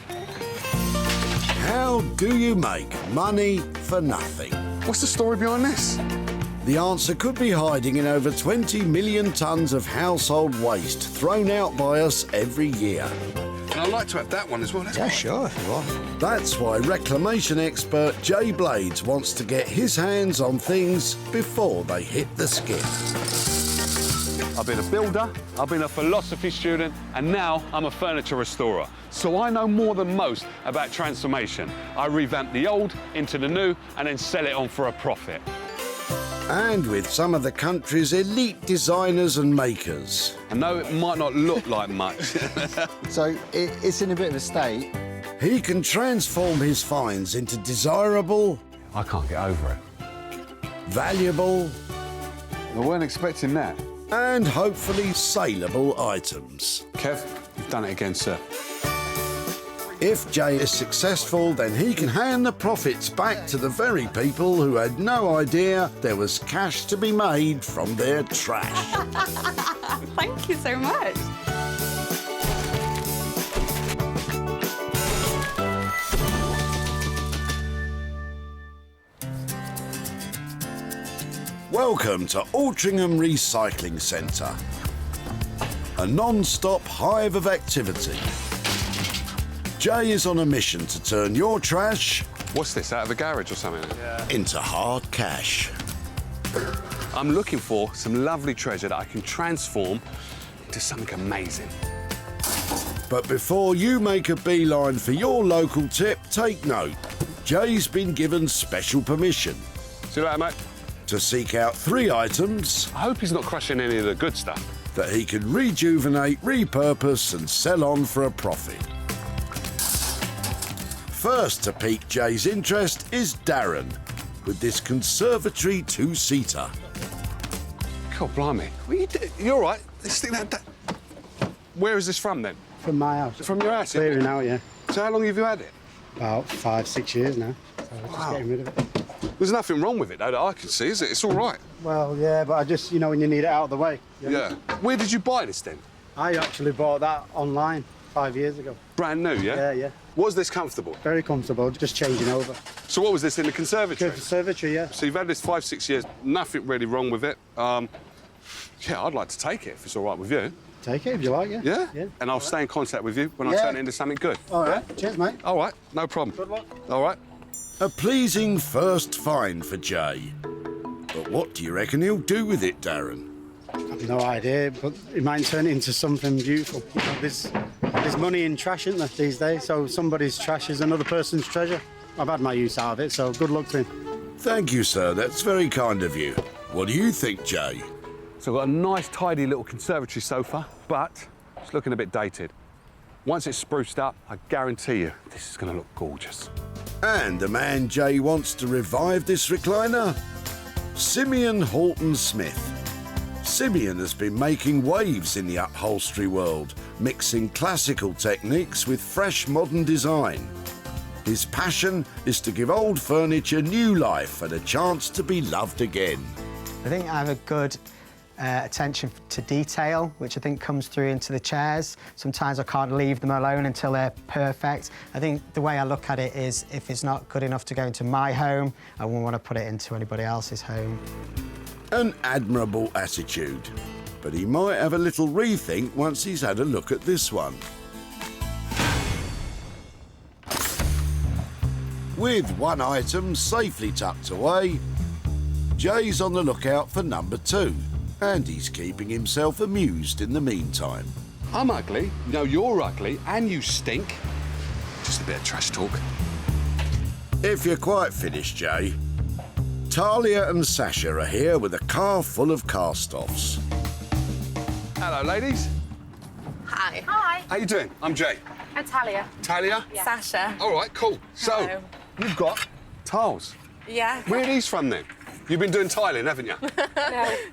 How do you make money for nothing? What's the story behind this? The answer could be hiding in over 20 million tonnes of household waste thrown out by us every year. And I'd like to have that one as well. Yeah, sure, if you want. That's why reclamation expert Jay Blades wants to get his hands on things before they hit the skip. I've been a builder, I've been a philosophy student, and now I'm a furniture restorer. So I know more than most about transformation. I revamp the old into the new and then sell it on for a profit. And with some of the country's elite designers and makers. I know it might not look like much. So it's in a bit of a state. He can transform his finds into desirable... I can't get over it. Valuable... I weren't expecting that. And hopefully saleable items. Kev, you've done it again, sir. If Jay is successful, then he can hand the profits back to the very people who had no idea there was cash to be made from their trash. Thank you so much. Welcome to Altrincham Recycling Center, a non-stop hive of activity. Jay is on a mission to turn your trash... What's this, out of a garage or something? Yeah. ...into hard cash. I'm looking for some lovely treasure that I can transform into something amazing. But before you make a beeline for your local tip, take note. Jay's been given special permission. See you later, mate. To seek out 3 items... I hope he's not crushing any of the good stuff. ...that he can rejuvenate, repurpose and sell on for a profit. First to pique Jay's interest is Darren, with this conservatory 2-seater. God blimey. You all right? This thing that... Where is this from, then? From my house. From your house? Clearing out, yeah. So how long have you had it? About 5, 6 years now. So we're just getting rid of it. There's nothing wrong with it, though, that I can see, is it? It's all right. Well, yeah, but I just, you know, when you need it out of the way. Yeah. Where did you buy this, then? I actually bought that online 5 years ago. Brand new, yeah? Yeah, yeah. Was this comfortable? Very comfortable, just changing over. So what was this, in the conservatory? Conservatory, yeah. So you've had this 5, 6 years, nothing really wrong with it. Yeah, I'd like to take it, if it's all right with you. Take it if you like, yeah. Yeah? Yeah. And I'll stay in contact with you when I turn it into something good. All right. Cheers, mate. All right, no problem. Good luck. All right. A pleasing first find for Jay. But what do you reckon he'll do with it, Darren? I've no idea, but it might turn it into something beautiful. You know, there's money in trash, isn't there, these days? So somebody's trash is another person's treasure. I've had my use out of it, so good luck to him. Thank you, sir. That's very kind of you. What do you think, Jay? So I've got a nice, tidy little conservatory sofa, but it's looking a bit dated. Once it's spruced up, I guarantee you, this is going to look gorgeous. And the man Jay wants to revive this recliner? Simeon Horton-Smith. Simeon has been making waves in the upholstery world, mixing classical techniques with fresh modern design. His passion is to give old furniture new life and a chance to be loved again. I think I have a good attention to detail, which I think comes through into the chairs. Sometimes I can't leave them alone until they're perfect. I think the way I look at it is, if it's not good enough to go into my home, I wouldn't want to put it into anybody else's home. An admirable attitude. But he might have a little rethink once he's had a look at this one. With one item safely tucked away, Jay's on the lookout for number 2. And he's keeping himself amused in the meantime. I'm ugly, no, you're ugly, and you stink. Just a bit of trash talk. If you're quite finished, Jay, Talia and Sasha are here with a car full of cast-offs. Hello, ladies. Hi. Hi. How you doing? I'm Jay. I'm Talia. Talia? Yeah. Sasha. All right, cool. So, Hello. you've got tiles. Yeah. Where are these from, then? You've been doing tiling, haven't you?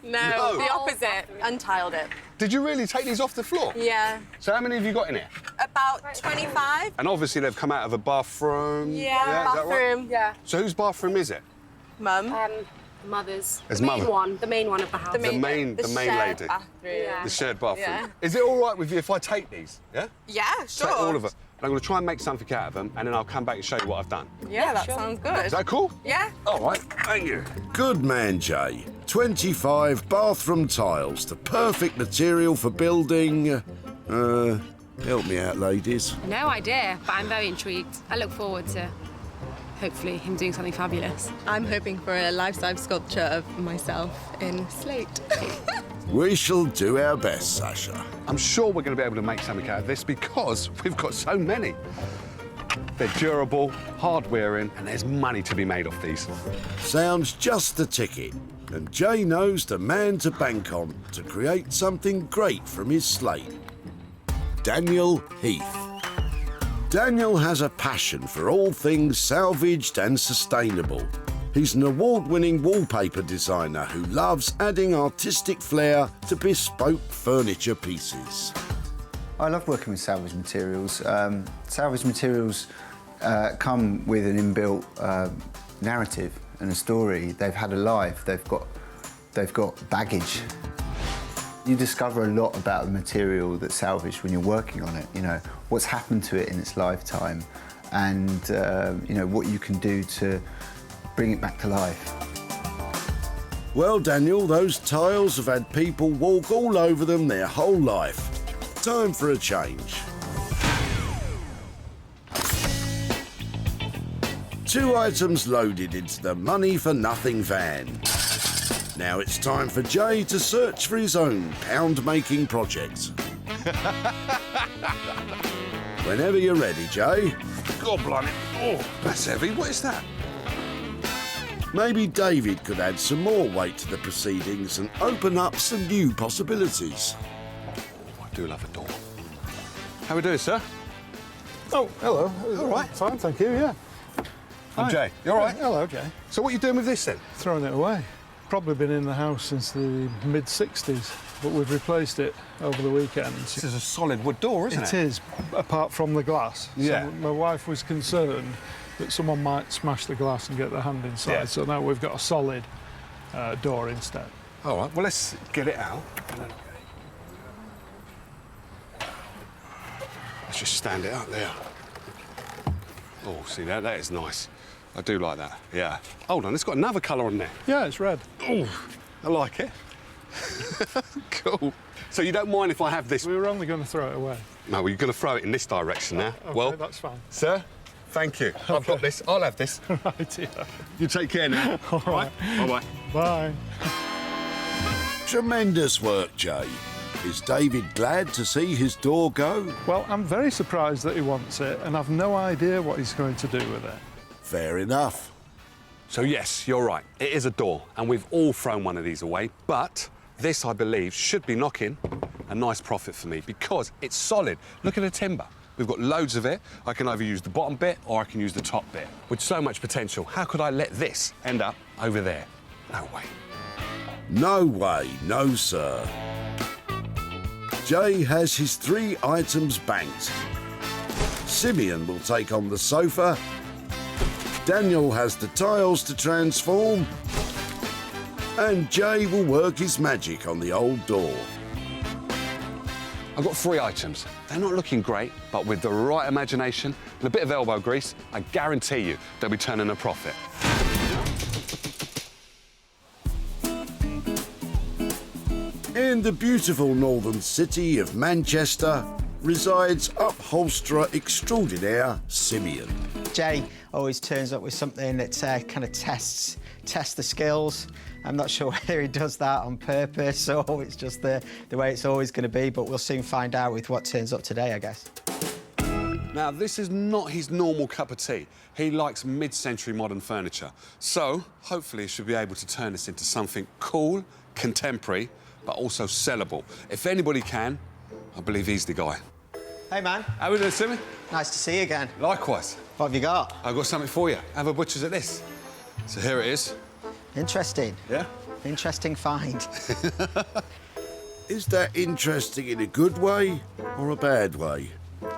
No, the opposite. Untiled it. Did you really take these off the floor? Yeah. So how many have you got in here? About 25. And obviously they've come out of a bathroom. Yeah, is that right? bathroom. Yeah. So whose bathroom is it? Mum. Mother's. It's the main mother. one. The main one of the house. The main shared lady. Bathroom. Yeah. The shared bathroom. Yeah. Is it all right with you if I take these? Yeah? Yeah, sure. Take all of them. I'm going to try and make something out of them, and then I'll come back and show you what I've done. Yeah, that sounds good. Is that cool? Yeah. All right, thank you. Good man, Jay. 25 bathroom tiles, the perfect material for building... help me out, ladies. No idea, but I'm very intrigued. I look forward to, hopefully, him doing something fabulous. I'm hoping for a life-size sculpture of myself in slate. We shall do our best, Sasha. I'm sure we're going to be able to make something out of this because we've got so many. they're durable, hard-wearing, and there's money to be made off these. Sounds just the ticket. And Jay knows the man to bank on to create something great from his slate. Daniel Heath. Daniel has a passion for all things salvaged and sustainable. He's an award-winning wallpaper designer who loves adding artistic flair to bespoke furniture pieces. I love working with salvage materials. Salvage materials come with an inbuilt narrative and a story. They've had a life. They've got baggage. You discover a lot about the material that's salvaged when you're working on it. You know what's happened to it in its lifetime, and you know what you can do to bring it back to life. Well, Daniel, those tiles have had people walk all over them their whole life. Time for a change. 2 items loaded into the money for nothing van. Now it's time for Jay to search for his own pound-making project. Whenever you're ready, Jay. God blimey. Oh, that's heavy. What is that? Maybe David could add some more weight to the proceedings and open up some new possibilities. I do love a door. How are we doing, sir? Oh, hello. All right. Fine, thank you, yeah. I'm Hi. Jay. You all right? Hello, Jay. So what are you doing with this then? Throwing it away. Probably been in the house since the mid-60s, but we've replaced it over the weekend. This is a solid wood door, isn't it? It is, apart from the glass. Yeah. So my wife was concerned that someone might smash the glass and get their hand inside, Yeah. so now we've got a solid door instead. All right, well, let's get it out. Let's just stand it up there. Oh, see that? That is nice. I do like that, yeah. Hold on, it's got another colour on there. Yeah, it's red. Oh, I like it. Cool. So you don't mind if I have this? We were only going to throw it away. No, well, you're going to throw it in this direction now. Okay, well, that's fine. Sir, thank you. I've got this. I'll have this. Right, yeah. You take care now. All right. Bye-bye. Bye. Tremendous work, Jay. Is David glad to see his door go? Well, I'm very surprised that he wants it, and I've no idea what he's going to do with it. Fair enough. So yes, you're right. It is a door, and we've all thrown one of these away, but this, I believe, should be knocking a nice profit for me because it's solid. Look at the timber. We've got loads of it. I can either use the bottom bit or I can use the top bit. With so much potential, how could I let this end up over there? No way. No way, no sir. Jay has his 3 items banked. Simeon will take on the sofa. Daniel has the tiles to transform. And Jay will work his magic on the old door. I've got 3 items. They're not looking great, but with the right imagination and a bit of elbow grease, I guarantee you they'll be turning a profit. In the beautiful northern city of Manchester resides upholsterer extraordinaire Simeon. Jay always turns up with something that kind of tests the skills. I'm not sure whether he does that on purpose or it's just the way it's always going to be, but we'll soon find out with what turns up today, I guess. Now, this is not his normal cup of tea. He likes mid-century modern furniture. So, hopefully, he should be able to turn this into something cool, contemporary, but also sellable. If anybody can, I believe he's the guy. Hey, man. How are we doing, Simon? Nice to see you again. Likewise. What have you got? I've got something for you. Have a butcher's at this. So here it is. Interesting. Yeah? Interesting find. Is that interesting in a good way or a bad way?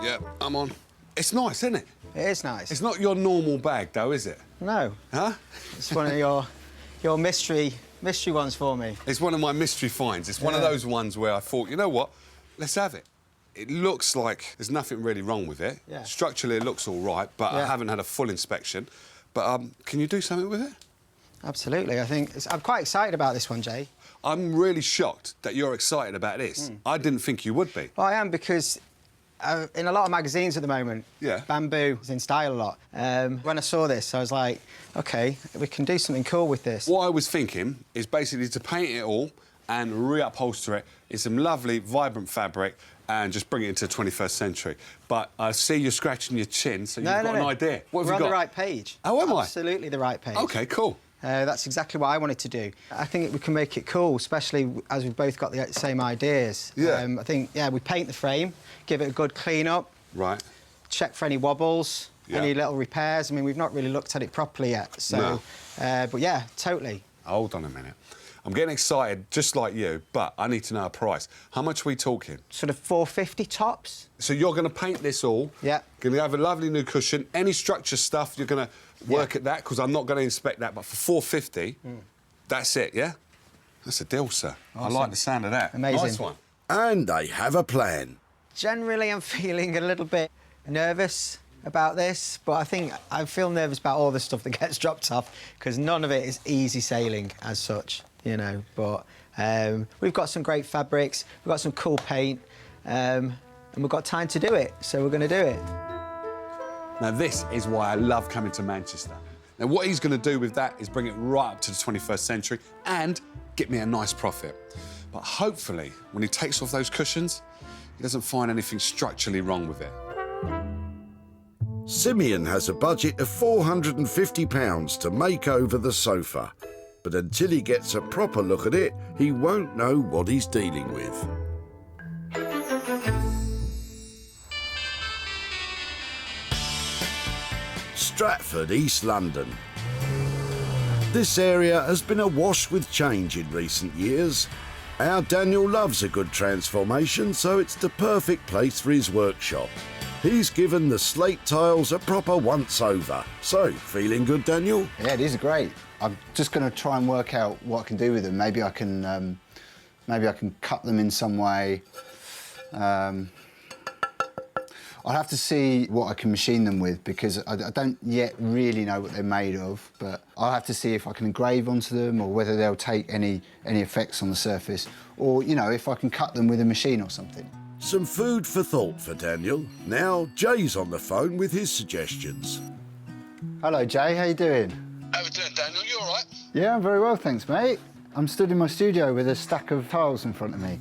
Yeah, I'm on. It's nice, isn't it? It is nice. It's not your normal bag, though, is it? No. Huh? It's one of your mystery ones for me. It's one of my mystery finds. It's one of those ones where I thought, you know what? Let's have it. It looks like there's nothing really wrong with it. Yeah. Structurally, it looks all right, but I haven't had a full inspection. But can you do something with it? Absolutely. I'm quite excited about this one, Jay. I'm really shocked that you're excited about this. I didn't think you would be. Well, I am because in a lot of magazines at the moment, bamboo is in style a lot. When I saw this, I was like, OK, we can do something cool with this. What I was thinking is basically to paint it all and reupholster it in some lovely, vibrant fabric and just bring it into the 21st century. But I see you're scratching your chin, so you've got an idea. What have We're you got? on the right page. Oh, am I? Absolutely the right page. OK, cool. That's exactly what I wanted to do. I think we can make it cool, especially as we've both got the same ideas. Yeah. I think, yeah, we paint the frame, give it a good clean up. Right. Check for any wobbles, Yeah. any little repairs. I mean, we've not really looked at it properly yet, so... No. But yeah, totally. Hold on a minute. I'm getting excited, just like you, but I need to know a price. How much are we talking? Sort of $450 tops. So you're going to paint this all. Yeah. Going to have a lovely new cushion. Any structure stuff, you're going to work at that, because I'm not going to inspect that. But for $450, that's it, yeah? That's a deal, sir. Awesome. I like the sound of that. Amazing. Nice one. And they have a plan. Generally, I'm feeling a little bit nervous about this, but I feel nervous about all the stuff that gets dropped off, because none of it is easy sailing as such, you know. But we've got some great fabrics, we've got some cool paint, and we've got time to do it, so we're going to do it. Now, this is why I love coming to Manchester. Now, what he's going to do with that is bring it right up to the 21st century and get me a nice profit. But hopefully, when he takes off those cushions, he doesn't find anything structurally wrong with it. Simeon has a budget of £450 to make over the sofa. But until he gets a proper look at it, he won't know what he's dealing with. Stratford, East London. This area has been awash with change in recent years. Our Daniel loves a good transformation, so it's the perfect place for his workshop. He's given the slate tiles a proper once-over. So, feeling good, Daniel? Yeah, these are great. I'm just going to try and work out what I can do with them. Maybe I can cut them in some way. I'll have to see what I can machine them with, because I don't yet really know what they're made of, but I'll have to see if I can engrave onto them, or whether they'll take any effects on the surface, or, you know, if I can cut them with a machine or something. Some food for thought for Daniel. Now, Jay's on the phone with his suggestions. Hello, Jay. How you doing? How we doing, Daniel? You all right? Yeah, I'm very well, thanks, mate. I'm stood in my studio with a stack of tiles in front of me.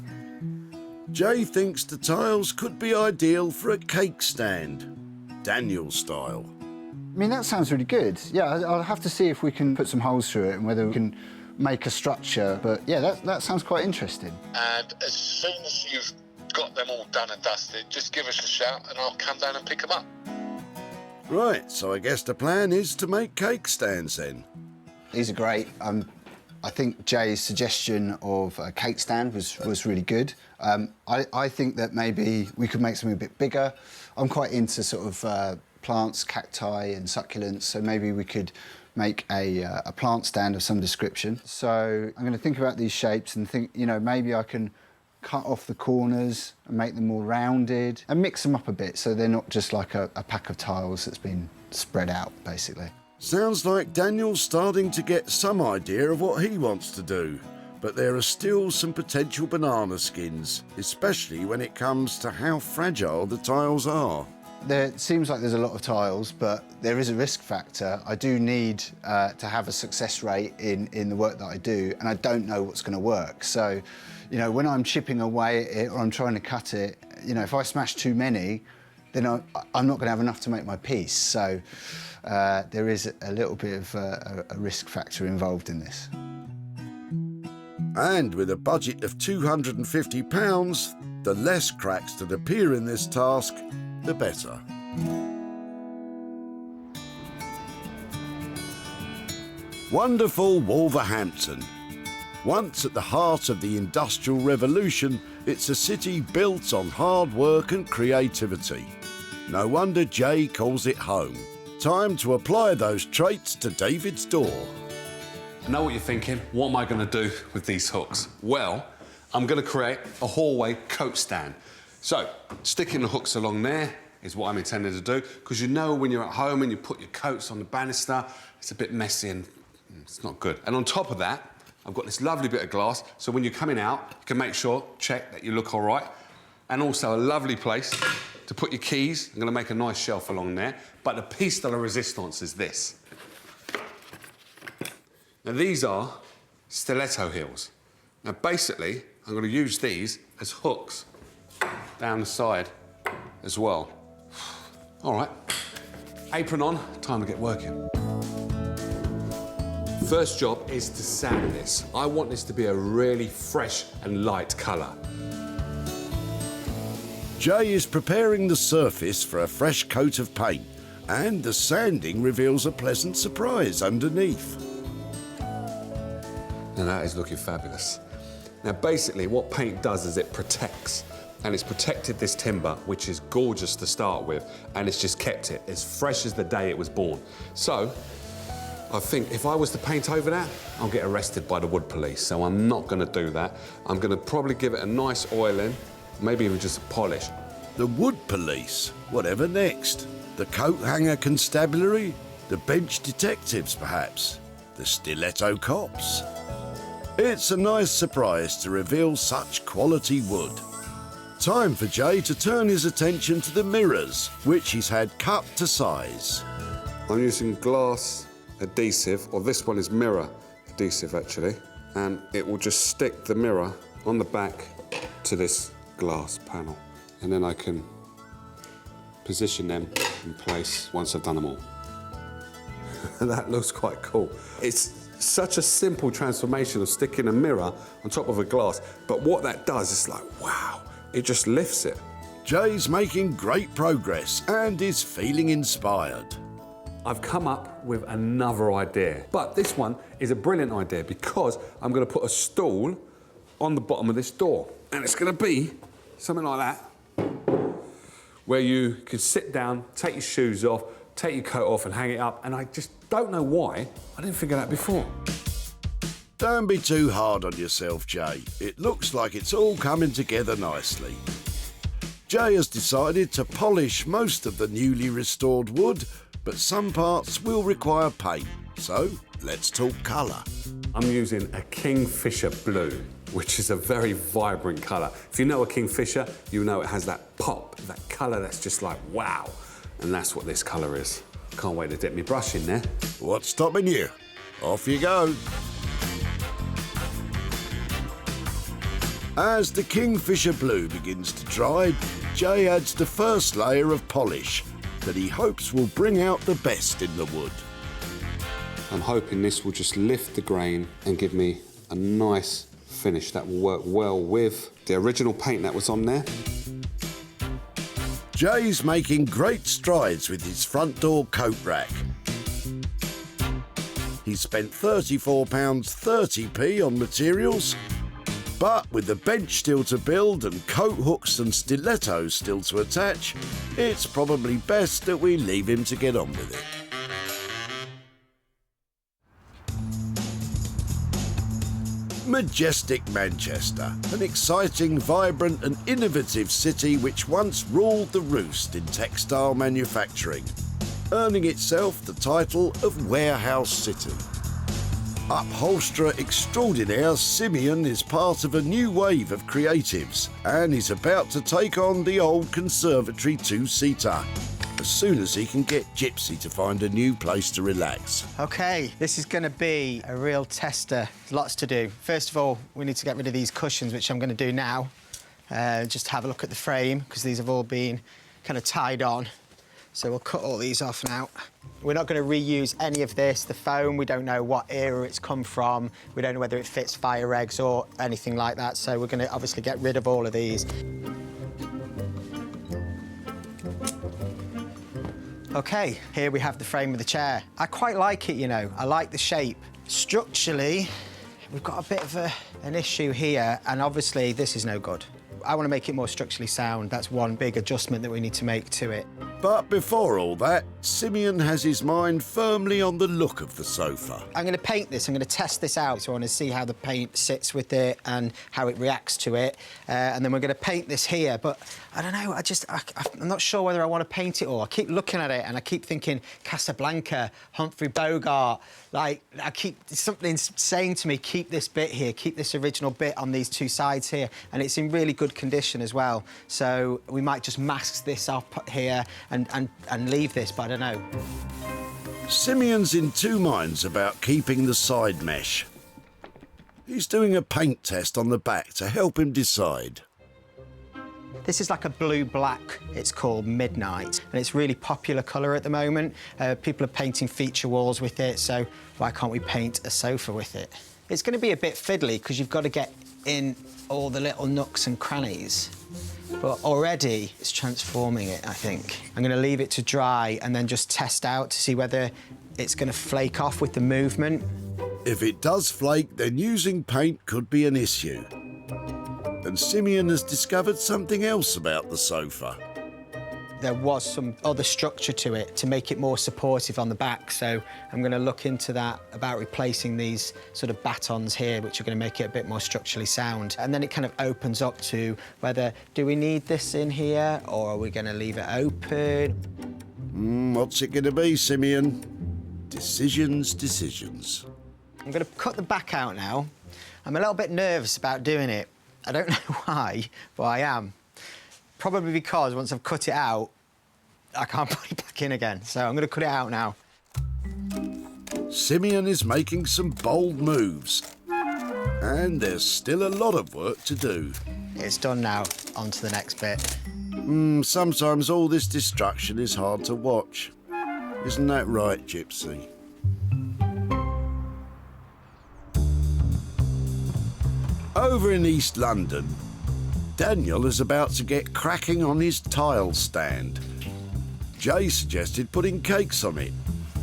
Jay thinks the tiles could be ideal for a cake stand, Daniel style. I mean, that sounds really good. Yeah, I'll have to see if we can put some holes through it and whether we can make a structure. But yeah, that sounds quite interesting. And as soon as you've got them all done and dusted, just give us a shout and I'll come down and pick them up. Right, so I guess the plan is to make cake stands then. These are great. I think Jay's suggestion of a cake stand was really good. I think that maybe we could make something a bit bigger. I'm quite into sort of plants, cacti and succulents, so maybe we could make a plant stand of some description. So I'm going to think about these shapes and think, you know, maybe I can cut off the corners and make them more rounded and mix them up a bit so they're not just like a pack of tiles that's been spread out, basically. Sounds like Daniel's starting to get some idea of what he wants to do. But there are still some potential banana skins, especially when it comes to how fragile the tiles are. There seems like there's a lot of tiles, but there is a risk factor. I do need to have a success rate in the work that I do, and I don't know what's going to work. So, you know, when I'm chipping away at it or I'm trying to cut it, you know, if I smash too many, then I'm not going to have enough to make my piece. So there is a little bit of a risk factor involved in this. And with a budget of £250, the less cracks that appear in this task, the better. Wonderful Wolverhampton. Once at the heart of the Industrial Revolution, it's a city built on hard work and creativity. No wonder Jay calls it home. Time to apply those traits to David's door. I know what you're thinking. What am I going to do with these hooks? Well, I'm going to create a hallway coat stand. So, sticking the hooks along there is what I'm intending to do, because you know when you're at home and you put your coats on the banister, it's a bit messy and it's not good. And on top of that, I've got this lovely bit of glass, so when you're coming out, you can make sure, check that you look all right. And also a lovely place to put your keys. I'm going to make a nice shelf along there. But the piece de la resistance is this. Now, these are stiletto heels. Now, basically, I'm going to use these as hooks down the side as well. All right, apron on, time to get working. First job is to sand this. I want this to be a really fresh and light colour. Jay is preparing the surface for a fresh coat of paint, and the sanding reveals a pleasant surprise underneath. Now that is looking fabulous. Now basically what paint does is it protects, and it's protected this timber, which is gorgeous to start with, and it's just kept it as fresh as the day it was born. So I think if I was to paint over that, I'll get arrested by the wood police, so I'm not going to do that. I'm going to probably give it a nice oiling, maybe even just a polish. The wood police? Whatever next? The coat hanger constabulary? The bench detectives, perhaps? The stiletto cops? It's a nice surprise to reveal such quality wood. Time for Jay to turn his attention to the mirrors, which he's had cut to size. I'm using glass adhesive, or this one is mirror adhesive actually, and it will just stick the mirror on the back to this glass panel, and then I can position them in place once I've done them all. That looks quite cool. It's such a simple transformation of sticking a mirror on top of a glass, but what that does is like, wow, it just lifts it. Jay's making great progress and is feeling inspired. I've come up with another idea, but this one is a brilliant idea because I'm going to put a stool on the bottom of this door, and it's going to be something like that, where you can sit down, take your shoes off, take your coat off and hang it up, and I just don't know why I didn't figure that before. Don't be too hard on yourself, Jay. It looks like it's all coming together nicely. Jay has decided to polish most of the newly restored wood, but some parts will require paint, so let's talk colour. I'm using a Kingfisher blue, which is a very vibrant colour. If you know a Kingfisher, you know it has that pop, that colour that's just like, wow. And that's what this colour is. Can't wait to dip my brush in there. What's stopping you? Off you go. As the Kingfisher blue begins to dry, Jay adds the first layer of polish that he hopes will bring out the best in the wood. I'm hoping this will just lift the grain and give me a nice finish that will work well with the original paint that was on there. Jay's making great strides with his front door coat rack. He's spent £34.30p on materials, but with the bench still to build and coat hooks and stilettos still to attach, it's probably best that we leave him to get on with it. Majestic Manchester, an exciting, vibrant and innovative city which once ruled the roost in textile manufacturing, earning itself the title of Warehouse City. Upholsterer extraordinaire Simeon is part of a new wave of creatives and is about to take on the old conservatory two-seater as soon as he can get Gypsy to find a new place to relax. OK, this is going to be a real tester. There's lots to do. First of all, we need to get rid of these cushions, which I'm going to do now. Just have a look at the frame, because these have all been kind of tied on. So we'll cut all these off now. We're not going to reuse any of this. The foam, we don't know what era it's come from. We don't know whether it fits fire eggs or anything like that. So we're going to obviously get rid of all of these. OK, here we have the frame of the chair. I quite like it, you know. I like the shape. Structurally, we've got a bit of an issue here, and obviously this is no good. I want to make it more structurally sound. That's one big adjustment that we need to make to it. But before all that, Simeon has his mind firmly on the look of the sofa. I'm going to paint this. I'm going to test this out. So I want to see how the paint sits with it and how it reacts to it. And then we're going to paint this here. But I don't know. I'm not sure whether I want to paint it all. I keep looking at it and I keep thinking Casablanca, Humphrey Bogart. Like, something's saying to me, keep this bit here, keep this original bit on these two sides here. And it's in really good condition as well. So we might just mask this up here and leave this, but I don't know. Simeon's in two minds about keeping the side mesh. He's doing a paint test on the back to help him decide. This is like a blue-black, it's called Midnight, and it's really popular colour at the moment. People are painting feature walls with it, so why can't we paint a sofa with it? It's going to be a bit fiddly because you've got to get in all the little nooks and crannies. But already it's transforming it, I think. I'm going to leave it to dry and then just test out to see whether it's going to flake off with the movement. If it does flake, then using paint could be an issue. And Simeon has discovered something else about the sofa. There was some other structure to it to make it more supportive on the back, so I'm going to look into that, about replacing these sort of batons here, which are going to make it a bit more structurally sound. And then it kind of opens up to whether, do we need this in here, or are we going to leave it open? What's it going to be, Simeon? Decisions, decisions. I'm going to cut the back out now. I'm a little bit nervous about doing it. I don't know why, but I am. Probably because once I've cut it out, I can't put it back in again. So I'm going to cut it out now. Simeon is making some bold moves. And there's still a lot of work to do. It's done now. On to the next bit. Sometimes all this destruction is hard to watch. Isn't that right, Gypsy? Over in East London, Daniel is about to get cracking on his tile stand. Jay suggested putting cakes on it,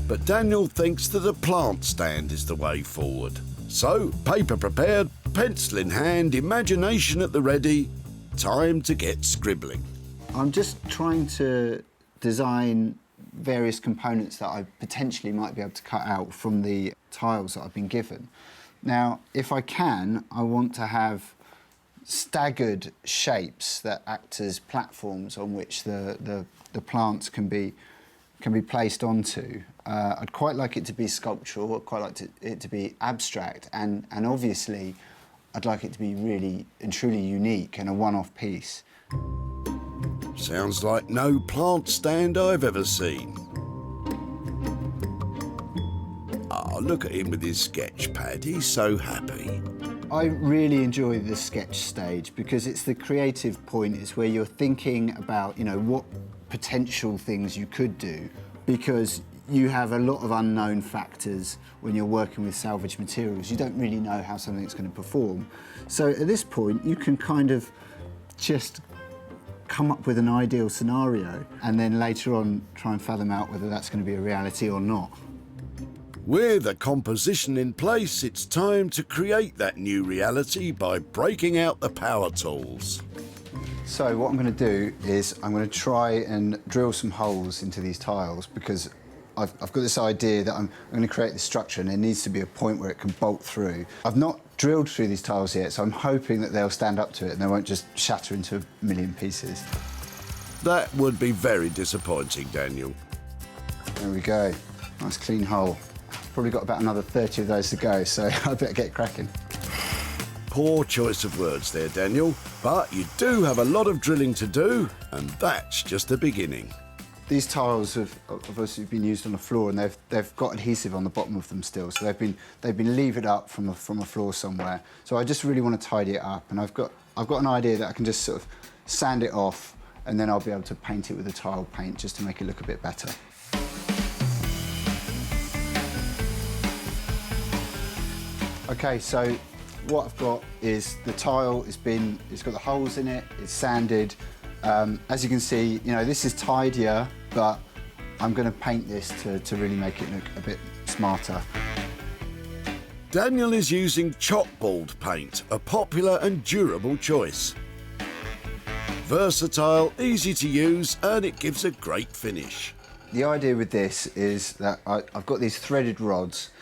but Daniel thinks that a plant stand is the way forward. So, paper prepared, pencil in hand, imagination at the ready, time to get scribbling. I'm just trying to design various components that I potentially might be able to cut out from the tiles that I've been given. Now, if I can, I want to have staggered shapes that act as platforms on which the plants can be placed onto. I'd quite like it to be sculptural. I'd quite like it to be abstract, and obviously, I'd like it to be really and truly unique and a one-off piece. Sounds like no plant stand I've ever seen. Ah, look at him with his sketch pad. He's so happy. I really enjoy the sketch stage because it's the creative point. It's where you're thinking about, you know, what potential things you could do, because you have a lot of unknown factors when you're working with salvage materials. You don't really know how something's going to perform. So at this point, you can kind of just come up with an ideal scenario and then later on try and fathom out whether that's going to be a reality or not. With a composition in place, it's time to create that new reality by breaking out the power tools. So what I'm going to do is I'm going to try and drill some holes into these tiles because I've got this idea that I'm going to create the structure and there needs to be a point where it can bolt through. I've not drilled through these tiles yet, so I'm hoping that they'll stand up to it and they won't just shatter into a million pieces. That would be very disappointing, Daniel. There we go. Nice clean hole. Probably got about another 30 of those to go, so I better get cracking. Poor choice of words there, Daniel. But you do have a lot of drilling to do, and that's just the beginning. These tiles have obviously been used on the floor, and they've got adhesive on the bottom of them still, so they've been levered up from a floor somewhere. So I just really want to tidy it up, and I've got an idea that I can just sort of sand it off, and then I'll be able to paint it with the tile paint just to make it look a bit better. Okay, so what I've got is the tile it's got the holes in it, it's sanded. As you can see, you know, this is tidier, but I'm going to paint this to really make it look a bit smarter. Daniel is using chalkboard paint, a popular and durable choice. Versatile, easy to use, and it gives a great finish. The idea with this is that I've got these threaded rods,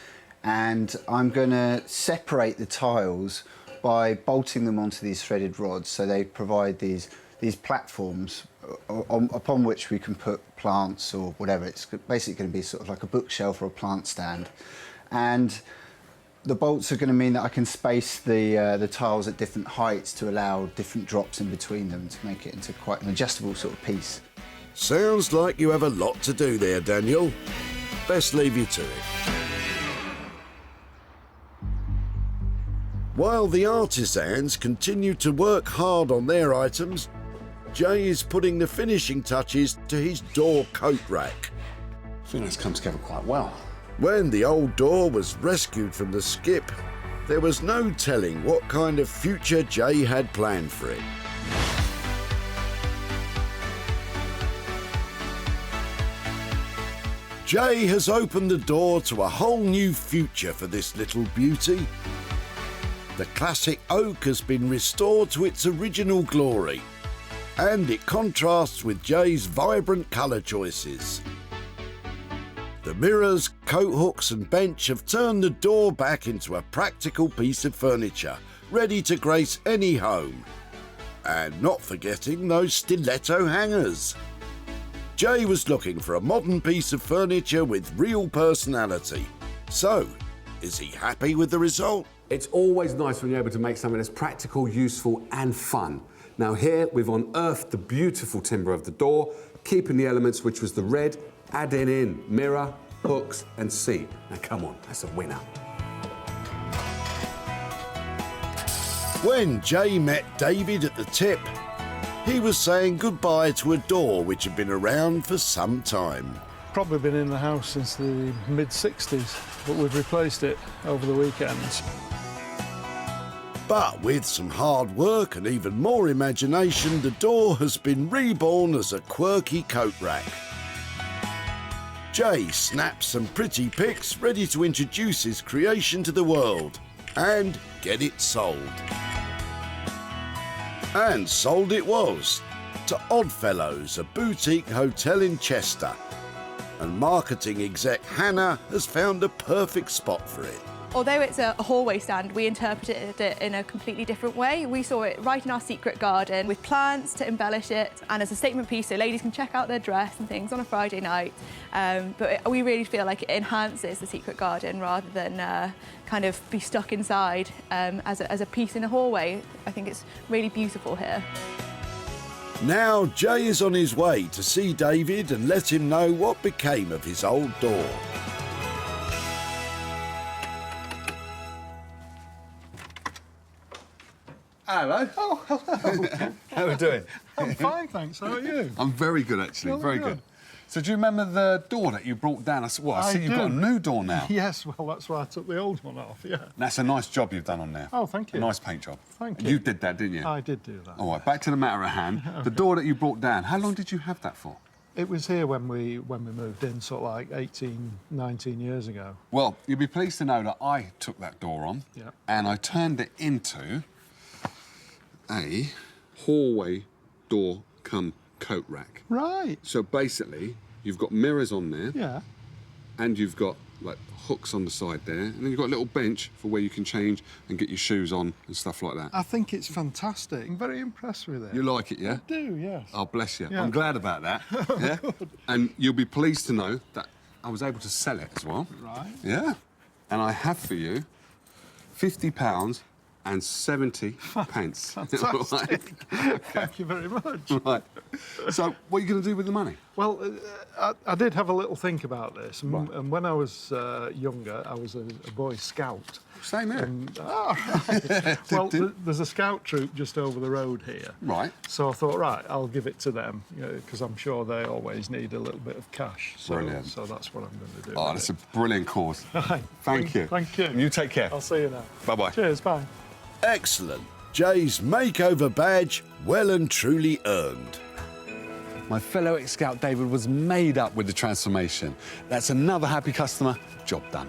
and I'm going to separate the tiles by bolting them onto these threaded rods, so they provide these platforms upon which we can put plants or whatever. It's basically going to be sort of like a bookshelf or a plant stand. And the bolts are going to mean that I can space the tiles at different heights to allow different drops in between them to make it into quite an adjustable sort of piece. Sounds like you have a lot to do there, Daniel. Best leave you to it. While the artisans continue to work hard on their items, Jay is putting the finishing touches to his door coat rack. I think that's come together quite well. When the old door was rescued from the skip, there was no telling what kind of future Jay had planned for it. Jay has opened the door to a whole new future for this little beauty. The classic oak has been restored to its original glory, and it contrasts with Jay's vibrant colour choices. The mirrors, coat hooks and bench have turned the door back into a practical piece of furniture, ready to grace any home. And not forgetting those stiletto hangers. Jay was looking for a modern piece of furniture with real personality. So, is he happy with the result? It's always nice when you're able to make something that's practical, useful and fun. Now here, we've unearthed the beautiful timber of the door, keeping the elements, which was the red, adding in mirror, hooks and seat. Now come on, that's a winner. When Jay met David at the tip, he was saying goodbye to a door which had been around for some time. Probably been in the house since the mid-60s, but we've replaced it over the weekends. But with some hard work and even more imagination, the door has been reborn as a quirky coat rack. Jay snaps some pretty pics ready to introduce his creation to the world and get it sold. And sold it was to Oddfellows, a boutique hotel in Chester. And marketing exec Hannah has found a perfect spot for it. Although it's a hallway stand, we interpreted it in a completely different way. We saw it right in our secret garden with plants to embellish it and as a statement piece so ladies can check out their dress and things on a Friday night. But we really feel like it enhances the secret garden rather than kind of be stuck inside as a piece in a hallway. I think it's really beautiful here. Now Jay is on his way to see David and let him know what became of his old door. Hello. Oh, hello. How are we doing? I'm fine, thanks. How are you? I'm very good, actually. Jolly Very good. So do you remember the door that you brought down? I see you've got a new door now. Yes, well, that's why I took the old one off, yeah. That's a nice job you've done on there. Oh, thank you. A nice paint job. Thank you. You did that, didn't you? I did do that. All right, back to the matter at hand. Okay. The door that you brought down, how long did you have that for? It was here when we moved in, sort of like 18, 19 years ago. Well, you'll be pleased to know that I took that door on and I turned it into a hallway door cum coat rack. Right. So basically, you've got mirrors on there. Yeah. And you've got like hooks on the side there, and then you've got a little bench for where you can change and get your shoes on and stuff like that. I think it's fantastic. I'm very impressed with it. You like it, yeah? I do, yes. Oh, bless you. Yeah. I'm glad about that. Yeah. And you'll be pleased to know that I was able to sell it as well. Right. Yeah. And I have for you £50 and 70 pence. Fantastic. Thank you very much. Right. So, what are you going to do with the money? Well, I did have a little think about this, and when I was younger, I was a Boy Scout. Same here. Right. Well, there's a scout troop just over the road here. Right. So I thought, right, I'll give it to them, because I'm sure they always need a little bit of cash. So, Brilliant. So that's what I'm going to do. Oh, that's a brilliant cause. Thank you. Thank you. You take care. I'll see you now. Bye-bye. Cheers, bye. Excellent. Jay's makeover badge well and truly earned. My fellow ex-scout David was made up with the transformation. That's another happy customer. Job done.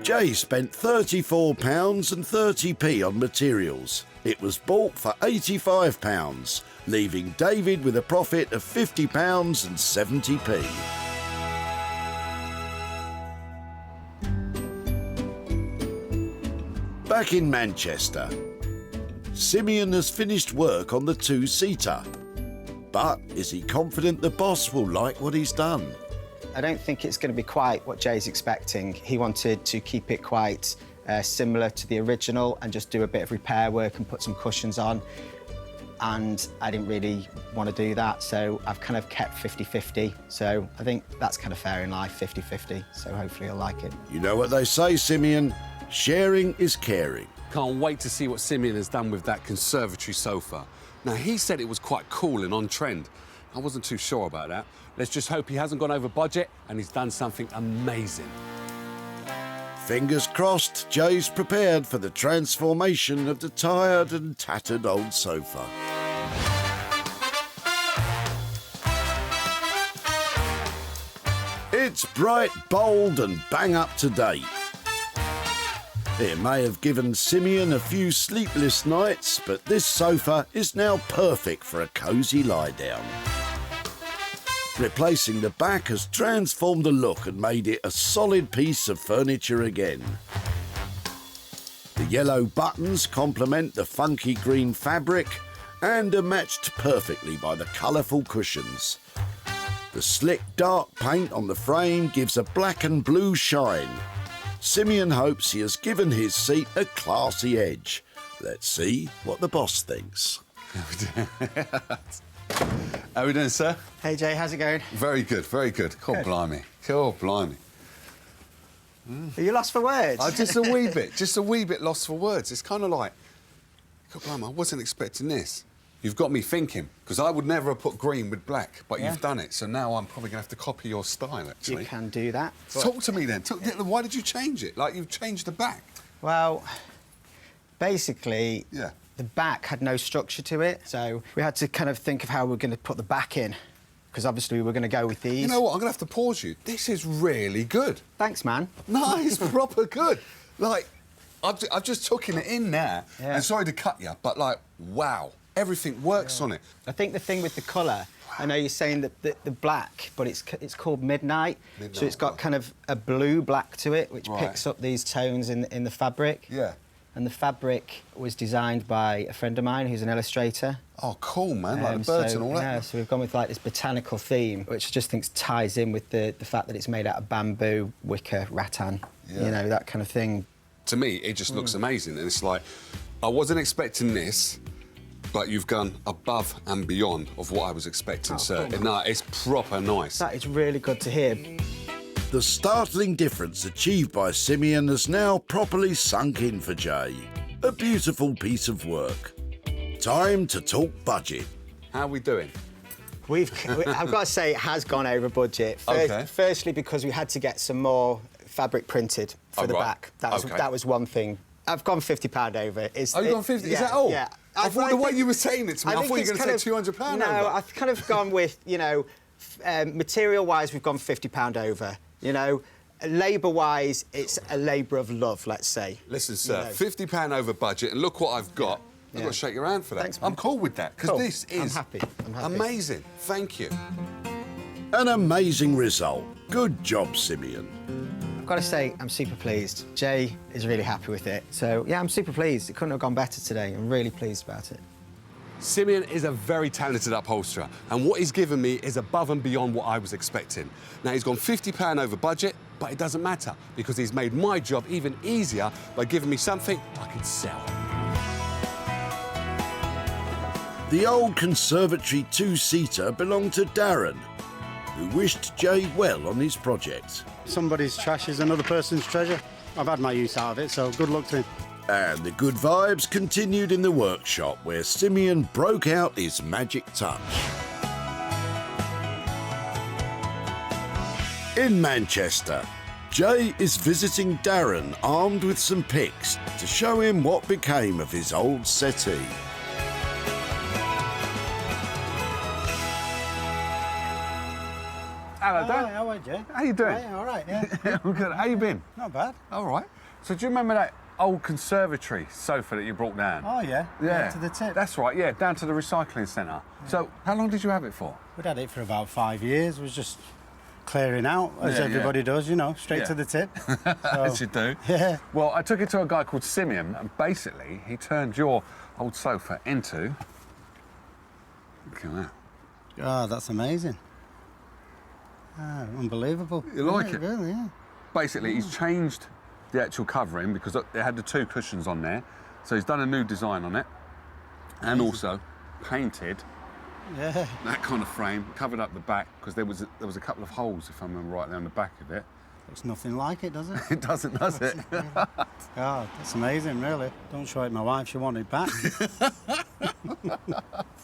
Jay spent £34 and 30p on materials. It was bought for £85, leaving David with a profit of £50 and 70p. Back in Manchester, Simeon has finished work on the two-seater. But is he confident the boss will like what he's done? I don't think it's going to be quite what Jay's expecting. He wanted to keep it quite similar to the original and just do a bit of repair work and put some cushions on. and I didn't really want to do that, so I've kind of kept 50-50. So I think that's kind of fair in life, 50-50, so hopefully he'll like it. You know what they say, Simeon? Sharing is caring. Can't wait to see what Simeon has done with that conservatory sofa. Now, he said it was quite cool and on trend. I wasn't too sure about that. Let's just hope he hasn't gone over budget and he's done something amazing. Fingers crossed, Jay's prepared for the transformation of the tired and tattered old sofa. It's bright, bold and bang up to date. It may have given Simeon a few sleepless nights, but this sofa is now perfect for a cosy lie-down. Replacing the back has transformed the look and made it a solid piece of furniture again. The yellow buttons complement the funky green fabric and are matched perfectly by the colourful cushions. The slick dark paint on the frame gives a black and blue shine. Simeon hopes he has given his seat a classy edge. Let's see what the boss thinks. How are we doing, sir? Hey, Jay, how's it going? Very good, very good. God blimey. God blimey. Are you lost for words? Just a wee bit lost for words. It's kind of like, God blimey, I wasn't expecting this. You've got me thinking, because I would never have put green with black, but you've done it, so now I'm probably going to have to copy your style, actually. You can do that. Talk to me then. Why did you change it? Like, you've changed the back. Well, basically, the back had no structure to it, so we had to kind of think of how we were going to put the back in, because obviously we were going to go with these. You know what? I'm going to have to pause you. This is really good. Thanks, man. Nice, proper good. Like, I've just taken it in now, and sorry to cut you, but, like, wow. Everything works on it. I think the thing with the colour, I know you're saying that the black, but it's called Midnight, so it's got kind of a blue black to it, which picks up these tones in the fabric. Yeah. And the fabric was designed by a friend of mine who's an illustrator. Oh, cool, man, like the birds and all that. Yeah, so we've gone with, like, this botanical theme, which I just think ties in with the fact that it's made out of bamboo, wicker, rattan, you know, that kind of thing. To me, it just looks amazing, and it's like, I wasn't expecting this, but you've gone above and beyond of what I was expecting, sir. Cool. No, it's proper nice. That is really good to hear. The startling difference achieved by Simeon has now properly sunk in for Jay. A beautiful piece of work. Time to talk budget. How are we doing? I've got to say, it has gone over budget. Firstly, because we had to get some more fabric printed for the back. That was one thing. I've gone £50 over. You've gone 50? Is that all? Yeah. I thought the way you were saying it to me, I thought you were going to say £200 over. No, I've kind of gone with, you know, material-wise, we've gone £50 over. You know, labour-wise, it's a labour of love, let's say. Listen, sir, £50 over budget, and look what I've got. I've got to shake your hand for that. Thanks, man. I'm cool with that, because this is I'm happy. amazing. Thank you. An amazing result. Good job, Simeon. I've got to say, I'm super pleased. Jay is really happy with it. So, yeah, I'm super pleased. It couldn't have gone better today. I'm really pleased about it. Simeon is a very talented upholsterer, and what he's given me is above and beyond what I was expecting. Now, he's gone £50 over budget, but it doesn't matter, because he's made my job even easier by giving me something I can sell. The old conservatory two-seater belonged to Darren, who wished Jay well on his project. Somebody's trash is another person's treasure. I've had my use out of it, so good luck to him. And the good vibes continued in the workshop, where Simeon broke out his magic touch. In Manchester, Jay is visiting Darren armed with some picks to show him what became of his old settee. Hello, Dan. Hi, how are you, Jay? How you doing? Hi, all right, yeah. I'm good. How you been? Not bad. All right. So do you remember that old conservatory sofa that you brought down? Oh, yeah. Yeah. Down to the tip. That's right, yeah, down to the recycling centre. Yeah. So how long did you have it for? We'd had it for about 5 years. It was just clearing out, as everybody does, you know, straight to the tip. As you do. Yeah. Well, I took it to a guy called Simeon, and basically he turned your old sofa into... Look at that. Oh, that's amazing. Ah, unbelievable. You like it? Really, yeah. Basically, he's changed the actual covering because it had the two cushions on there. So he's done a new design on it. And also, painted. Yeah. That kind of frame, covered up the back, because there was a couple of holes, if I remember right, there on the back of it. Looks nothing like it, does it? It doesn't, does it? God, that's amazing, really. Don't show it my wife, she'll want it back.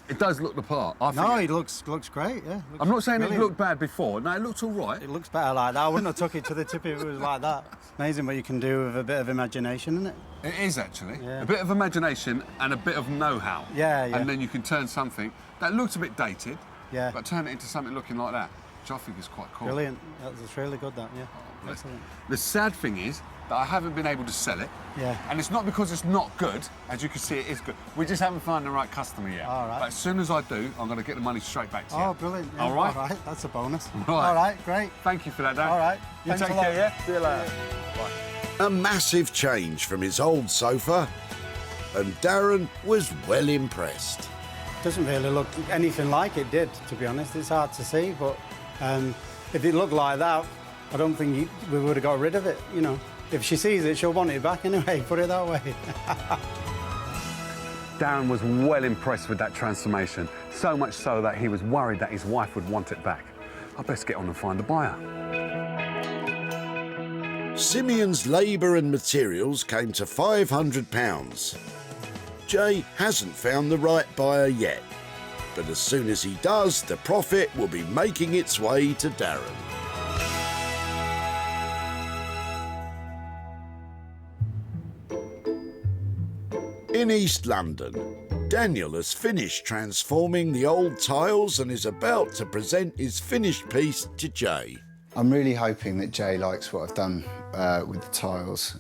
It does look the part. No, it looks great, yeah. I'm not saying brilliant. it looked bad before. No, it looked all right. It looks better like that. I wouldn't have took it to the tip if it was like that. Amazing what you can do with a bit of imagination, isn't it? It is, actually. Yeah. A bit of imagination and a bit of know-how. Yeah, yeah. And then you can turn something that looks a bit dated, yeah, but turn it into something looking like that, which I think is quite cool. Brilliant. That's really good, that, yeah. Excellent. The sad thing is that I haven't been able to sell it. Yeah. And it's not because it's not good. As you can see, it is good. We just haven't found the right customer yet. All right. But as soon as I do, I'm going to get the money straight back to you. Oh, brilliant. Yeah. All right? All right, that's a bonus. Right. All right, great. Thank you for that, Dan. All right. You Thanks take a lot. care, yeah? See you later. Bye. A massive change from his old sofa, and Darren was well impressed. Doesn't really look anything like it did, to be honest. It's hard to see, but if it looked like that, I don't think we would have got rid of it, you know. If she sees it, she'll want it back anyway, put it that way. Darren was well impressed with that transformation, so much so that he was worried that his wife would want it back. I'd best get on and find a buyer. Simeon's labour and materials came to £500. Jay hasn't found the right buyer yet, but as soon as he does, the profit will be making its way to Darren. In East London, Daniel has finished transforming the old tiles and is about to present his finished piece to Jay. I'm really hoping that Jay likes what I've done with the tiles.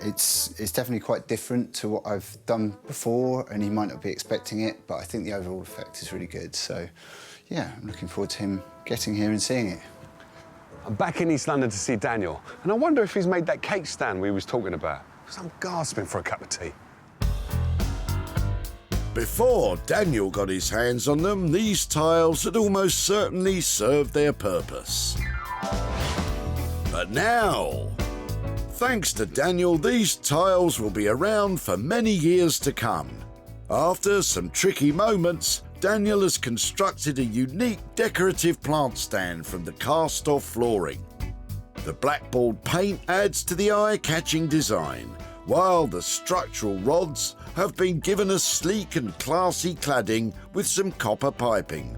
It's definitely quite different to what I've done before, and he might not be expecting it, but I think the overall effect is really good. So, yeah, I'm looking forward to him getting here and seeing it. I'm back in East London to see Daniel, and I wonder if he's made that cake stand we was talking about, because I'm gasping for a cup of tea. Before Daniel got his hands on them, these tiles had almost certainly served their purpose. But now, thanks to Daniel, these tiles will be around for many years to come. After some tricky moments, Daniel has constructed a unique decorative plant stand from the cast-off flooring. The blackboard paint adds to the eye-catching design, while the structural rods have been given a sleek and classy cladding with some copper piping.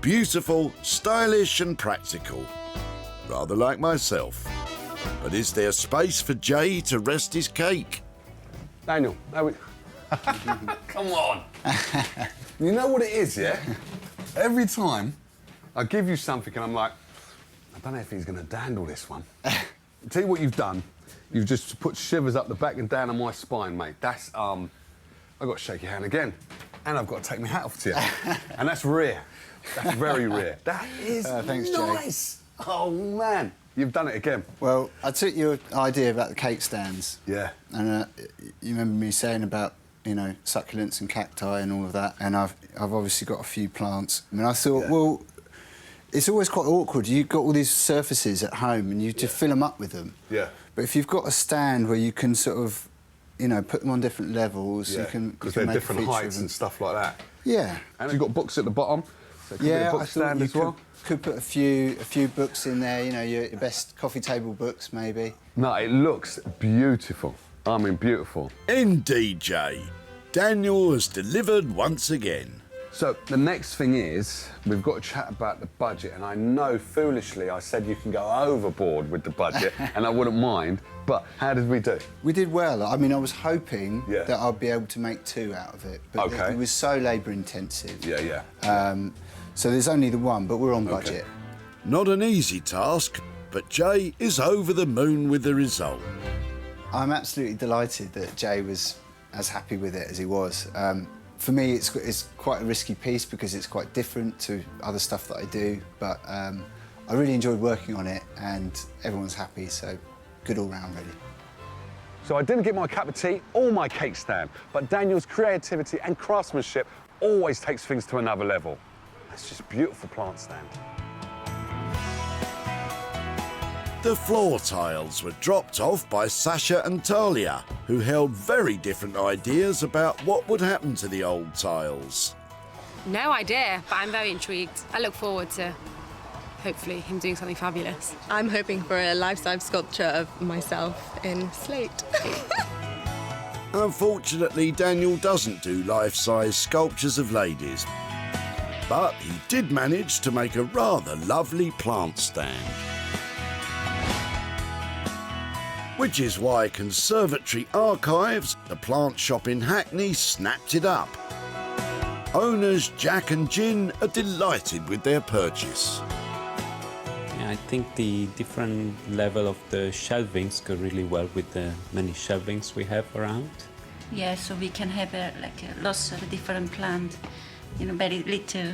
Beautiful, stylish and practical. Rather like myself. But is there space for Jay to rest his cake? Daniel, come on. You know what it is, yeah? Every time I give you something and I'm like, I don't know if he's going to dandle this one. Tell you what you've done. You've just put shivers up the back and down on my spine, mate. That's, I've got to shake your hand again. And I've got to take my hat off to you. And that's rare. That's very rare. That is thanks, nice. Jay. Oh, man. You've done it again. Well, I took your idea about the cake stands. Yeah. And you remember me saying about, you know, succulents and cacti and all of that. And I've obviously got a few plants. I mean, I thought, well, it's always quite awkward. You've got all these surfaces at home and you just fill them up with them. Yeah. But if you've got a stand where you can sort of, you know, put them on different levels, you can because they're make different heights and stuff like that. Yeah. And you've got books at the bottom. So it could be a book stand as well. Could put a few books in there, you know, your best coffee table books, maybe. No, it looks beautiful. I mean, beautiful. Indeed, Jay. Daniel has delivered once again. So the next thing is, we've got to chat about the budget, and I know foolishly I said you can go overboard with the budget, and I wouldn't mind, but how did we do? We did well. I mean, I was hoping that I'd be able to make 2 out of it, but it was so labour intensive. Yeah. So there's only the one, but we're on budget. Not an easy task, but Jay is over the moon with the result. I'm absolutely delighted that Jay was as happy with it as he was. For me, it's quite a risky piece because it's quite different to other stuff that I do, but I really enjoyed working on it and everyone's happy, so good all round, really. So I didn't get my cup of tea or my cake stand, but Daniel's creativity and craftsmanship always takes things to another level. That's just a beautiful plant stand. The floor tiles were dropped off by Sasha and Talia, who held very different ideas about what would happen to the old tiles. No idea, but I'm very intrigued. I look forward to, hopefully, him doing something fabulous. I'm hoping for a life-size sculpture of myself in slate. Unfortunately, Daniel doesn't do life-size sculptures of ladies, but he did manage to make a rather lovely plant stand. Which is why Conservatory Archives, the plant shop in Hackney, snapped it up. Owners Jack and Jin are delighted with their purchase. Yeah, I think the different level of the shelvings go really well with the many shelvings we have around. Yeah, so we can have lots of different plants, very little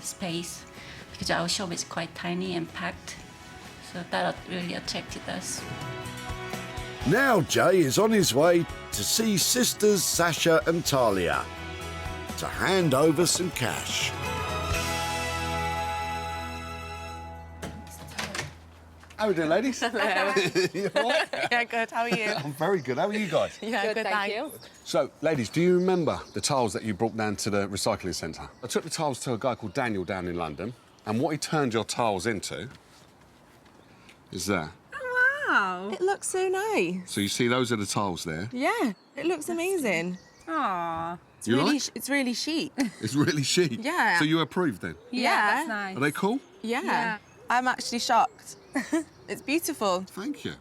space, because our shop is quite tiny and packed. So that really attracted us. Now Jay is on his way to see sisters Sasha and Talia to hand over some cash. How are we doing, ladies? Hello. You all right? Yeah, good. How are you? I'm very good. How are you guys? Yeah, good, thank you. So, ladies, do you remember the tiles that you brought down to the recycling centre? I took the tiles to a guy called Daniel down in London, and what he turned your tiles into is that. Oh, wow. It looks so nice. So you see those are the tiles there. Yeah, it looks amazing. Aww. It's You really, like? it's really chic. It's really chic. Yeah. So you approve then? Yeah, that's nice. Are they cool? Yeah. I'm actually shocked. It's beautiful. Thank you.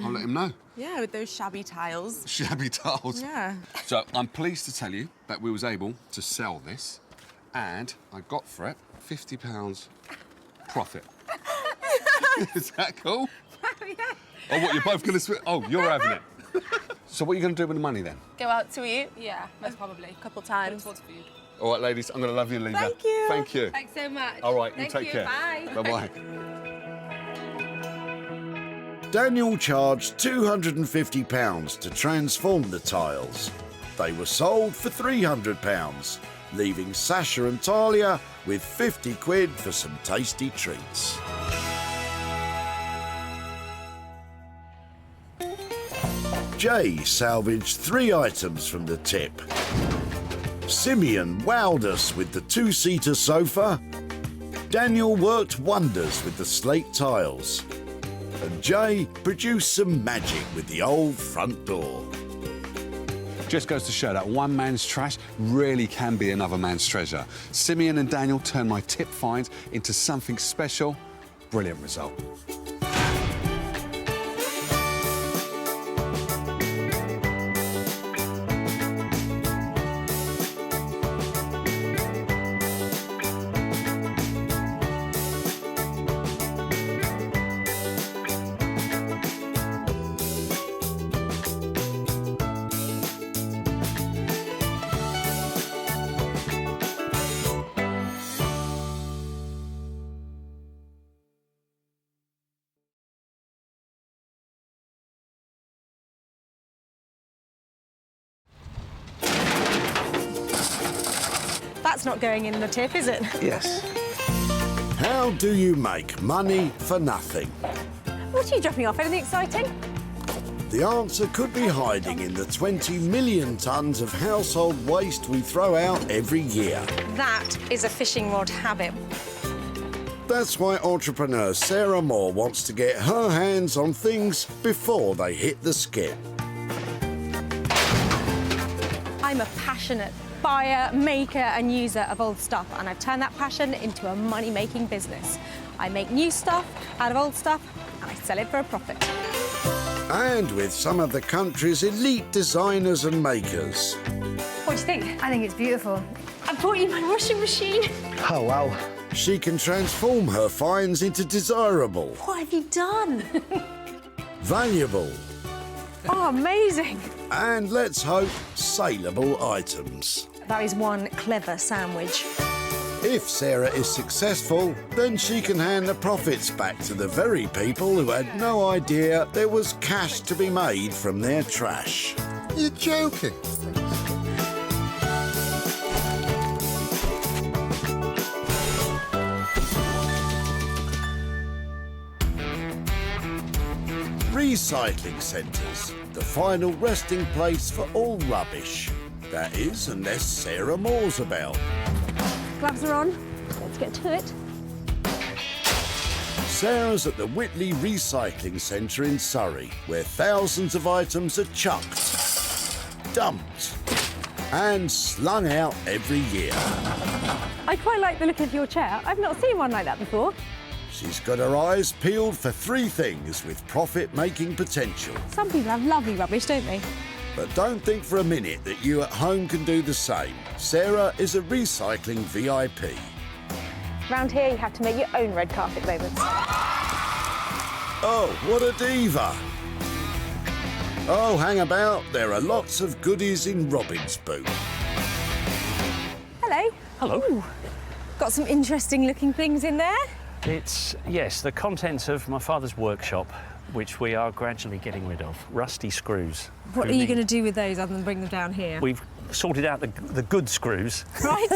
I'll let him know. Yeah, with those shabby tiles. Shabby tiles. Yeah. So I'm pleased to tell you that we was able to sell this, and I got for it £50 profit. Is that cool? Yeah. Oh, what, you're both going to... Oh, you're having it. So what are you going to do with the money then? Go out to eat? Yeah, most probably. A couple times. Towards food. All right, ladies, I'm going to love you and leave you. Thank you. Thank you. Thanks so much. All right, Thank you take care. Bye. Bye-bye. Daniel charged £250 to transform the tiles. They were sold for £300, leaving Sasha and Talia with 50 quid for some tasty treats. Jay salvaged 3 items from the tip. Simeon wowed us with the 2-seater sofa. Daniel worked wonders with the slate tiles. And Jay produced some magic with the old front door. Just goes to show that one man's trash really can be another man's treasure. Simeon and Daniel turned my tip finds into something special. Brilliant result. That's not going in the tip, is it? Yes. How do you make money for nothing? What are you dropping off? Anything exciting? The answer could be hiding in the 20 million tonnes of household waste we throw out every year. That is a fishing rod habit. That's why entrepreneur Sarah Moore wants to get her hands on things before they hit the skip. I'm a passionate buyer, maker and user of old stuff, and I've turned that passion into a money-making business. I make new stuff out of old stuff and I sell it for a profit. And with some of the country's elite designers and makers. What do you think? I think it's beautiful. I bought you my washing machine. Oh, wow. She can transform her finds into desirable, What have you done? valuable, Oh, amazing. and let's hope, saleable items. That is one clever sandwich. If Sarah is successful, then she can hand the profits back to the very people who had no idea there was cash to be made from their trash. You're joking. Recycling centres, the final resting place for all rubbish. That is, unless Sarah Moore's about. Gloves are on. Let's get to it. Sarah's at the Whitley Recycling Center in Surrey, where thousands of items are chucked, dumped, and slung out every year. I quite like the look of your chair. I've not seen one like that before. She's got her eyes peeled for three things with profit-making potential. Some people have lovely rubbish, don't they? But don't think for a minute that you at home can do the same. Sarah is a recycling VIP. Round here, you have to make your own red carpet moments. Oh, what a diva! Oh, hang about. There are lots of goodies in Robin's boot. Hello. Hello. Ooh, got some interesting looking things in there. It's, yes, the contents of my father's workshop, which we are gradually getting rid of. Rusty screws. What are you going to do with those other than bring them down here? We've sorted out the good screws. Right.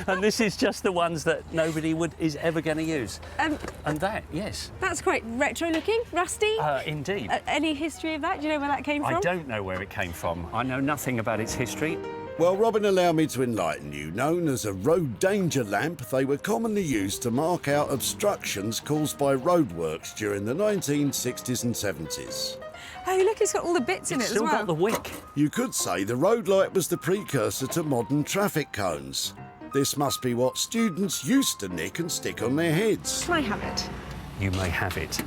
And this is just the ones that nobody is ever going to use. And that, yes. That's quite retro looking, rusty. Indeed. Any history of that? Do you know where that came from? I don't know where it came from. I know nothing about its history. Well, Robin, allow me to enlighten you. Known as a road danger lamp, they were commonly used to mark out obstructions caused by roadworks during the 1960s and 70s. Oh, look, it's got all the bits in it as well. It's still got the wick. You could say the road light was the precursor to modern traffic cones. This must be what students used to nick and stick on their heads. Can I have it? You may have it.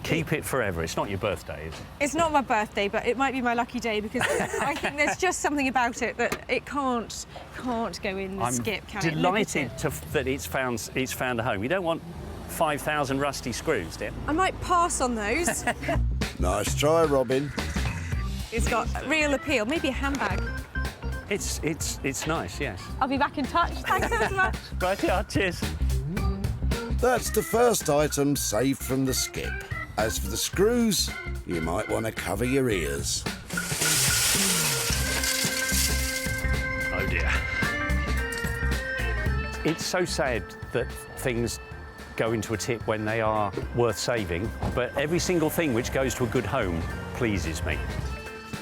Keep it forever. It's not your birthday, is it? It's not my birthday, but it might be my lucky day because I think there's just something about it that it can't go in the skip, can it? I'm delighted that it's found a home. You don't want 5,000 rusty screws, dear. I might pass on those. Nice try, Robin. It's got real appeal. Maybe a handbag. It's nice, yes. I'll be back in touch. Thanks ever so much. Right, yeah, cheers. That's the first item saved from the skip. As for the screws, you might want to cover your ears. Oh dear. It's so sad that things go into a tip when they are worth saving, but every single thing which goes to a good home pleases me.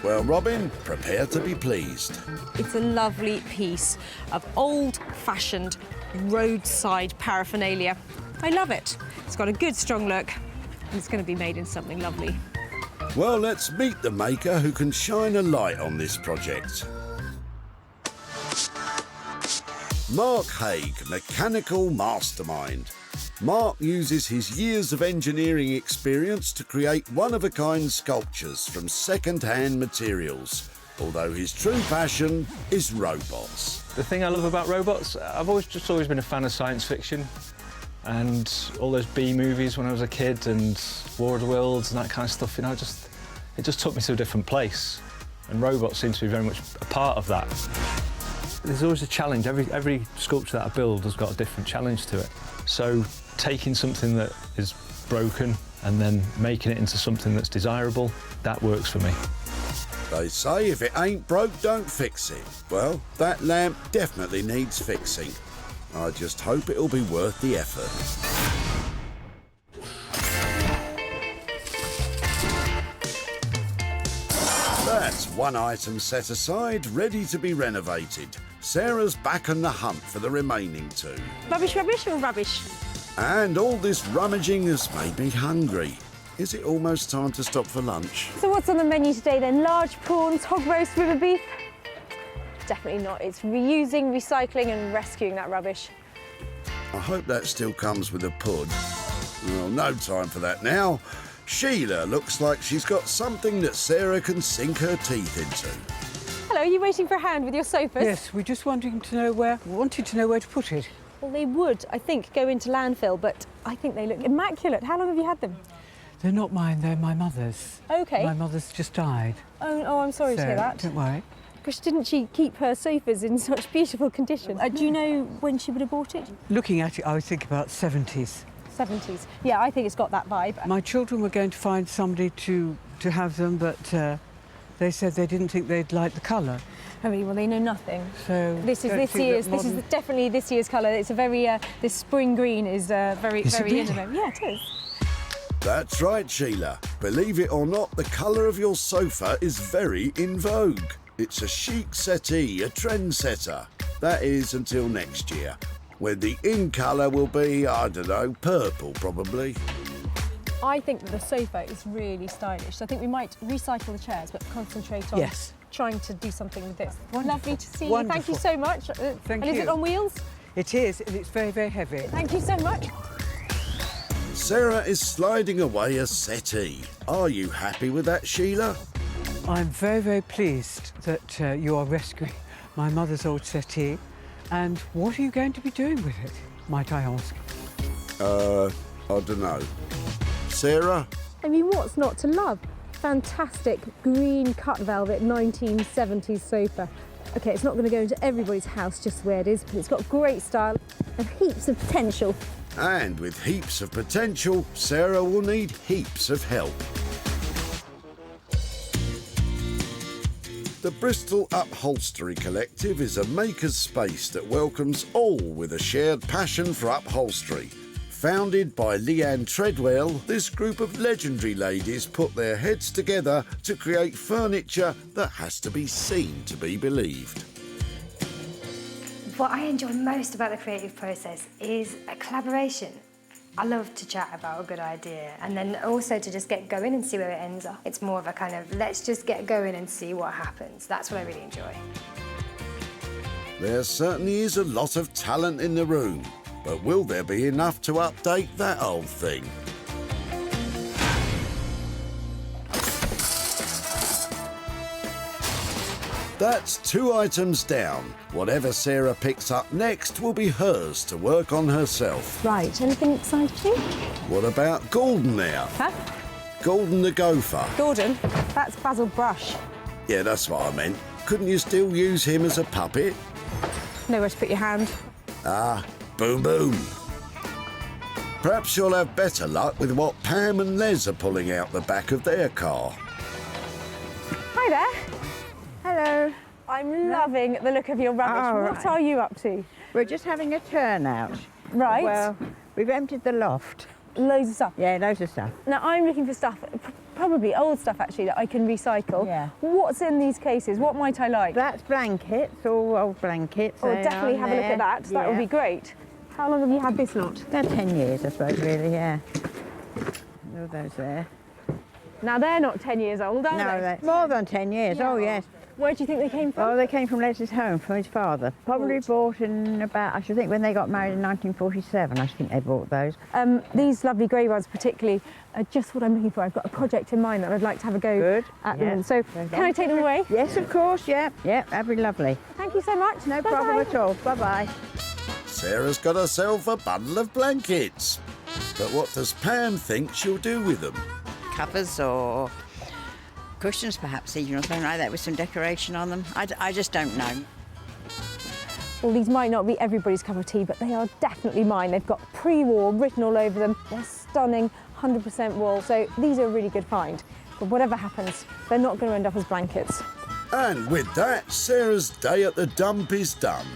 Well, Robin, prepare to be pleased. It's a lovely piece of old-fashioned roadside paraphernalia. I love it. It's got a good, strong look. And it's going to be made in something lovely. Well, let's meet the maker who can shine a light on this project. Mark Haig, mechanical mastermind. Mark uses his years of engineering experience to create one-of-a-kind sculptures from second-hand materials, although his true passion is robots. The thing I love about robots, I've always been a fan of science fiction. And all those B movies when I was a kid and War of the Worlds and that kind of stuff, you know, it just took me to a different place. And robots seem to be very much a part of that. There's always a challenge. Every sculpture that I build has got a different challenge to it. So taking something that is broken and then making it into something that's desirable, that works for me. They say if it ain't broke, don't fix it. Well, that lamp definitely needs fixing. I just hope it'll be worth the effort. That's one item set aside, ready to be renovated. Sarah's back on the hunt for the remaining two. Rubbish or rubbish? And all this rummaging has made me hungry. Is it almost time to stop for lunch? So what's on the menu today then? Large prawns, hog roast, river beef? Definitely not. It's reusing, recycling and rescuing that rubbish. I hope that still comes with a pud. Well, no time for that now. Sheila looks like she's got something that Sarah can sink her teeth into. Hello, are you waiting for a hand with your sofas? Yes, we're just wanted to know where to put it. Well, they would, I think, go into landfill, but I think they look immaculate. How long have you had them? They're not mine, they're my mother's. OK. My mother's just died. Oh, I'm sorry to hear that. Don't worry. Gosh, didn't she keep her sofas in such beautiful condition? Do you know when she would have bought it? Looking at it, I would think about 70s. 70s. Yeah, I think it's got that vibe. My children were going to find somebody to have them, but they said they didn't think they'd like the colour. I mean, well, they know nothing. So this is definitely this year's colour. It's a very this spring green is very in the moment. Yeah, it is. That's right, Sheila. Believe it or not, the colour of your sofa is very in vogue. It's a chic settee, a trendsetter. That is until next year, when the in colour will be, I don't know, purple probably. I think that the sofa is really stylish, so I think we might recycle the chairs but concentrate on trying to do something with this. Lovely to see you. Thank you so much. Thank you. Is it on wheels? It is, and it's very, very heavy. Thank you so much. Sarah is sliding away a settee. Are you happy with that, Sheila? I'm very, very pleased that you are rescuing my mother's old settee. And what are you going to be doing with it, might I ask? I don't know. Sarah? I mean, what's not to love? Fantastic green cut velvet 1970s sofa. OK, it's not going to go into everybody's house just the way it is, but it's got great style and heaps of potential. And with heaps of potential, Sarah will need heaps of help. The Bristol Upholstery Collective is a maker's space that welcomes all with a shared passion for upholstery. Founded by Leanne Treadwell, this group of legendary ladies put their heads together to create furniture that has to be seen to be believed. What I enjoy most about the creative process is a collaboration. I love to chat about a good idea and then also to just get going and see where it ends up. It's more of a kind of, let's just get going and see what happens. That's what I really enjoy. There certainly is a lot of talent in the room, but will there be enough to update that old thing? That's 2 items down. Whatever Sarah picks up next will be hers to work on herself. Right, anything exciting? What about Gordon now? Huh? Gordon the gopher. Gordon? That's Basil Brush. Yeah, that's what I meant. Couldn't you still use him as a puppet? Nowhere to put your hand. Ah, boom boom. Perhaps you'll have better luck with what Pam and Les are pulling out the back of their car. Hi there. Hello. I'm loving the look of your rubbish. What are you up to? We're just having a turnout. Right. Well, we've emptied the loft. Loads of stuff? Yeah, loads of stuff. Now, I'm looking for stuff, probably old stuff, actually, that I can recycle. Yeah. What's in these cases? What might I like? That's blankets, all old blankets. Oh, definitely have a look at that. That would be great. How long have you had this lot? About 10 years, I suppose, really, yeah. All those there. Now, they're not 10 years old, are they? No, they're more than 10 years, Yeah. oh, yes. Where do you think they came from? Oh, they came from Leslie's home, from his father. Probably bought in about, I should think, when they got married in 1947, I think they bought those. These lovely grey ones particularly are just what I'm looking for. I've got a project in mind that I'd like to have a go at them. So, can I take them away? Yes, of course, yeah. Yeah, that'd be lovely. Thank you so much. No problem at all. Bye-bye. Sarah's got herself a bundle of blankets. But what does Pam think she'll do with them? Covers or cushions, perhaps, even, or something like that, with some decoration on them. I just don't know. Well, these might not be everybody's cup of tea, but they are definitely mine. They've got pre-war written all over them. They're stunning, 100% wool, so these are a really good find. But whatever happens, they're not going to end up as blankets. And with that, Sarah's day at the dump is done.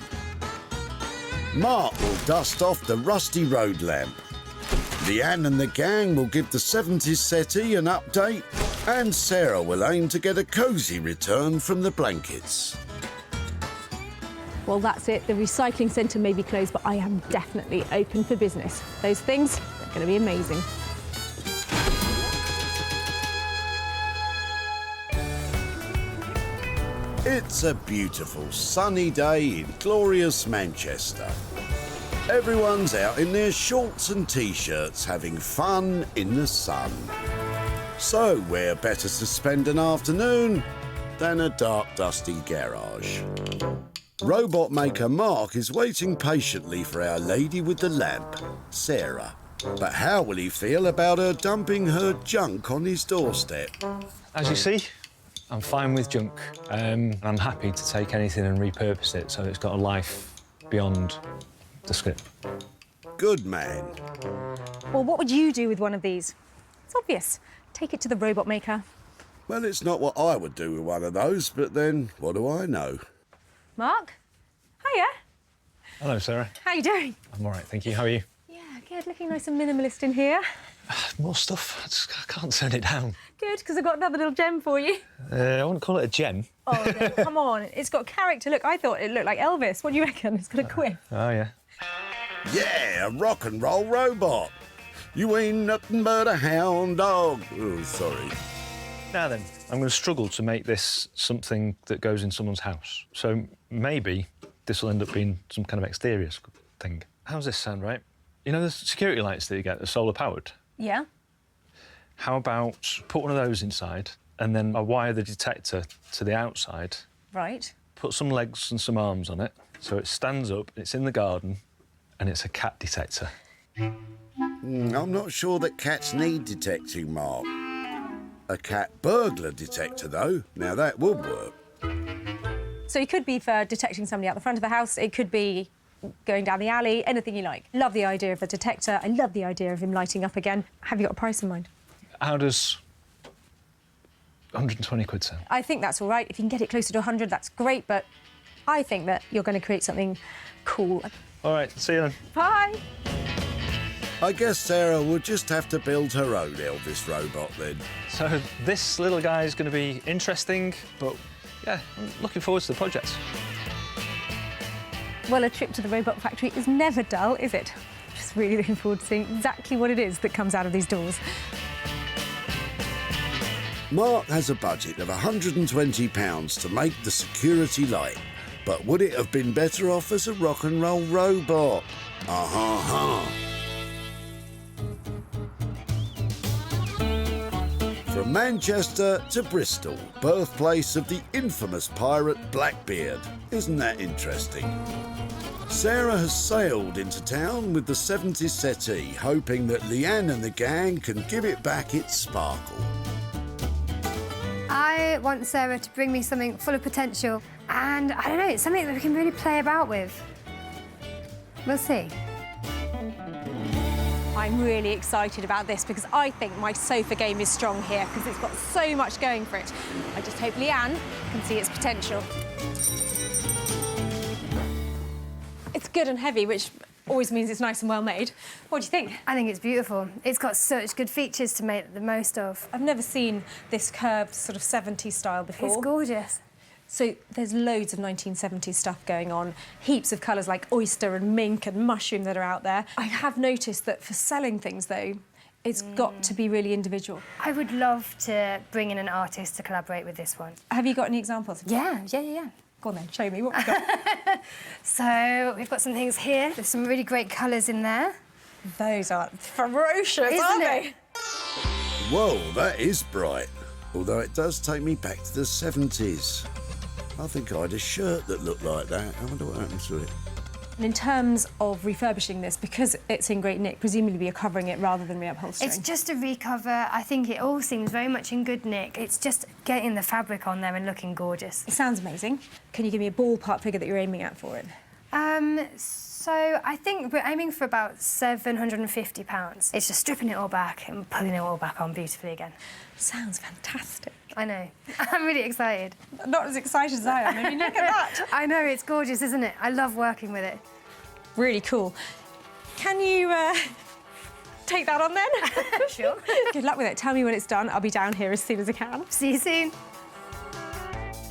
Mark will dust off the rusty road lamp. Leanne and the gang will give the 70s settee an update, and Sarah will aim to get a cosy return from the blankets. Well, that's it. The recycling centre may be closed, but I am definitely open for business. Those things are going to be amazing. It's a beautiful sunny day in glorious Manchester. Everyone's out in their shorts and t-shirts having fun in the sun. So where better to spend an afternoon than a dark, dusty garage? Robot maker Mark is waiting patiently for our lady with the lamp, Sarah. But how will he feel about her dumping her junk on his doorstep? As you see, I'm fine with junk. I'm happy to take anything and repurpose it so it's got a life beyond the script. Good man. Well, what would you do with one of these? It's obvious. Take it to the robot maker. Well, it's not what I would do with one of those, but then what do I know? Mark? Hiya. Hello, Sarah. How you doing? I'm all right, thank you. How are you? Yeah, good. Looking nice and minimalist in here. More stuff. I can't turn it down. Good, because I've got another little gem for you. I wouldn't call it a gem. Oh, no, come on. It's got character. Look, I thought it looked like Elvis. What do you reckon? It's got a quiff. Oh, yeah. Yeah, a rock and roll robot. You ain't nothing but a hound dog. Oh, sorry. Now then, I'm going to struggle to make this something that goes in someone's house. So maybe this will end up being some kind of exterior thing. How's this sound, right? You know the security lights that you get, the solar-powered? Yeah. How about put one of those inside and then I wire the detector to the outside. Right. Put some legs and some arms on it so it stands up, it's in the garden, and it's a cat detector. I'm not sure that cats need detecting, Mark. A cat burglar detector, though. Now, that would work. So it could be for detecting somebody out the front of the house. It could be going down the alley, anything you like. Love the idea of a detector. I love the idea of him lighting up again. Have you got a price in mind? How does 120 quid sound? I think that's all right. If you can get it closer to 100, that's great, but I think that you're going to create something cool. All right, see you then. Bye. I guess Sarah would just have to build her own Elvis robot then. So this little guy is going to be interesting, but yeah, I'm looking forward to the project. Well, a trip to the robot factory is never dull, is it? Just really looking forward to seeing exactly what it is that comes out of these doors. Mark has a budget of £120 to make the security light, but would it have been better off as a rock and roll robot? From Manchester to Bristol, birthplace of the infamous pirate Blackbeard. Isn't that interesting? Sarah has sailed into town with the 70s settee, hoping that Leanne and the gang can give it back its sparkle. I want Sarah to bring me something full of potential, and I don't know, it's something that we can really play about with. We'll see. I'm really excited about this because I think my sofa game is strong here because it's got so much going for it. I just hope Leanne can see its potential. It's good and heavy, which always means it's nice and well made. What do you think? I think it's beautiful. It's got such good features to make the most of. I've never seen this curved sort of 70s style before. It's gorgeous. So there's loads of 1970s stuff going on, heaps of colours like oyster and mink and mushroom that are out there. I have noticed that for selling things, though, it's got to be really individual. I would love to bring in an artist to collaborate with this one. Have you got any examples? Yeah. Go on then, show me what we've got. So we've got some things here. There's some really great colours in there. Those are ferocious, Isn't aren't it? they? Whoa, that is bright. Although it does take me back to the 70s. I think I had a shirt that looked like that. I wonder what happens to it. And in terms of refurbishing this, because it's in great nick, presumably you're covering it rather than reupholstering. It's just a recover. I think it all seems very much in good nick. It's just getting the fabric on there and looking gorgeous. It sounds amazing. Can you give me a ballpark figure that you're aiming at for it? So I think we're aiming for about £750. It's just stripping it all back and pulling it all back on beautifully again. Sounds fantastic. I know. I'm really excited. Not as excited as I am. I mean, look at that. I know, it's gorgeous, isn't it? I love working with it. Really cool. Can you take that on then? Sure. Good luck with it. Tell me when it's done. I'll be down here as soon as I can. See you soon.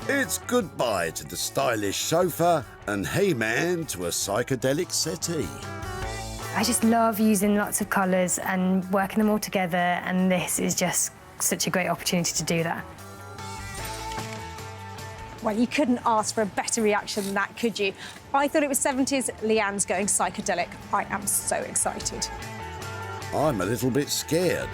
It's goodbye to the stylish sofa and hey man to a psychedelic settee. I just love using lots of colours and working them all together, and this is just such a great opportunity to do that. Well, you couldn't ask for a better reaction than that, could you? I thought it was 70s. Leanne's going psychedelic. I am so excited. I'm a little bit scared.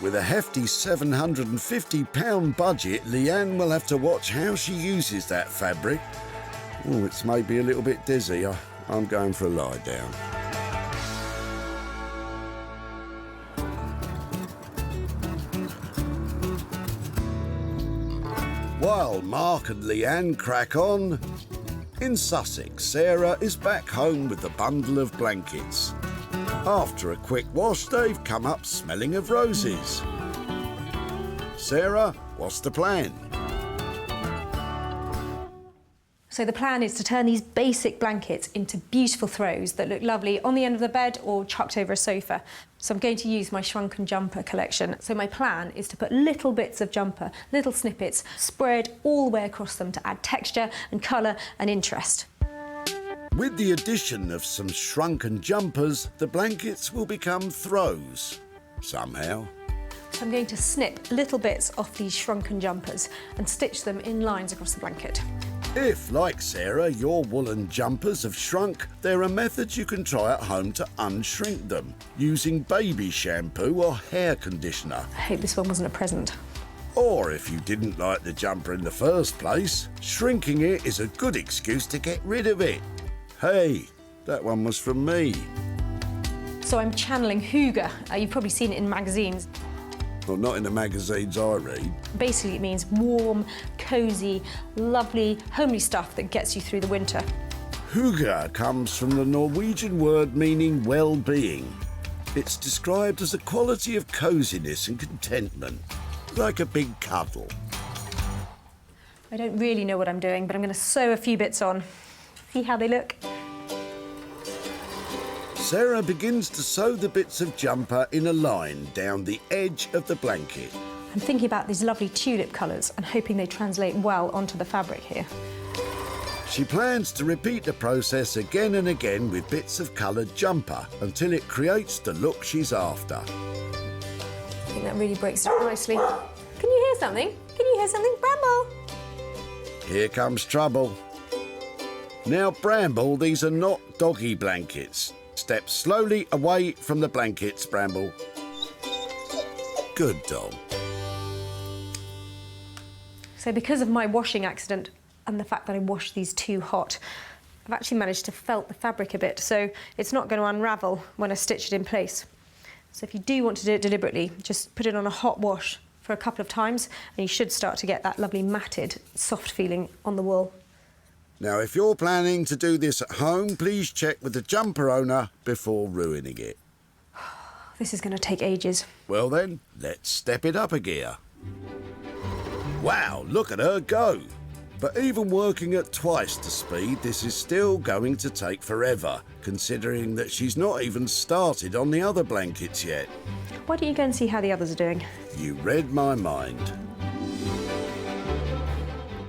With a hefty £750 budget, Leanne will have to watch how she uses that fabric. Oh, it's maybe a little bit dizzy. I'm going for a lie down. While Mark and Leanne crack on, in Sussex, Sarah is back home with the bundle of blankets. After a quick wash, they've come up smelling of roses. Sarah, what's the plan? So the plan is to turn these basic blankets into beautiful throws that look lovely on the end of the bed or chucked over a sofa. So I'm going to use my shrunken jumper collection. So my plan is to put little bits of jumper, little snippets, spread all the way across them to add texture and colour and interest. With the addition of some shrunken jumpers, the blankets will become throws, somehow. So I'm going to snip little bits off these shrunken jumpers and stitch them in lines across the blanket. If, like Sarah, your woolen jumpers have shrunk, there are methods you can try at home to unshrink them, using baby shampoo or hair conditioner. I hope this one wasn't a present. Or if you didn't like the jumper in the first place, shrinking it is a good excuse to get rid of it. Hey, that one was from me. So I'm channeling hygge. You've probably seen it in magazines. Well, not in the magazines I read. Basically, it means warm, cosy, lovely, homely stuff that gets you through the winter. Hygge comes from the Norwegian word meaning well-being. It's described as a quality of coziness and contentment, like a big cuddle. I don't really know what I'm doing, but I'm going to sew a few bits on. See how they look? Sarah begins to sew the bits of jumper in a line down the edge of the blanket. I'm thinking about these lovely tulip colours and hoping they translate well onto the fabric here. She plans to repeat the process again and again with bits of coloured jumper until it creates the look she's after. I think that really breaks it up nicely. Can you hear something? Can you hear something? Bramble! Here comes trouble. Now, Bramble, these are not doggy blankets. Step slowly away from the blankets, Bramble. Good dog. So because of my washing accident and the fact that I washed these too hot, I've actually managed to felt the fabric a bit, so it's not going to unravel when I stitch it in place. So if you do want to do it deliberately, just put it on a hot wash for a couple of times and you should start to get that lovely matted, soft feeling on the wool. Now, if you're planning to do this at home, please check with the jumper owner before ruining it. This is going to take ages. Well then, let's step it up a gear. Wow, look at her go! But even working at twice the speed, this is still going to take forever, considering that she's not even started on the other blankets yet. Why don't you go and see how the others are doing? You read my mind.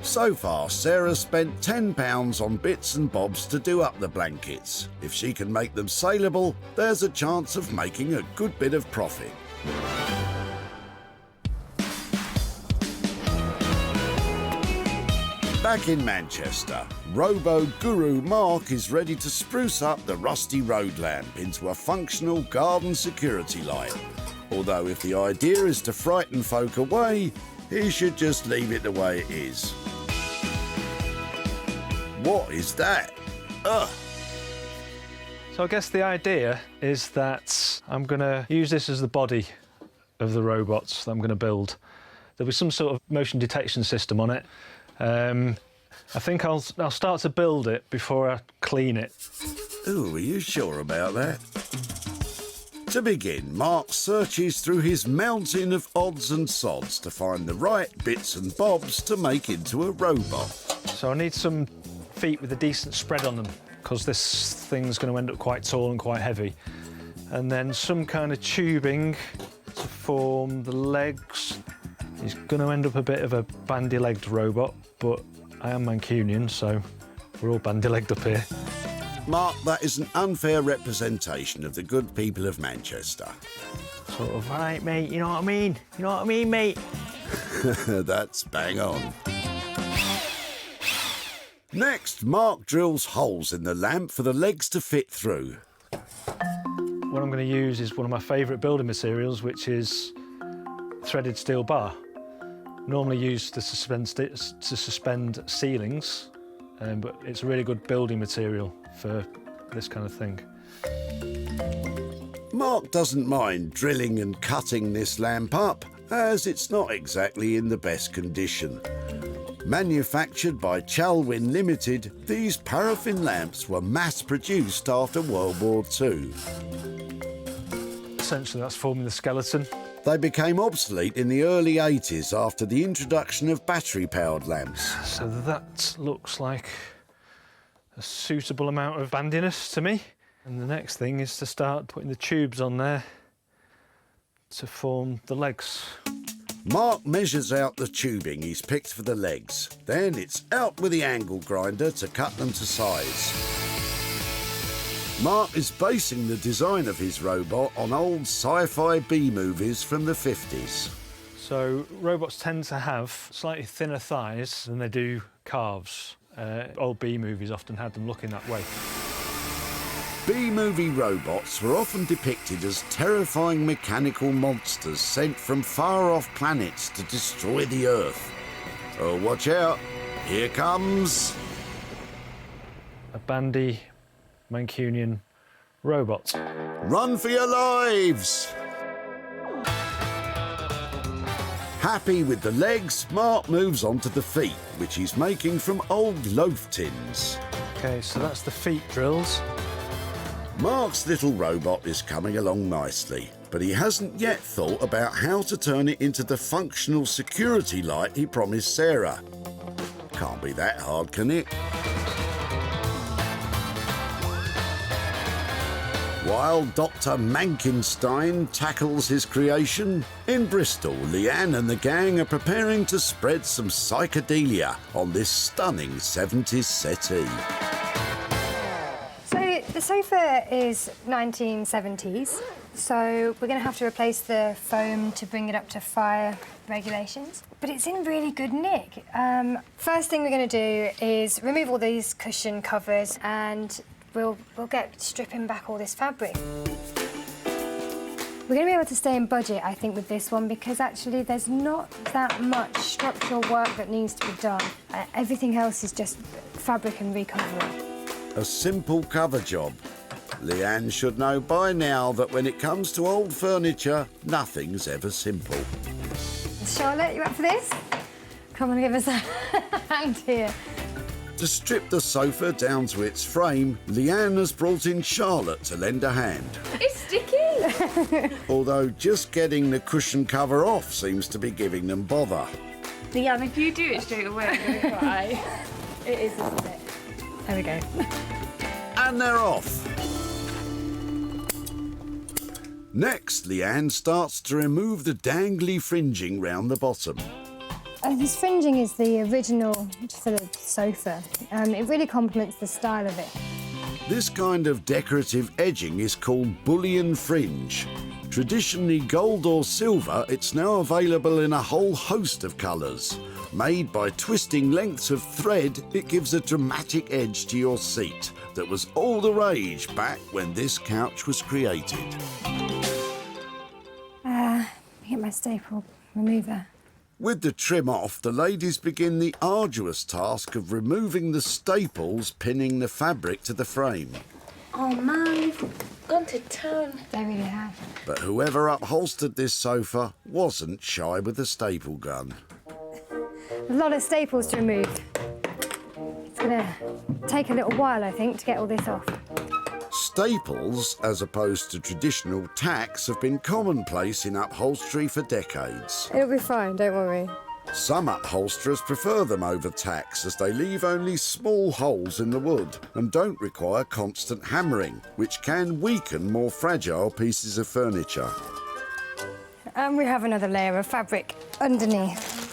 So far, Sarah spent £10 on bits and bobs to do up the blankets. If she can make them saleable, there's a chance of making a good bit of profit. Back in Manchester, robo-guru Mark is ready to spruce up the rusty road lamp into a functional garden security light. Although if the idea is to frighten folk away, he should just leave it the way it is. What is that? Ugh! So I guess the idea is that I'm going to use this as the body of the robots that I'm going to build. There'll be some sort of motion detection system on it. I think I'll start to build it before I clean it. Ooh, are you sure about that? To begin, Mark searches through his mountain of odds and sods to find the right bits and bobs to make into a robot. So I need some feet with a decent spread on them, because this thing's going to end up quite tall and quite heavy. And then some kind of tubing to form the legs. He's going to end up a bit of a bandy-legged robot, but I am Mancunian, so we're all bandy-legged up here. Mark, that is an unfair representation of the good people of Manchester. Sort of, all right, mate, you know what I mean? You know what I mean, mate? That's bang on. Next, Mark drills holes in the lamp for the legs to fit through. What I'm going to use is one of my favourite building materials, which is threaded steel bar. Normally used to suspend ceilings, but it's a really good building material for this kind of thing. Mark doesn't mind drilling and cutting this lamp up, as it's not exactly in the best condition. Manufactured by Chalwin Limited, these paraffin lamps were mass-produced after World War II. Essentially, that's forming the skeleton. They became obsolete in the early 80s after the introduction of battery-powered lamps. So that looks like a suitable amount of bandiness to me. And the next thing is to start putting the tubes on there to form the legs. Mark measures out the tubing he's picked for the legs. Then it's out with the angle grinder to cut them to size. Mark is basing the design of his robot on old sci-fi B-movies from the 50s. So robots tend to have slightly thinner thighs than they do calves. Old B-movies often had them looking that way. B-movie robots were often depicted as terrifying mechanical monsters sent from far-off planets to destroy the Earth. Oh, watch out. Here comes... a bandy Mancunian robot. Run for your lives! Happy with the legs, Mark moves on to the feet, which he's making from old loaf tins. OK, so that's the feet drills. Mark's little robot is coming along nicely, but he hasn't yet thought about how to turn it into the functional security light he promised Sarah. Can't be that hard, can it? While Dr. Mankinstein tackles his creation, in Bristol, Leanne and the gang are preparing to spread some psychedelia on this stunning 70s settee. So the sofa is 1970s, so we're going to have to replace the foam to bring it up to fire regulations. But it's in really good nick. First thing we're going to do is remove all these cushion covers and we'll get stripping back all this fabric. We're going to be able to stay in budget, I think, with this one because actually there's not that much structural work that needs to be done. Everything else is just fabric and recovering. A simple cover job. Leanne should know by now that when it comes to old furniture, nothing's ever simple. Charlotte, you up for this? Come on, give us a hand here. To strip the sofa down to its frame, Leanne has brought in Charlotte to lend a hand. It's sticky! Although just getting the cushion cover off seems to be giving them bother. Leanne, if you do it straight away, I'm going to cry. It is, isn't it? There we go. And they're off. Next, Leanne starts to remove the dangly fringing round the bottom. This fringing is the original for the sofa. It really complements the style of it. This kind of decorative edging is called bullion fringe. Traditionally gold or silver, it's now available in a whole host of colours. Made by twisting lengths of thread, it gives a dramatic edge to your seat that was all the rage back when this couch was created. Get my staple remover. With the trim off, the ladies begin the arduous task of removing the staples pinning the fabric to the frame. Oh man, gone to town. They really have. But whoever upholstered this sofa wasn't shy with the staple gun. A lot of staples to remove. It's gonna take a little while, I think, to get all this off. Staples, as opposed to traditional tacks, have been commonplace in upholstery for decades. It'll be fine, don't worry. Some upholsterers prefer them over tacks as they leave only small holes in the wood and don't require constant hammering, which can weaken more fragile pieces of furniture. And we have another layer of fabric underneath.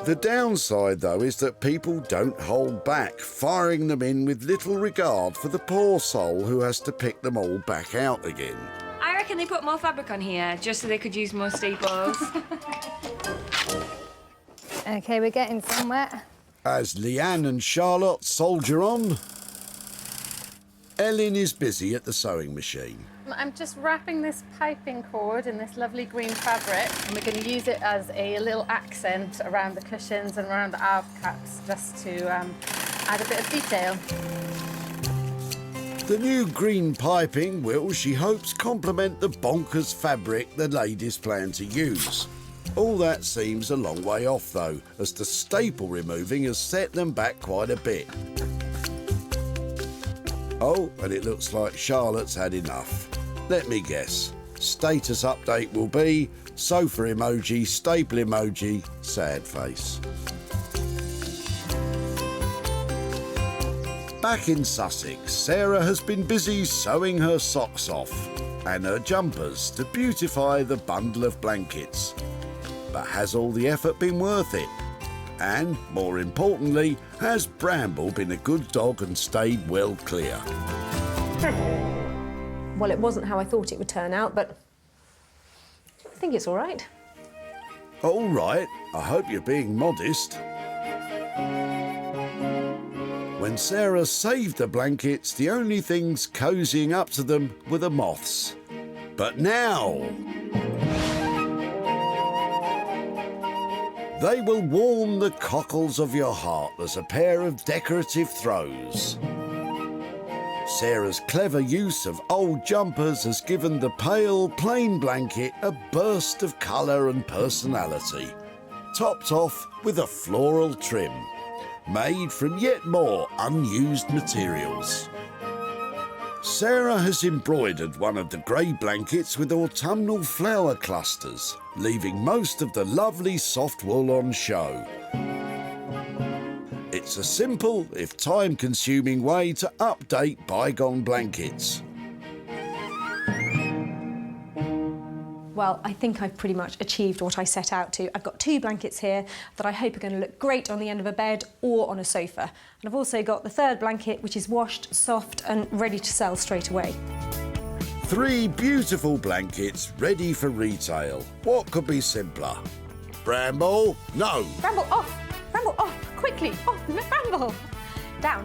The downside, though, is that people don't hold back, firing them in with little regard for the poor soul who has to pick them all back out again. I reckon they put more fabric on here just so they could use more staples. OK, we're getting somewhere. As Leanne and Charlotte soldier on, Ellen is busy at the sewing machine. I'm just wrapping this piping cord in this lovely green fabric, and we're going to use it as a little accent around the cushions and around the arm caps, just to add a bit of detail. The new green piping will, she hopes, complement the bonkers fabric the ladies plan to use. All that seems a long way off, though, as the staple removing has set them back quite a bit. Oh, and it looks like Charlotte's had enough. Let me guess. Status update will be sofa emoji, staple emoji, sad face. Back in Sussex, Sarah has been busy sewing her socks off and her jumpers to beautify the bundle of blankets. But has all the effort been worth it? And, more importantly, has Bramble been a good dog and stayed well clear? Well, it wasn't how I thought it would turn out, but I think it's all right. All right, I hope you're being modest. When Sarah saved the blankets, the only things cozying up to them were the moths. But now, they will warm the cockles of your heart as a pair of decorative throws. Sarah's clever use of old jumpers has given the pale, plain blanket a burst of colour and personality, topped off with a floral trim, made from yet more unused materials. Sarah has embroidered one of the grey blankets with autumnal flower clusters, leaving most of the lovely soft wool on show. It's a simple, if time-consuming way to update bygone blankets. Well, I think I've pretty much achieved what I set out to. I've got 2 blankets here that I hope are going to look great on the end of a bed or on a sofa. And I've also got the 3rd blanket, which is washed, soft and ready to sell straight away. 3 beautiful blankets ready for retail. What could be simpler? Bramble, no. Bramble off! Bramble off! Quickly! Off! Bramble! Down.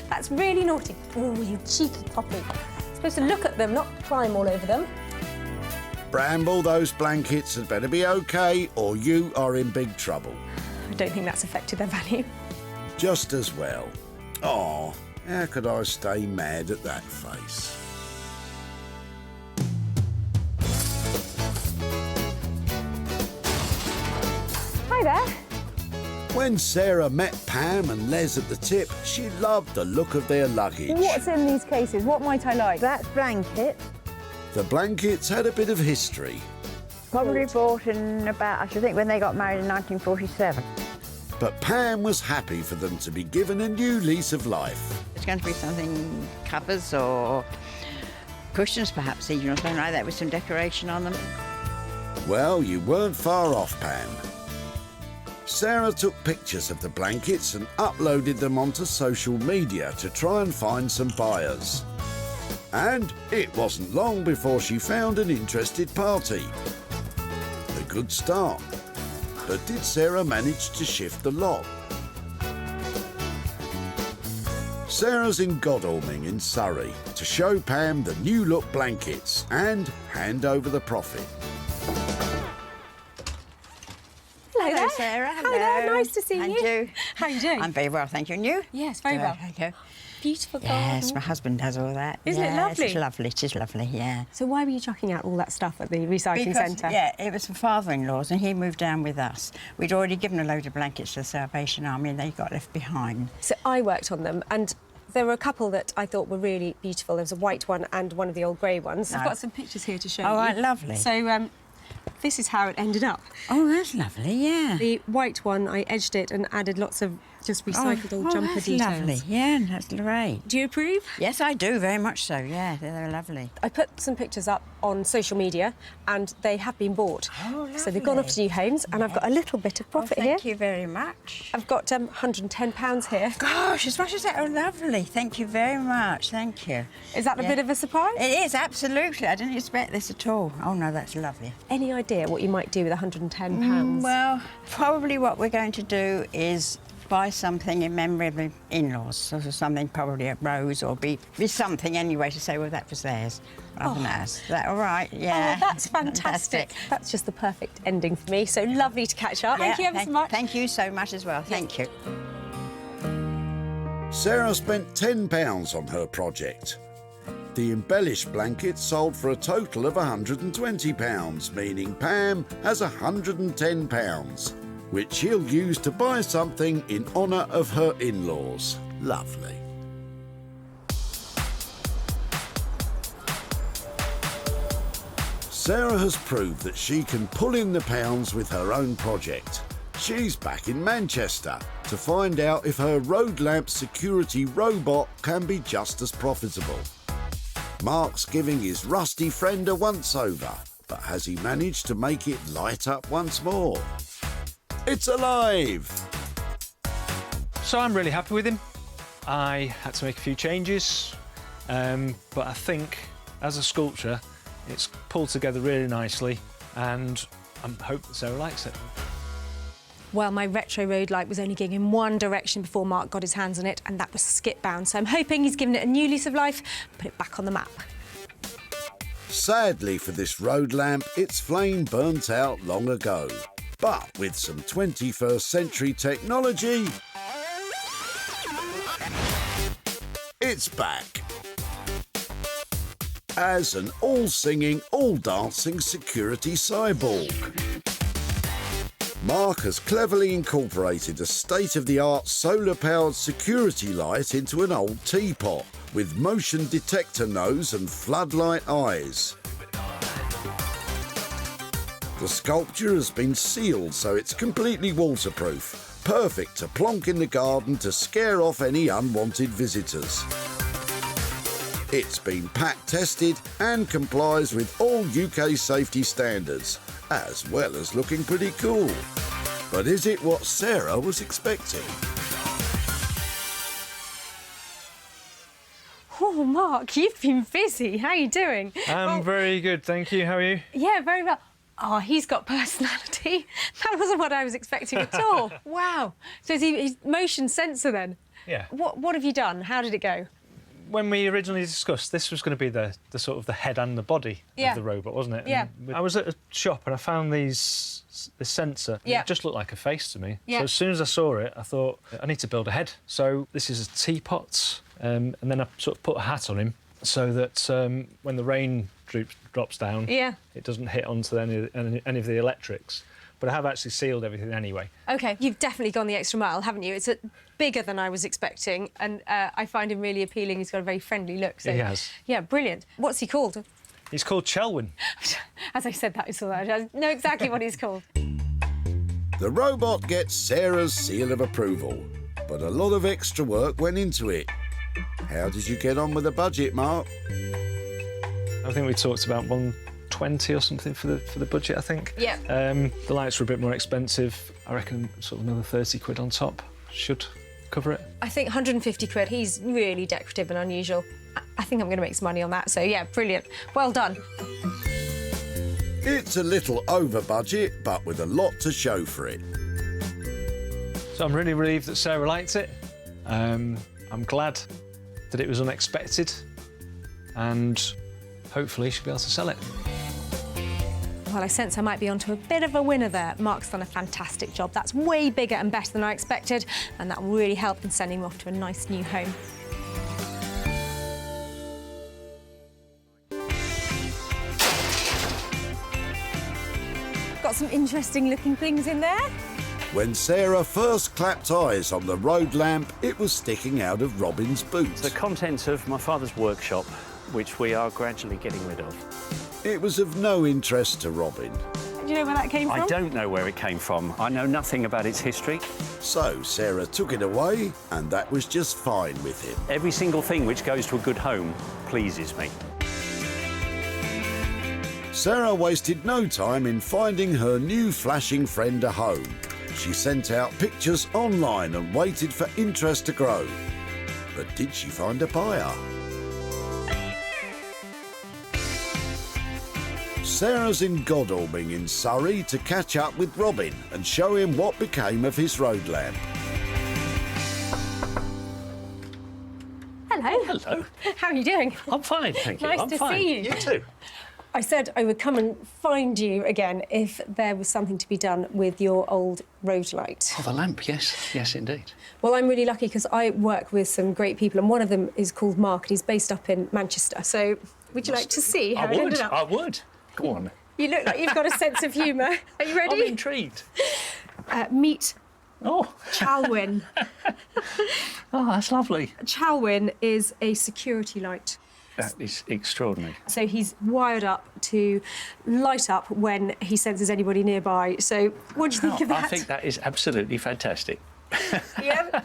That's really naughty. Oh, you cheeky puppy. You're supposed to look at them, not climb all over them. Bramble, those blankets had better be okay or you are in big trouble. I don't think that's affected their value. Just as well. Oh, how could I stay mad at that face? Hi there. When Sarah met Pam and Les at the tip, she loved the look of their luggage. What's in these cases? What might I like? That's blanket. The blankets had a bit of history. Probably bought in about, I should think, when they got married in 1947. But Pam was happy for them to be given a new lease of life. It's going to be something, covers or cushions perhaps, even, or something like that with some decoration on them. Well, you weren't far off, Pam. Sarah took pictures of the blankets and uploaded them onto social media to try and find some buyers. And it wasn't long before she found an interested party. A good start. But did Sarah manage to shift the lot? Sarah's in Godalming in Surrey to show Pam the new look blankets and hand over the profit. Hello there. Sarah. Hello there. Nice to see And you. How are you doing? I'm very well, thank you. And you? Yes, very well. Thank you. Beautiful garden. Yes, my husband does all that. Isn't it lovely? It's lovely, it is lovely, yeah. So why were you chucking out all that stuff at the recycling centre? Yeah, it was for father-in-law's and he moved down with us. We'd already given a load of blankets to the Salvation Army and they got left behind. So I worked on them and there were a couple that I thought were really beautiful. There was a white one and one of the old grey ones. I've got some pictures here to show you. Oh, right, lovely. So this is how it ended up. Oh, that's lovely, yeah. The white one, I edged it and added lots of just recycled old jumper that's details. Lovely, yeah, that's great. Do you approve? Yes, I do, very much so, yeah, they're lovely. I put some pictures up on social media and they have been bought. Oh, lovely. So they've gone off to new homes and I've got a little bit of profit here. Thank you very much. I've got £110 here. Gosh, as much as that, oh, lovely. Thank you very much, thank you. Is that a bit of a surprise? It is, absolutely. I didn't expect this at all. Oh, no, that's lovely. Any idea what you might do with £110? Well, probably what we're going to do is buy something in memory of the in-laws, sort of something, probably a rose or be something anyway to say, well, that was theirs, rather than ours. Is that all right? Yeah. Oh, that's fantastic. That's just the perfect ending for me. So lovely to catch up. Yeah, Thank you ever so much. Thank you so much as well. Thank you. Sarah spent £10 on her project. The embellished blanket sold for a total of £120, meaning Pam has £110, which she'll use to buy something in honour of her in-laws. Lovely. Sarah has proved that she can pull in the pounds with her own project. She's back in Manchester to find out if her road lamp security robot can be just as profitable. Mark's giving his rusty friend a once-over, but has he managed to make it light up once more? It's alive! So I'm really happy with him. I had to make a few changes, but I think as a sculpture, it's pulled together really nicely, and I hope that Sarah likes it. Well, my retro road light was only going in one direction before Mark got his hands on it, and that was skip-bound. So I'm hoping he's given it a new lease of life, put it back on the map. Sadly for this road lamp, its flame burnt out long ago. But with some 21st century technology, it's back. As an all-singing, all-dancing security cyborg. Mark has cleverly incorporated a state-of-the-art solar-powered security light into an old teapot with motion detector nose and floodlight eyes. The sculpture has been sealed so it's completely waterproof, perfect to plonk in the garden to scare off any unwanted visitors. It's been pack tested and complies with all UK safety standards, as well as looking pretty cool. But is it what Sarah was expecting? Oh, Mark, you've been busy. How are you doing? I'm very good, thank you. How are you? Yeah, very well. Oh, he's got personality. That wasn't what I was expecting at all. Wow. So is he motion sensor then? Yeah. What have you done? How did it go? When we originally discussed, this was going to be the sort of the head and the body of the robot, wasn't it? Yeah. And I was at a shop and I found this sensor. Yeah. It just looked like a face to me. Yeah. So as soon as I saw it, I thought, I need to build a head. So this is a teapot, and then I sort of put a hat on him so that when the rain drops down, it doesn't hit onto any of the electrics. But I have actually sealed everything anyway. OK, you've definitely gone the extra mile, haven't you? It's bigger than I was expecting, and I find him really appealing. He's got a very friendly look. So, He has. Yeah, brilliant. What's he called? He's called Chelwyn. As I said that, I saw that. I know exactly what he's called. The robot gets Sarah's seal of approval, but a lot of extra work went into it. How did you get on with the budget, Mark? I think we talked about 120 or something for the budget, I think. Yeah. The lights were a bit more expensive. I reckon sort of another 30 quid on top should cover it. I think 150 quid. He's really decorative and unusual. I think I'm going to make some money on that. So, yeah, brilliant. Well done. It's a little over budget, but with a lot to show for it. So I'm really relieved that Sarah liked it. I'm glad that it was unexpected, and hopefully she'll be able to sell it. Well, I sense I might be onto a bit of a winner there. Mark's done a fantastic job. That's way bigger and better than I expected, and that will really help in sending him off to a nice new home. Got some interesting looking things in there. When Sarah first clapped eyes on the road lamp, it was sticking out of Robin's boot. The contents of my father's workshop, which we are gradually getting rid of. It was of no interest to Robin. Do you know where that came from? I don't know where it came from. I know nothing about its history. So Sarah took it away, and that was just fine with him. Every single thing which goes to a good home pleases me. Sarah wasted no time in finding her new flashing friend a home. She sent out pictures online and waited for interest to grow. But did she find a buyer? Sarah's in Godalming in Surrey to catch up with Robin and show him what became of his road lamp. Hello. Oh, hello. How are you doing? I'm fine, thank you. Nice I'm to fine. see you. You too. I said I would come and find you again if there was something to be done with your old road light. Oh, the lamp, yes. Yes, indeed. Well, I'm really lucky because I work with some great people, and one of them is called Mark, and he's based up in Manchester. So would you like to see how it ended up? I would. Go on. You look like you've got a sense of humour. Are you ready? I'm intrigued. Meet Oh. Chelwyn. Oh, that's lovely. Chelwyn is a security light. That is extraordinary. So he's wired up to light up when he senses anybody nearby. So what do you think of that? I think that is absolutely fantastic. Yeah.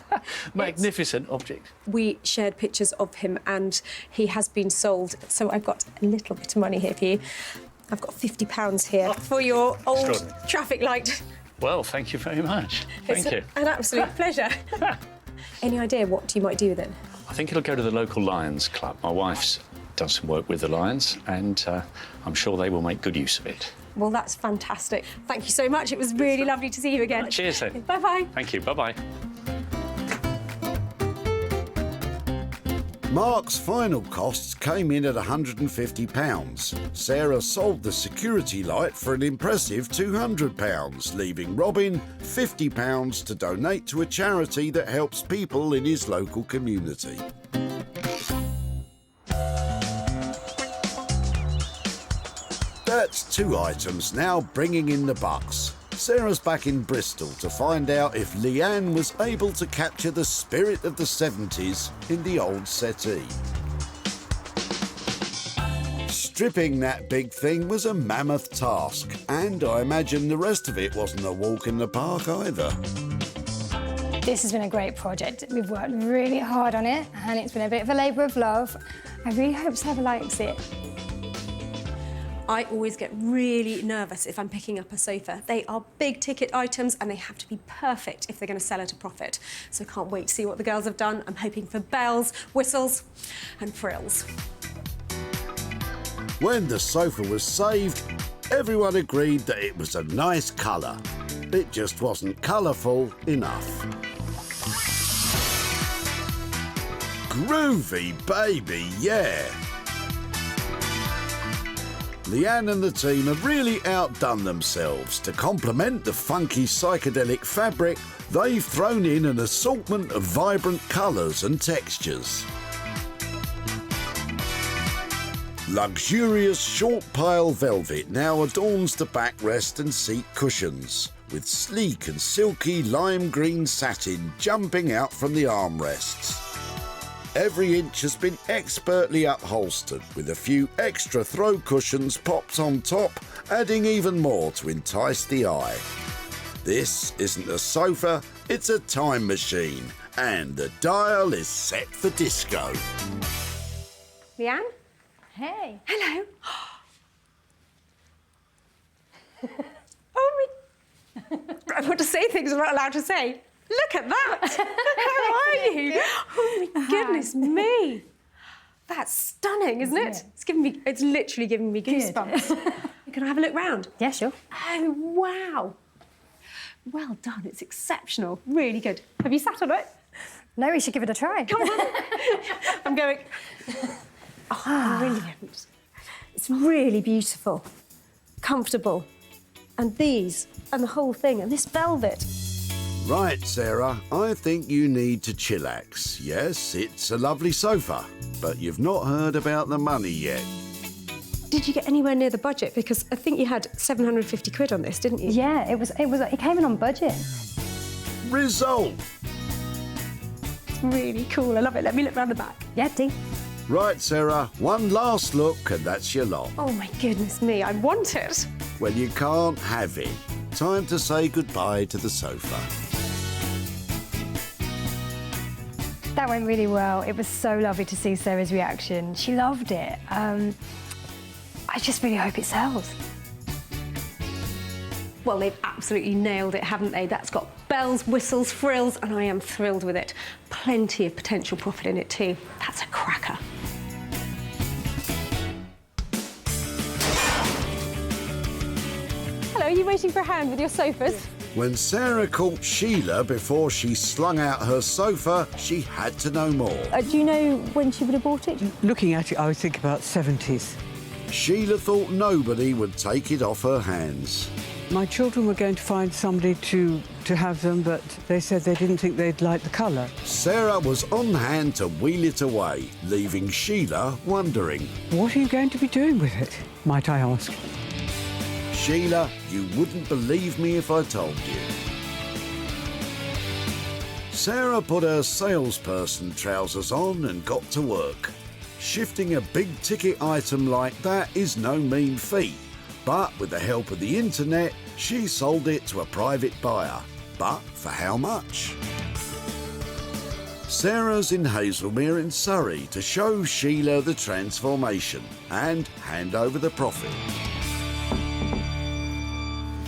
Magnificent object. We shared pictures of him and he has been sold. So I've got a little bit of money here for you. I've got £50 here for your old traffic light. Well, thank you very much. Thank you. An absolute pleasure. Any idea what you might do with it? I think it'll go to the local Lions Club. My wife's done some work with the Lions and I'm sure they will make good use of it. Well, that's fantastic. Thank you so much. It was really lovely to see you again. Cheers then. Bye-bye. Thank you. Bye-bye. Mark's final costs came in at £150. Sarah sold the security light for an impressive £200, leaving Robin £50 to donate to a charity that helps people in his local community. That's 2 items now bringing in the bucks. Sarah's back in Bristol to find out if Leanne was able to capture the spirit of the 70s in the old settee. Stripping that big thing was a mammoth task, and I imagine the rest of it wasn't a walk in the park either. This has been a great project. We've worked really hard on it, and it's been a bit of a labour of love. I really hope Sarah likes it. I always get really nervous if I'm picking up a sofa. They are big ticket items and they have to be perfect if they're going to sell at a profit. So I can't wait to see what the girls have done. I'm hoping for bells, whistles and frills. When the sofa was saved, everyone agreed that it was a nice colour. It just wasn't colourful enough. Groovy, baby, yeah. Leanne and the team have really outdone themselves. To complement the funky psychedelic fabric, they've thrown in an assortment of vibrant colours and textures. Luxurious short pile velvet now adorns the backrest and seat cushions, with sleek and silky lime green satin jumping out from the armrests. Every inch has been expertly upholstered, with a few extra throw cushions popped on top, adding even more to entice the eye. This isn't a sofa, it's a time machine, and the dial is set for disco. Leanne? Hey. Hello. Oh, I want to say things I'm not allowed to say. Look at that! How are you? Oh my goodness me! That's stunning, isn't it? It's literally giving me goosebumps. Can I have a look round? Yeah, sure. Oh wow! Well done. It's exceptional. Really good. Have you sat on it? No, we should give it a try. Come on. I'm going. Oh, brilliant! It's really beautiful, comfortable, and these and the whole thing and this velvet. Right, Sarah, I think you need to chillax. Yes, it's a lovely sofa, but you've not heard about the money yet. Did you get anywhere near the budget? Because I think you had 750 quid on this, didn't you? Yeah, it came in on budget. Result! It's really cool. I love it. Let me look round the back. Yeah, Dee. Right, Sarah, one last look and that's your lot. Oh my goodness me, I want it. Well, you can't have it. Time to say goodbye to the sofa. That went really well. It was so lovely to see Sarah's reaction. She loved it. I just really hope it sells. Well, they've absolutely nailed it, haven't they? That's got bells, whistles, frills, and I am thrilled with it. Plenty of potential profit in it too. That's a cracker. Hello, are you waiting for a hand with your sofas? When Sarah caught Sheila before she slung out her sofa, she had to know more. Do you know when she would have bought it? Looking at it, I would think about 70s. Sheila thought nobody would take it off her hands. My children were going to find somebody to have them, but they said they didn't think they'd like the colour. Sarah was on hand to wheel it away, leaving Sheila wondering. What are you going to be doing with it, might I ask? Sheila, you wouldn't believe me if I told you. Sarah put her salesperson trousers on and got to work. Shifting a big-ticket item like that is no mean feat, but with the help of the internet, she sold it to a private buyer. But for how much? Sarah's in Hazelmere in Surrey to show Sheila the transformation and hand over the profit.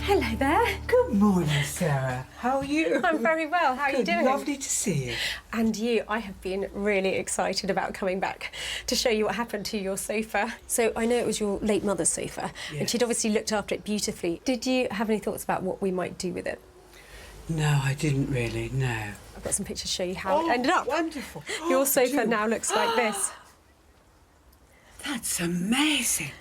Hello there. Good morning, Sarah. How are you? I'm very well. How are you doing? Lovely to see you. And you. I have been really excited about coming back to show you what happened to your sofa. So I know it was your late mother's sofa, and she'd obviously looked after it beautifully. Did you have any thoughts about what we might do with it? No, I didn't really, no. I've got some pictures to show you how it ended up. Wonderful. Your sofa now looks like this. That's amazing.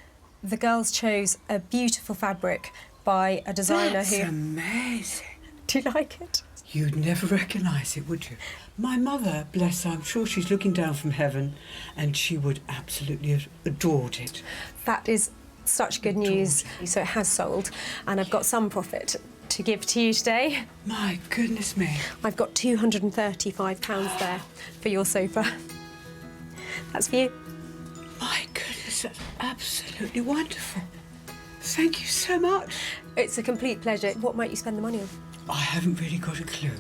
The girls chose a beautiful fabric by a designer That's amazing. Do you like it? You'd never recognise it, would you? My mother, bless her, I'm sure she's looking down from heaven, and she would absolutely have adored it. That is such good news. So it has sold, and I've got some profit to give to you today. My goodness me. I've got £235 there for your sofa. That's for you. My goodness, that's absolutely wonderful. Thank you so much. It's a complete pleasure. What might you spend the money on? I haven't really got a clue.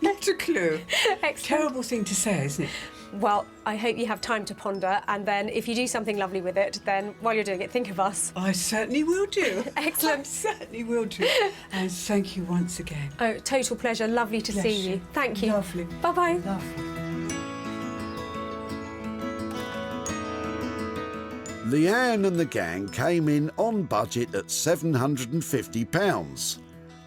Not a clue. Excellent. Terrible thing to say, isn't it? Well, I hope you have time to ponder, and then if you do something lovely with it, then while you're doing it, think of us. I certainly will do. Excellent. I certainly will do. And thank you once again. Oh, total pleasure. Lovely to see you. Thank you. Lovely. Bye-bye. Lovely. Leanne and the gang came in on budget at £750.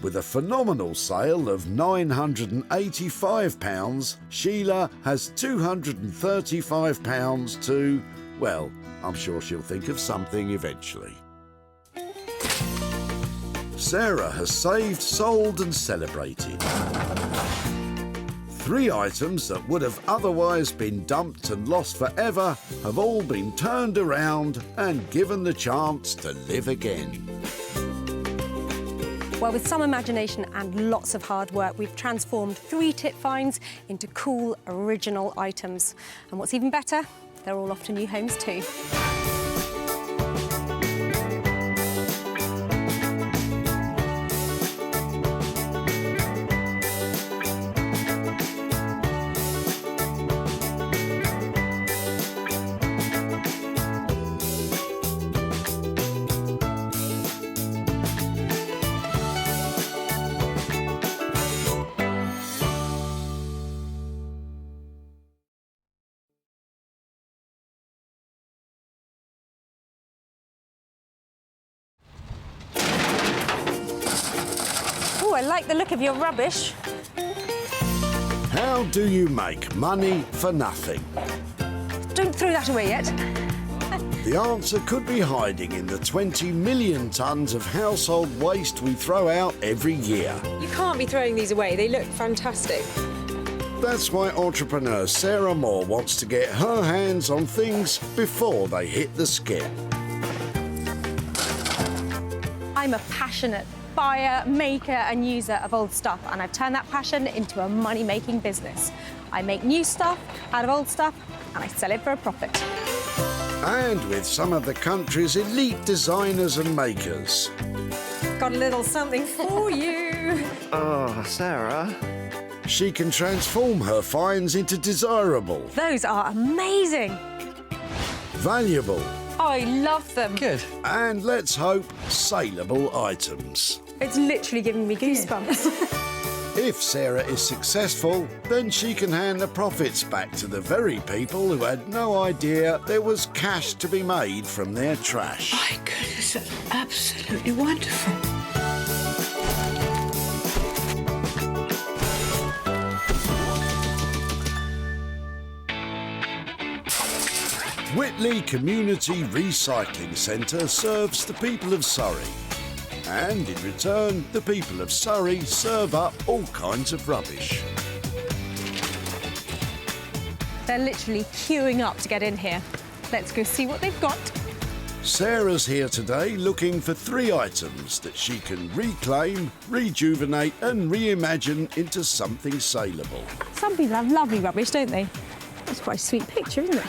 With a phenomenal sale of £985, Sheila has £235 to, well, I'm sure she'll think of something eventually. Sarah has saved, sold and celebrated. 3 items that would have otherwise been dumped and lost forever have all been turned around and given the chance to live again. Well, with some imagination and lots of hard work, we've transformed 3 tip finds into cool, original items. And what's even better, they're all off to new homes too. Oh, I like the look of your rubbish. How do you make money for nothing? Don't throw that away yet. The answer could be hiding in the 20 million tonnes of household waste we throw out every year. You can't be throwing these away. They look fantastic. That's why entrepreneur Sarah Moore wants to get her hands on things before they hit the skip. I'm a passionate buyer, maker and user of old stuff, and I've turned that passion into a money-making business. I make new stuff out of old stuff and I sell it for a profit. And with some of the country's elite designers and makers. Got a little something for you. Oh, Sarah. She can transform her finds into desirable, Those are amazing. valuable, I love them. Good. And let's hope, saleable items. It's literally giving me goosebumps. If Sarah is successful, then she can hand the profits back to the very people who had no idea there was cash to be made from their trash. My goodness, that's absolutely wonderful. Whitley Community Recycling Center serves the people of Surrey. And in return, the people of Surrey serve up all kinds of rubbish. They're literally queuing up to get in here. Let's go see what they've got. Sarah's here today looking for 3 items that she can reclaim, rejuvenate and reimagine into something saleable. Some people have lovely rubbish, don't they? That's quite a sweet picture, isn't it?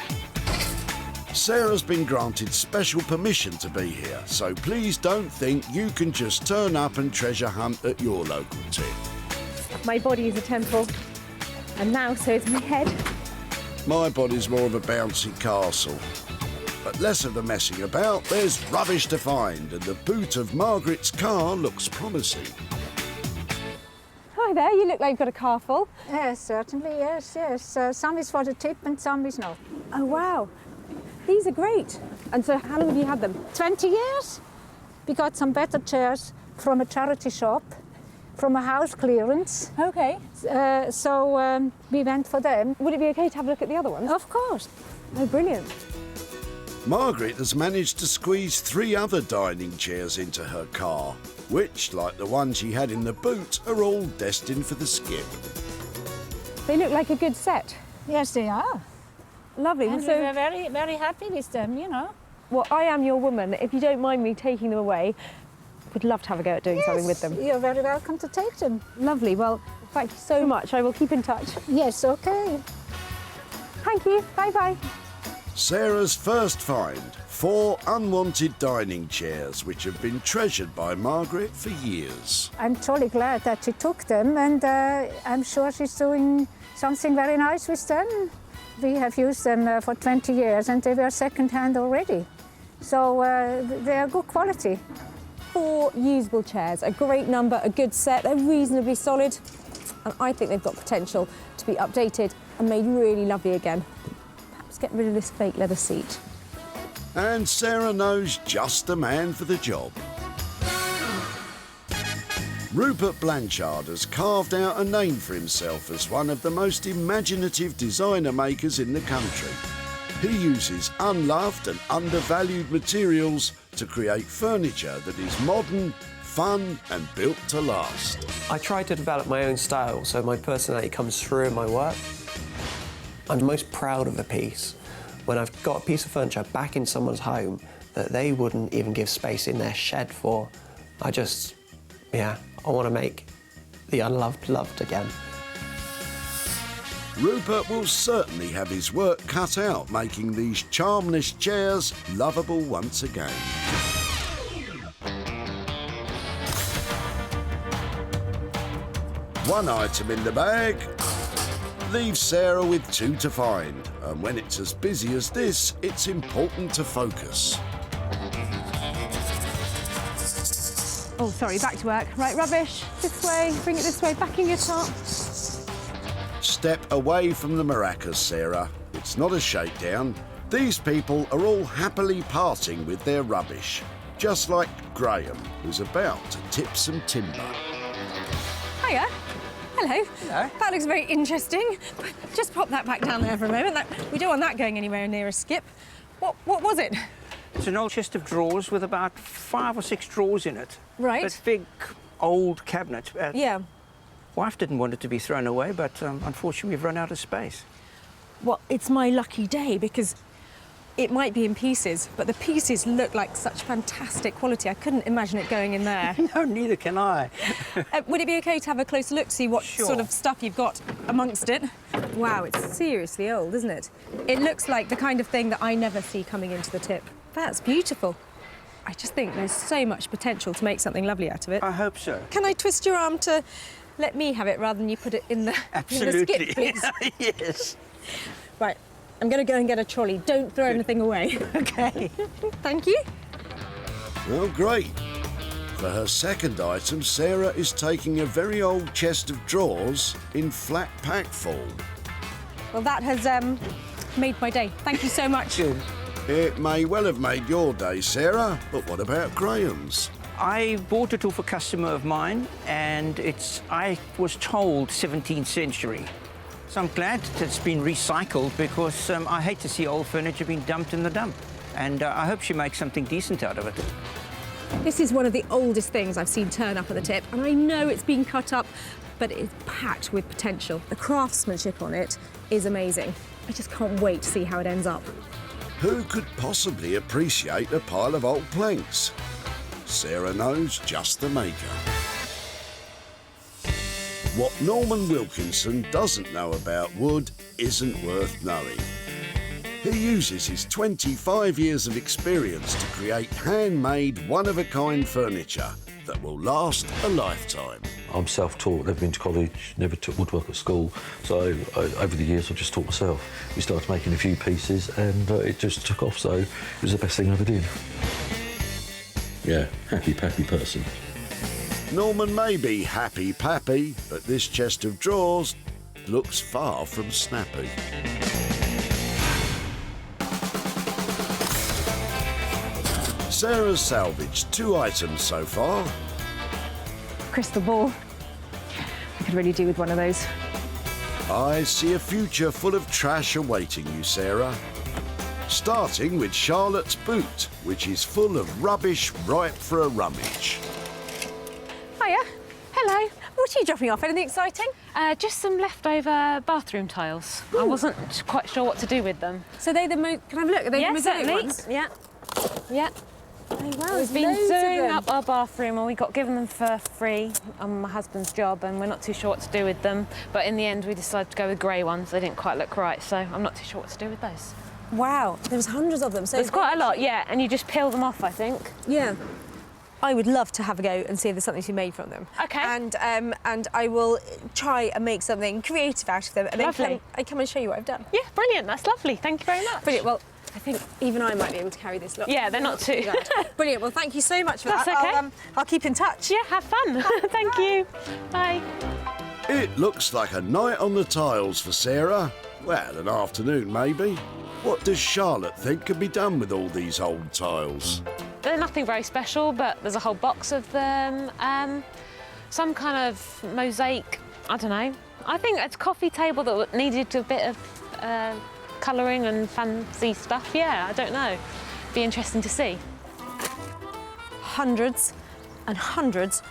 Sarah's been granted special permission to be here, so please don't think you can just turn up and treasure hunt at your local tip. My body is a temple, and now so is my head. My body's more of a bouncy castle. But less of the messing about, there's rubbish to find, and the boot of Margaret's car looks promising. Hi there, you look like you've got a car full. Yes, certainly, yes. Some is for the tip and some is not. Oh, wow. These are great. And so how long have you had them? 20 years. We got some better chairs from a charity shop, from a house clearance. OK. So we went for them. Would it be OK to have a look at the other ones? Of course. Oh, brilliant. Margaret has managed to squeeze 3 other dining chairs into her car, which, like the one she had in the boot, are all destined for the skip. They look like a good set. Yes, they are. Lovely. And so we were very, very happy with them, you know. Well, I am your woman. If you don't mind me taking them away, would love to have a go at doing something with them. You're very welcome to take them. Lovely. Well, thank you so much. I will keep in touch. Yes, OK. Thank you. Bye-bye. Sarah's first find, 4 unwanted dining chairs which have been treasured by Margaret for years. I'm totally glad that she took them, and I'm sure she's doing something very nice with them. We have used them for 20 years and they were second-hand already. So they are good quality. 4 usable chairs, a great number, a good set, they're reasonably solid. And I think they've got potential to be updated and made really lovely again. Perhaps get rid of this fake leather seat. And Sarah knows just the man for the job. Rupert Blanchard has carved out a name for himself as one of the most imaginative designer makers in the country. He uses unloved and undervalued materials to create furniture that is modern, fun and built to last. I try to develop my own style so my personality comes through in my work. I'm most proud of a piece when I've got a piece of furniture back in someone's home that they wouldn't even give space in their shed for. I want to make the unloved loved again. Rupert will certainly have his work cut out making these charmless chairs lovable once again. One item in the bag leaves Sarah with 2 to find, and when it's as busy as this, it's important to focus. Oh, sorry, back to work. Right, rubbish, this way, bring it this way, back in your top. Step away from the maracas, Sarah. It's not a shakedown. These people are all happily parting with their rubbish, just like Graham, who's about to tip some timber. Hiya. Hello. Hello. That looks very interesting. Just pop that back down there for a moment. We don't want that going anywhere near a skip. What was it? It's an old chest of drawers with about 5 or 6 drawers in it. Right. That big, old cabinet. Yeah. Wife didn't want it to be thrown away, but unfortunately we've run out of space. Well, it's my lucky day because it might be in pieces, but the pieces look like such fantastic quality. I couldn't imagine it going in there. No, neither can I. Would it be OK to have a closer look, see what sort of stuff you've got amongst it? Wow, it's seriously old, isn't it? It looks like the kind of thing that I never see coming into the tip. That's beautiful. I just think there's so much potential to make something lovely out of it. I hope so. Can I twist your arm to let me have it rather than you put it in the, Absolutely. in the skip, please? Yes. Right, I'm going to go and get a trolley. Don't throw anything away. OK. Thank you. Well, great. For her second item, Sarah is taking a very old chest of drawers in flat pack form. Well, that has made my day. Thank you so much. Good. It may well have made your day, Sarah, but what about Graham's? I bought it off a customer of mine, and I was told 17th century. So I'm glad that it's been recycled because I hate to see old furniture being dumped in the dump. And I hope she makes something decent out of it. This is one of the oldest things I've seen turn up at the tip, and I know it's been cut up, but it's packed with potential. The craftsmanship on it is amazing. I just can't wait to see how it ends up. Who could possibly appreciate a pile of old planks? Sarah knows just the maker. What Norman Wilkinson doesn't know about wood isn't worth knowing. He uses his 25 years of experience to create handmade, one-of-a-kind furniture that will last a lifetime. I'm self-taught, never been to college, never took woodwork at school, so over the years I've just taught myself. We started making a few pieces and it just took off, so it was the best thing I ever did. Yeah, happy-pappy person. Norman may be happy-pappy, but this chest of drawers looks far from snappy. Sarah's salvaged 2 items so far. Crystal ball. I could really do with one of those. I see a future full of trash awaiting you, Sarah. Starting with Charlotte's boot, which is full of rubbish ripe for a rummage. Hiya. Hello. What are you dropping off? Anything exciting? Just some leftover bathroom tiles. I wasn't quite sure what to do with them. So they're the can I have a look? Are they the mosaic certainly. ones? Yeah. Yeah. Oh, wow, We've been doing up our bathroom, and we got given them for free on my husband's job, and we're not too sure what to do with them. But in the end, we decided to go with grey ones. They didn't quite look right, so I'm not too sure what to do with those. Wow, there's hundreds of them. So there's quite a lot, yeah, and you just peel them off, I think. Yeah. I would love to have a go and see if there's something to be made from them. OK. And I will try and make something creative out of them. And Lovely. I come and show you what I've done. Yeah, brilliant. That's lovely. Thank you very much. Brilliant. Well, I think even I might be able to carry this lot. Yeah, they're not too bad. Brilliant. Well, thank you so much for That's that. OK. I'll keep in touch. Yeah, have fun. Thank you. Bye. It looks like a night on the tiles for Sarah. Well, an afternoon, maybe. What does Charlotte think can be done with all these old tiles? They're nothing very special, but there's a whole box of them. Some kind of mosaic, I don't know. I think it's a coffee table that needed a bit of colouring and fancy stuff. Yeah, I don't know. Be interesting to see. Hundreds and hundreds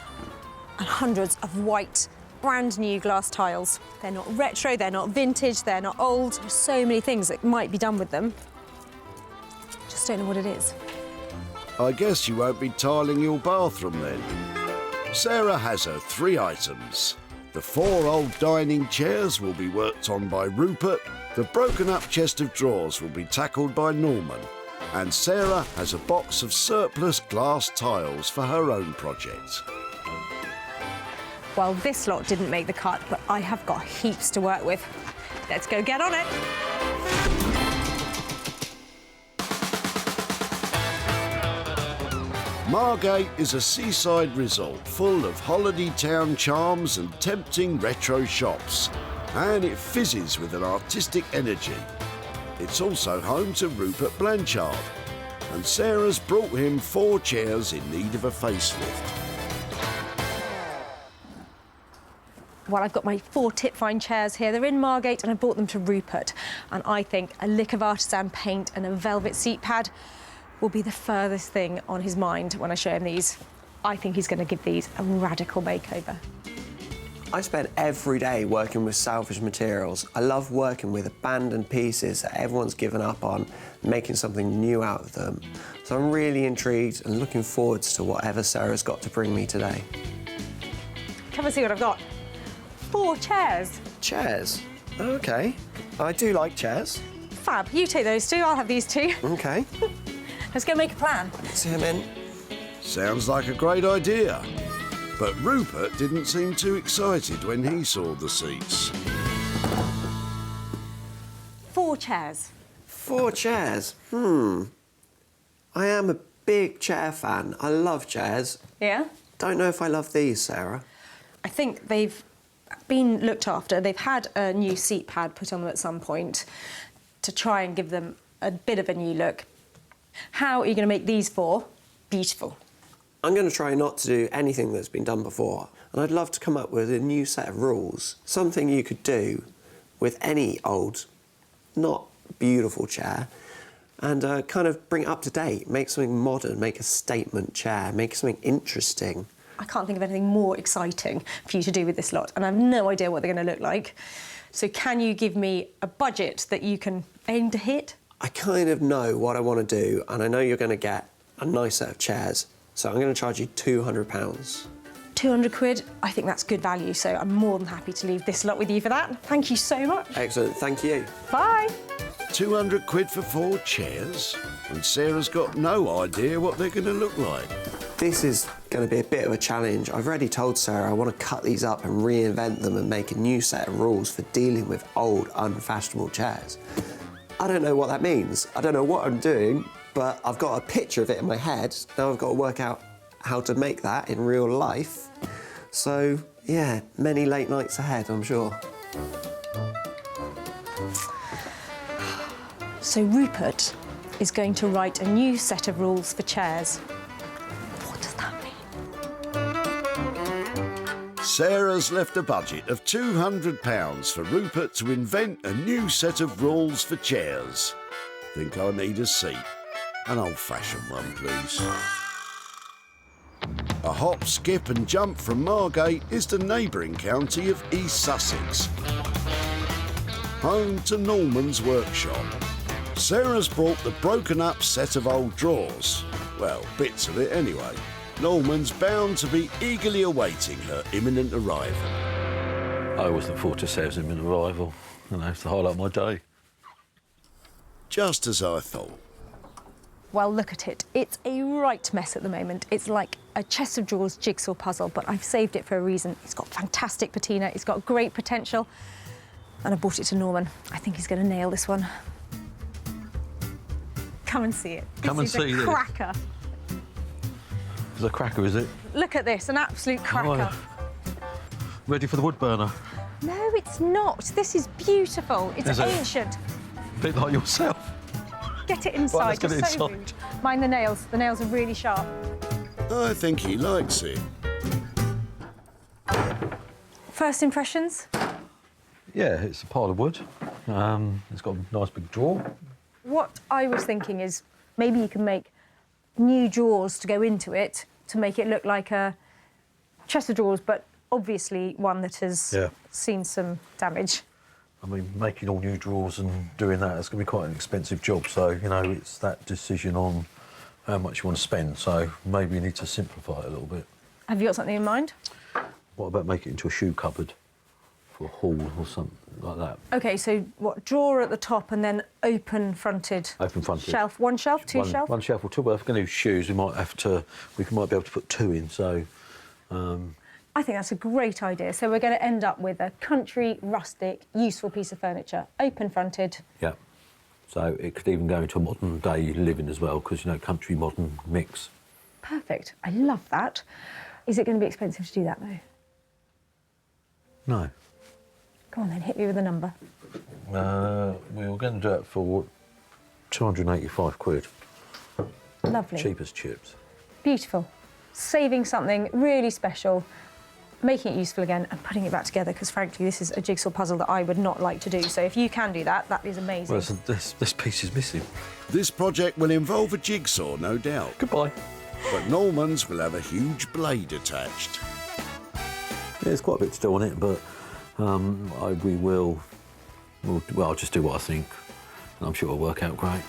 and hundreds of white, brand new glass tiles. They're not retro, they're not vintage, they're not old. There's so many things that might be done with them. Just don't know what it is. I guess you won't be tiling your bathroom then. Sarah has her 3 items. The 4 old dining chairs will be worked on by Rupert. The broken up chest of drawers will be tackled by Norman. And Sarah has a box of surplus glass tiles for her own project. Well, this lot didn't make the cut, but I have got heaps to work with. Let's go get on it. Margate is a seaside resort full of holiday town charms and tempting retro shops. And it fizzes with an artistic energy. It's also home to Rupert Blanchard. And Sarah's brought him 4 chairs in need of a facelift. Well, I've got my 4 tip-fine chairs here. They're in Margate and I bought them to Rupert. And I think a lick of artisan paint and a velvet seat pad will be the furthest thing on his mind when I show him these. I think he's going to give these a radical makeover. I spend every day working with salvaged materials. I love working with abandoned pieces that everyone's given up on, making something new out of them. So I'm really intrigued and looking forward to whatever Sarah's got to bring me today. Come and see what I've got. 4 chairs. Chairs? OK. I do like chairs. Fab. You take those 2, I'll have these 2. OK. Let's go make a plan. See him in. Sounds like a great idea. But Rupert didn't seem too excited when he saw the seats. 4 chairs. 4 chairs? I am a big chair fan. I love chairs. Yeah? Don't know if I love these, Sarah. I think they've been looked after. They've had a new seat pad put on them at some point to try and give them a bit of a new look. How are you going to make these 4 beautiful? I'm going to try not to do anything that's been done before, and I'd love to come up with a new set of rules. Something you could do with any old, not beautiful chair, and kind of bring it up to date, make something modern, make a statement chair, make something interesting. I can't think of anything more exciting for you to do with this lot, and I have no idea what they're going to look like. So can you give me a budget that you can aim to hit? I kind of know what I want to do, and I know you're going to get a nice set of chairs, so I'm going to charge you £200. 200 quid, I think that's good value, so I'm more than happy to leave this lot with you for that. Thank you so much. Excellent, thank you. Bye. 200 quid for 4 chairs? And Sarah's got no idea what they're going to look like. This is going to be a bit of a challenge. I've already told Sarah I want to cut these up and reinvent them and make a new set of rules for dealing with old, unfashionable chairs. I don't know what that means. I don't know what I'm doing, but I've got a picture of it in my head. Now I've got to work out how to make that in real life. So, yeah, many late nights ahead, I'm sure. So Rupert is going to write a new set of rules for chairs. What does that mean? Sarah's left a budget of £200 for Rupert to invent a new set of rules for chairs. Think I need a seat. An old-fashioned one, please. A hop, skip and jump from Margate is the neighbouring county of East Sussex, home to Norman's workshop. Sarah's brought the broken-up set of old drawers. Well, bits of it anyway. Norman's bound to be eagerly awaiting her imminent arrival. I always look forward to Sarah's imminent arrival. You know, it's the highlight of my day. Just as I thought. Well, look at it. It's a right mess at the moment. It's like a chest of drawers jigsaw puzzle, but I've saved it for a reason. It's got fantastic patina, it's got great potential, and I brought it to Norman. I think he's going to nail this one. Come and see it. Come and see this. Cracker. It's a cracker, is it? Look at this, an absolute cracker. Oh, ready for the wood burner? No, it's not. This is beautiful. It's ancient. A bit like yourself. Get it inside. Right, let's get it so inside. rude. Mind the nails. The nails are really sharp. I think he likes it. First impressions? Yeah, it's a pile of wood. It's got a nice big drawer. What I was thinking is maybe you can make new drawers to go into it to make it look like a chest of drawers, but obviously one that has seen some damage. I mean, making all new drawers and doing that, it's going to be quite an expensive job. So, you know, it's that decision on how much you want to spend. So maybe you need to simplify it a little bit. Have you got something in mind? What about making it into a shoe cupboard for a hall or something like that? OK, so what, drawer at the top and then open-fronted? Open-fronted. Shelf. One shelf, two shelf? One shelf or two. Well, if we're going to do shoes, we might be able to put two in, so... I think that's a great idea. So we're going to end up with a country, rustic, useful piece of furniture, open-fronted. Yeah. So it could even go into a modern-day living as well, because, you know, country, modern mix. Perfect. I love that. Is it going to be expensive to do that, though? No. Go on, then, hit me with a number. We were going to do it for 285 quid. Lovely. Cheap as chips. Beautiful. Saving something really special, making it useful again and putting it back together, because, frankly, this is a jigsaw puzzle that I would not like to do. So if you can do that, that is amazing. Well, this piece is missing. This project will involve a jigsaw, no doubt. Goodbye. But Norman's will have a huge blade attached. Yeah, there's quite a bit to do on it, but we'll I'll just do what I think, and I'm sure it'll work out great.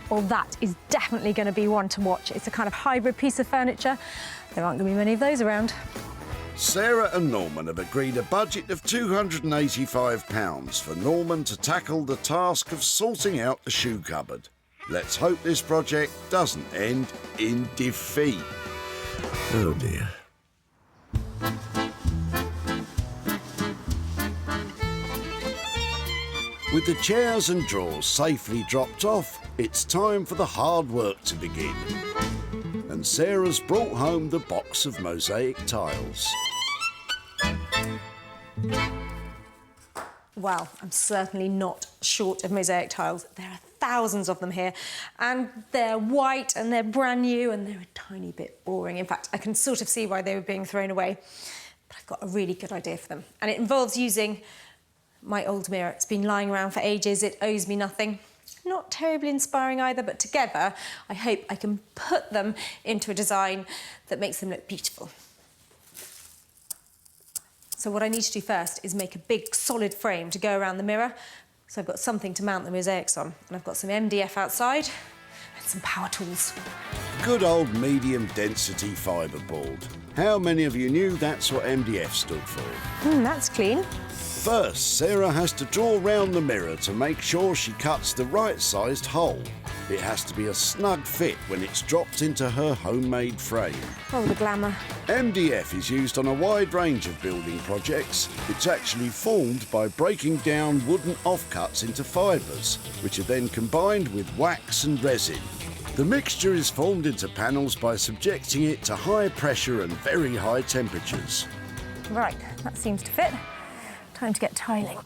Well, that is definitely going to be one to watch. It's a kind of hybrid piece of furniture. There aren't going to be many of those around. Sarah and Norman have agreed a budget of £285 for Norman to tackle the task of sorting out the shoe cupboard. Let's hope this project doesn't end in defeat. Oh, dear. With the chairs and drawers safely dropped off, it's time for the hard work to begin. And Sarah's brought home the box of mosaic tiles. Well, I'm certainly not short of mosaic tiles. There are thousands of them here, and they're white and they're brand new and they're a tiny bit boring. In fact, I can sort of see why they were being thrown away. But I've got a really good idea for them, and it involves using my old mirror. It's been lying around for ages. It owes me nothing. Not terribly inspiring either, but together, I hope I can put them into a design that makes them look beautiful. So what I need to do first is make a big, solid frame to go around the mirror. So I've got something to mount the mosaics on. And I've got some MDF outside and some power tools. Good old medium density fibre board. How many of you knew that's what MDF stood for? That's clean. First, Sarah has to draw round the mirror to make sure she cuts the right-sized hole. It has to be a snug fit when it's dropped into her homemade frame. Oh, the glamour. MDF is used on a wide range of building projects. It's actually formed by breaking down wooden offcuts into fibres, which are then combined with wax and resin. The mixture is formed into panels by subjecting it to high pressure and very high temperatures. Right, that seems to fit. Time to get tiling.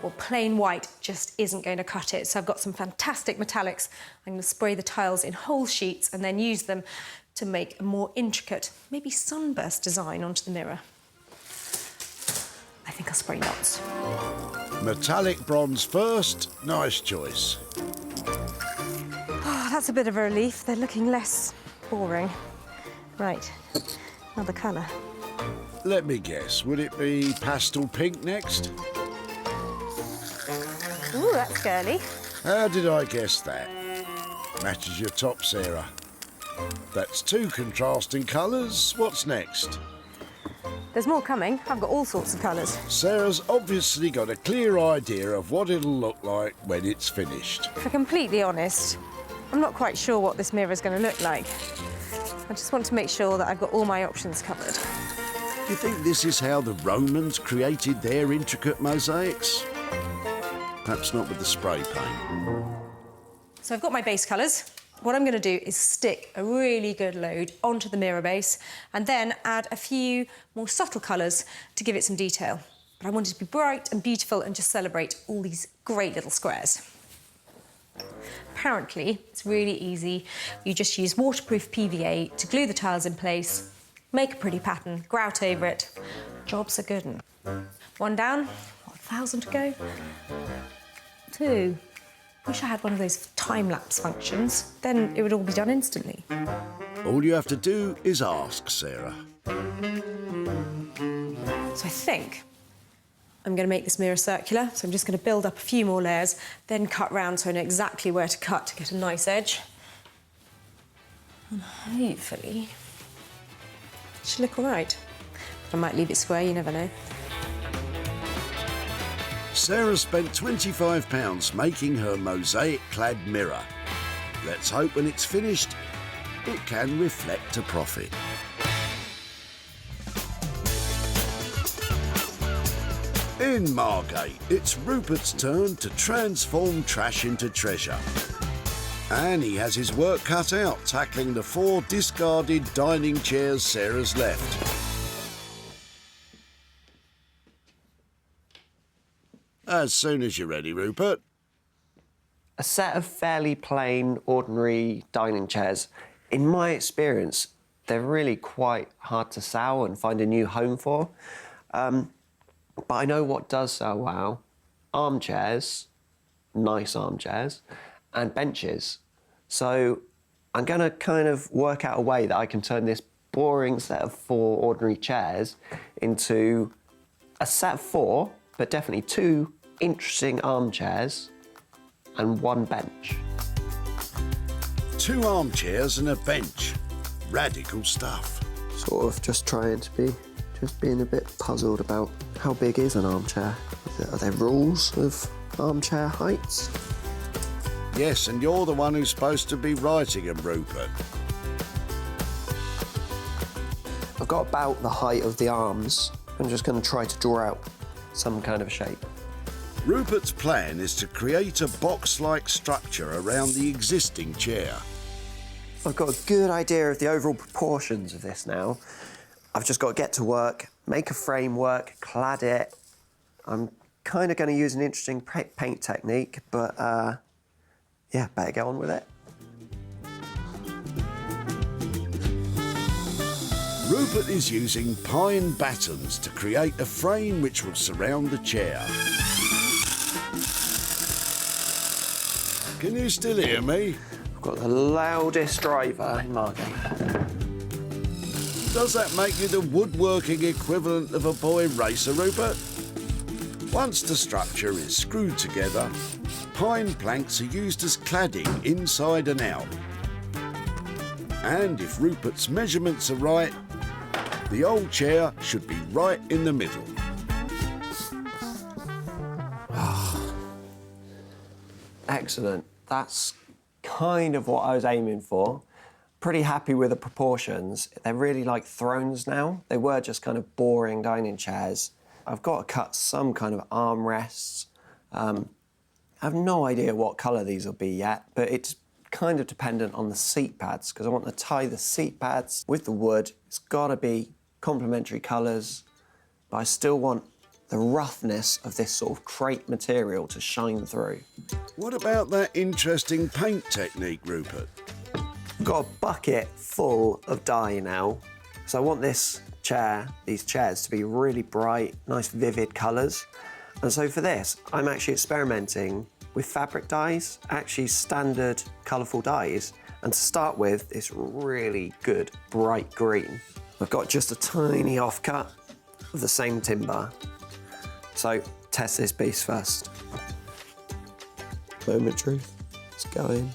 Well, plain white just isn't going to cut it, so I've got some fantastic metallics. I'm going to spray the tiles in whole sheets and then use them to make a more intricate, maybe sunburst design onto the mirror. I think I'll spray lots. Metallic bronze first. Nice choice. Oh, that's a bit of a relief. They're looking less boring. Right, another colour. Let me guess, would it be pastel pink next? Ooh, that's girly. How did I guess that? Matches your top, Sarah. That's two contrasting colours. What's next? There's more coming. I've got all sorts of colours. Sarah's obviously got a clear idea of what it'll look like when it's finished. If I'm completely honest, I'm not quite sure what this mirror is going to look like. I just want to make sure that I've got all my options covered. You think this is how the Romans created their intricate mosaics? Perhaps not with the spray paint. So I've got my base colours. What I'm going to do is stick a really good load onto the mirror base and then add a few more subtle colours to give it some detail. But I want it to be bright and beautiful and just celebrate all these great little squares. Apparently, it's really easy. You just use waterproof PVA to glue the tiles in place, make a pretty pattern, grout over it. Job's a good one. One down, 1,000 to go. Two. Wish I had one of those time-lapse functions. Then it would all be done instantly. All you have to do is ask, Sarah. So I think I'm going to make this mirror circular. So I'm just going to build up a few more layers, then cut round so I know exactly where to cut to get a nice edge. And hopefully it should look all right. But I might leave it square, you never know. Sarah spent £25 making her mosaic-clad mirror. Let's hope when it's finished, it can reflect a profit. In Margate, it's Rupert's turn to transform trash into treasure. And he has his work cut out, tackling the 4 discarded dining chairs Sarah's left. As soon as you're ready, Rupert. A set of fairly plain, ordinary dining chairs. In my experience, they're really quite hard to sell and find a new home for. But I know what does sell well. Armchairs, nice armchairs, and benches. So I'm going to kind of work out a way that I can turn this boring set of 4 ordinary chairs into a set of 4, but definitely 2 interesting armchairs and 1 bench. 2 armchairs and a bench. Radical stuff. Sort of just trying to be, just being a bit puzzled about how big is an armchair? Are there rules of armchair heights? Yes, and you're the one who's supposed to be writing them, Rupert. I've got about the height of the arms. I'm just going to try to draw out some kind of shape. Rupert's plan is to create a box-like structure around the existing chair. I've got a good idea of the overall proportions of this now. I've just got to get to work, make a framework, clad it. I'm kind of going to use an interesting paint technique, but yeah, better get on with it. Rupert is using pine battens to create a frame which will surround the chair. Can you still hear me? I've got the loudest driver in Margate. Does that make you the woodworking equivalent of a boy racer, Rupert? Once the structure is screwed together, pine planks are used as cladding inside and out. And if Rupert's measurements are right, The old chair should be right in the middle. Excellent. That's kind of what I was aiming for. Pretty happy with the proportions. They're really like thrones now. They were just kind of boring dining chairs. I've got to cut some kind of armrests. I have no idea what colour these will be yet, but it's kind of dependent on the seat pads, because I want to tie the seat pads with the wood. It's got to be complementary colours, but I still want the roughness of this sort of crepe material to shine through. What about that interesting paint technique, Rupert? I've got a bucket full of dye now, so I want these chairs to be really bright, nice vivid colours. And so for this, I'm actually experimenting with fabric dyes, actually standard colourful dyes. And to start with, it's really good bright green. I've got just a tiny offcut of the same timber. So test this piece first. Moment truth, it's going.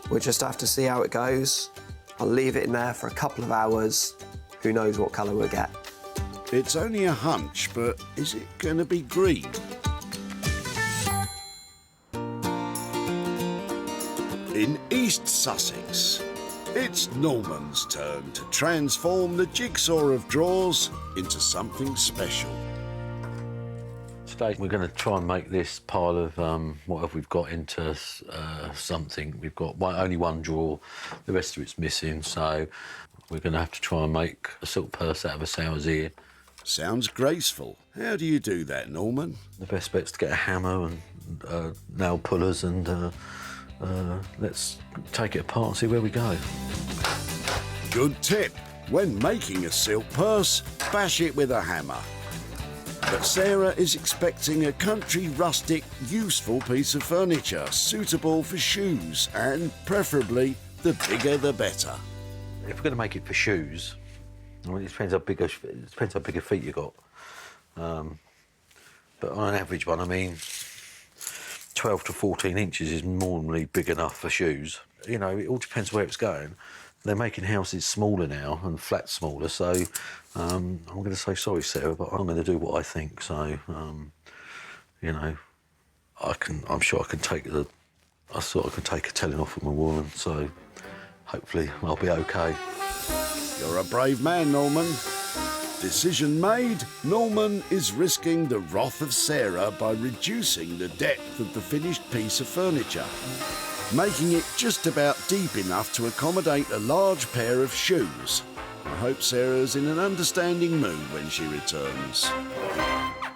We'll just have to see how it goes. I'll leave it in there for a couple of hours. Who knows what colour we'll get. It's only a hunch, but is it going to be green? In East Sussex, it's Norman's turn to transform the jigsaw of drawers into something special. Today we're going to try and make this pile of whatever we've got into something. We've got only one drawer, the rest of it's missing, so we're going to have to try and make a silk purse out of a sow's ear. Sounds graceful. How do you do that, Norman? The best bet's to get a hammer and nail pullers and let's take it apart and see where we go. Good tip. When making a silk purse, bash it with a hammer. But Sarah is expecting a country, rustic, useful piece of furniture suitable for shoes, and preferably the bigger the better. If we're going to make it for shoes, I mean, it depends how big a feet you got. But on an average one, I mean, 12 to 14 inches is normally big enough for shoes. You know, it all depends where it's going. They're making houses smaller now and flats smaller, so I'm going to say sorry, Sarah, but I'm going to do what I think. So, you know, I'm sure I can take a telling off from a woman. So, hopefully, I'll be okay. You're a brave man, Norman. Decision made, Norman is risking the wrath of Sarah by reducing the depth of the finished piece of furniture, making it just about deep enough to accommodate a large pair of shoes. I hope Sarah's in an understanding mood when she returns.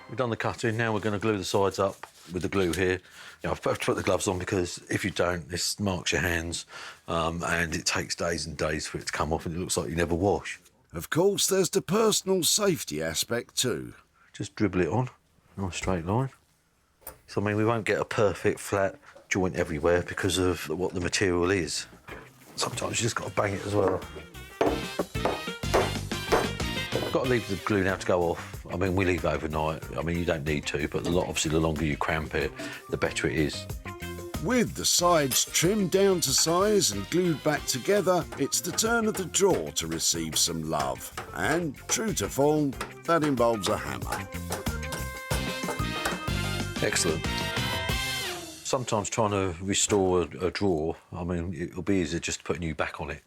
We've done the cutting, now we're going to glue the sides up with the glue here. You know, I've put the gloves on because if you don't, this marks your hands and it takes days and days for it to come off and it looks like you never wash. Of course, there's the personal safety aspect too. Just dribble it on, nice straight line. So, I mean, we won't get a perfect flat joint everywhere because of what the material is. Sometimes you just got to bang it as well. I've got to leave the glue now to go off. I mean, we leave it overnight. I mean, you don't need to, but obviously the longer you cramp it, the better it is. With the sides trimmed down to size and glued back together, it's the turn of the drawer to receive some love. And, true to form, that involves a hammer. Excellent. Sometimes trying to restore a drawer, I mean, it'll be easier just putting you back on it.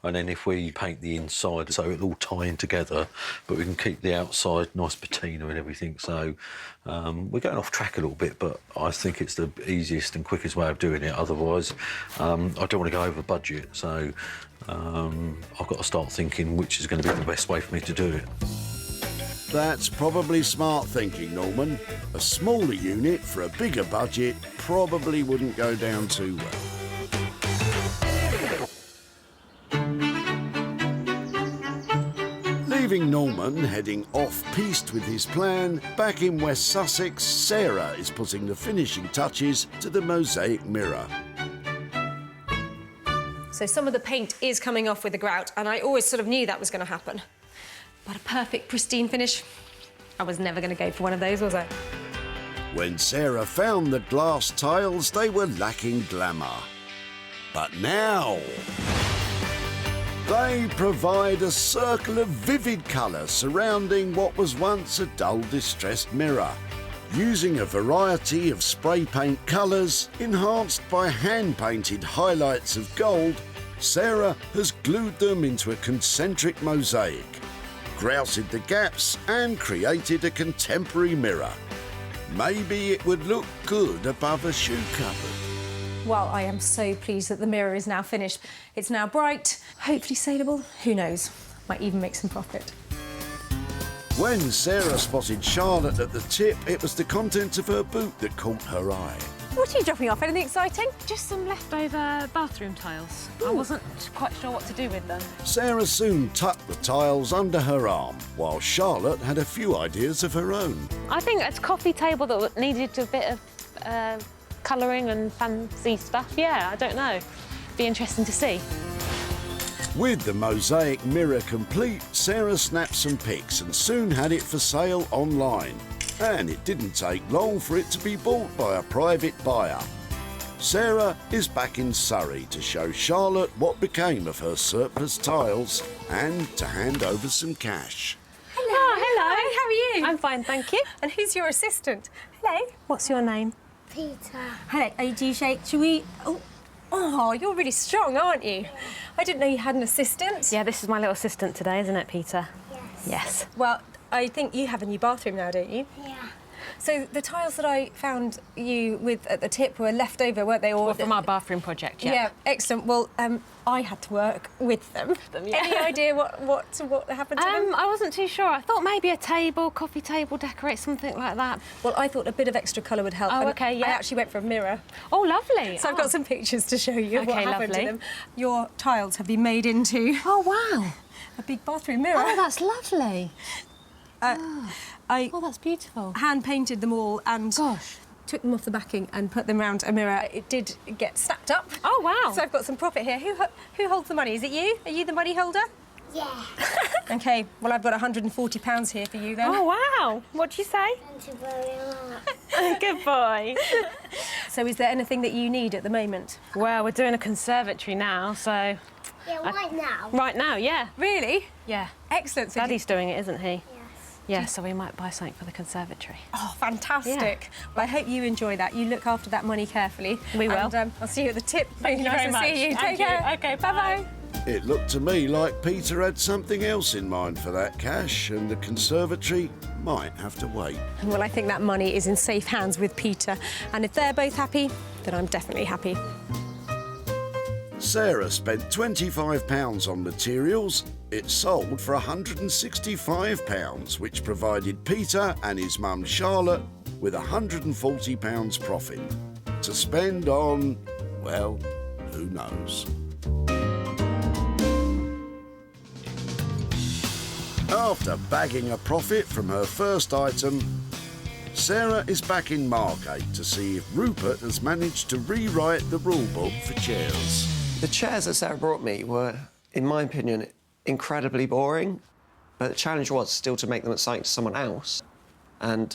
And then if we paint the inside so it'll all tie in together, but we can keep the outside nice patina and everything. So we're going off track a little bit, but I think it's the easiest and quickest way of doing it. Otherwise, I don't want to go over budget. So I've got to start thinking which is going to be the best way for me to do it. That's probably smart thinking, Norman. A smaller unit for a bigger budget probably wouldn't go down too well. Leaving Norman heading off-piste with his plan, back in West Sussex, Sarah is putting the finishing touches to the mosaic mirror. So some of the paint is coming off with the grout, and I always sort of knew that was going to happen. But a perfect, pristine finish, I was never going to go for one of those, was I? When Sarah found the glass tiles, they were lacking glamour. But now... They provide a circle of vivid colour surrounding what was once a dull, distressed mirror. Using a variety of spray paint colours, enhanced by hand-painted highlights of gold, Sarah has glued them into a concentric mosaic, grouted the gaps and created a contemporary mirror. Maybe it would look good above a shoe cupboard. Well, I am so pleased that the mirror is now finished. It's now bright, hopefully saleable, who knows, might even make some profit. When Sarah spotted Charlotte at the tip, it was the contents of her boot that caught her eye. What are you dropping off? Anything exciting? Just some leftover bathroom tiles. I wasn't quite sure what to do with them. Sarah soon tucked the tiles under her arm, while Charlotte had a few ideas of her own. I think it's a coffee table that needed a bit of colouring and fancy stuff. Yeah, I don't know. Be interesting to see. With the mosaic mirror complete, Sarah snapped some pics and soon had it for sale online. And it didn't take long for it to be bought by a private buyer. Sarah is back in Surrey to show Charlotte what became of her surplus tiles and to hand over some cash. Hello. Oh, hello. How are you? I'm fine, thank you. And who's your assistant? Hello. What's your name? Peter. Hello. Do you shake? Should we... Oh, you're really strong, aren't you? I didn't know you had an assistant. Yeah, this is my little assistant today, isn't it, Peter? Yes. Yes. Well, I think you have a new bathroom now, don't you? Yeah. So the tiles that I found you with at the tip were left over, weren't they? Well, from our bathroom project, yeah. Yeah, excellent. Well, I had to work with them. Any idea what happened to them? I wasn't too sure. I thought maybe a table, coffee table, decorate, something like that. Well, I thought a bit of extra colour would help. Oh, and okay, yeah. I actually went for a mirror. Oh, lovely. So I've got some pictures to show you of what happened lovely. to them. Your tiles have been made into... Oh, wow. A big bathroom mirror. Oh, that's lovely. I that's beautiful. hand-painted them all and took them off the backing and put them round a mirror. It did get snapped up. Oh, wow. So I've got some profit here. Who holds the money? Is it you? Are you the money holder? Yeah. OK, well, I've got £140 here for you, then. Oh, wow. What'd you say? Thank you very much. Good boy. So is there anything that you need at the moment? Well, we're doing a conservatory now, so... Yeah, right now. Right now, yeah. Really? Yeah. Excellent. So Daddy's doing it, isn't he? Yes. Yeah, so we might buy something for the conservatory. Oh, fantastic. Yeah. Well, I hope you enjoy that. You look after that money carefully. We will. And I'll see you at the tip. Thank you nice very to much. see you. Thank Take care. you. OK, bye-bye. It looked to me like Peter had something else in mind for that cash, and the conservatory might have to wait. Well, I think that money is in safe hands with Peter. And if they're both happy, then I'm definitely happy. Sarah spent £25 on materials. It sold for £165, which provided Peter and his mum Charlotte with £140 profit to spend on, well, who knows. After bagging a profit from her first item, Sarah is back in Margate to see if Rupert has managed to rewrite the rule book for chairs. The chairs that Sarah brought me were, in my opinion, incredibly boring, but the challenge was still to make them exciting to someone else. And,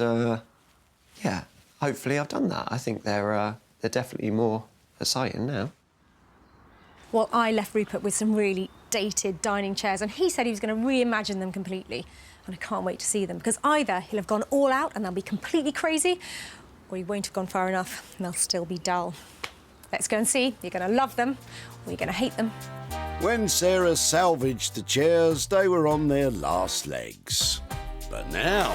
yeah, hopefully I've done that. I think they're definitely more exciting now. Well, I left Rupert with some really dated dining chairs, and he said he was going to reimagine them completely. And I can't wait to see them, because either he'll have gone all out and they'll be completely crazy, or he won't have gone far enough and they'll still be dull. Let's go and see. You're going to love them, or you're going to hate them. When Sarah salvaged the chairs, they were on their last legs. But now,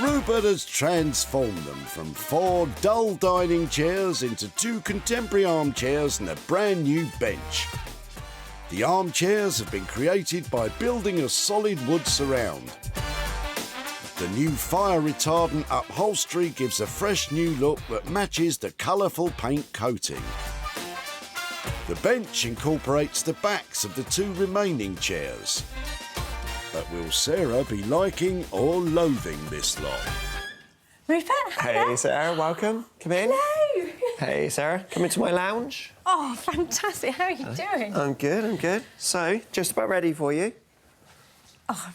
Rupert has transformed them from 4 dull dining chairs into 2 contemporary armchairs and a brand new bench. The armchairs have been created by building a solid wood surround. The new fire-retardant upholstery gives a fresh new look that matches the colourful paint coating. The bench incorporates the backs of the 2 remaining chairs. But will Sarah be liking or loathing this lot? Rupert? Hey, Sarah, welcome. Come in. Hello. Hey, Sarah, come into my lounge. Oh, fantastic. How are you doing? I'm good, I'm good. So, just about ready for you. Oh,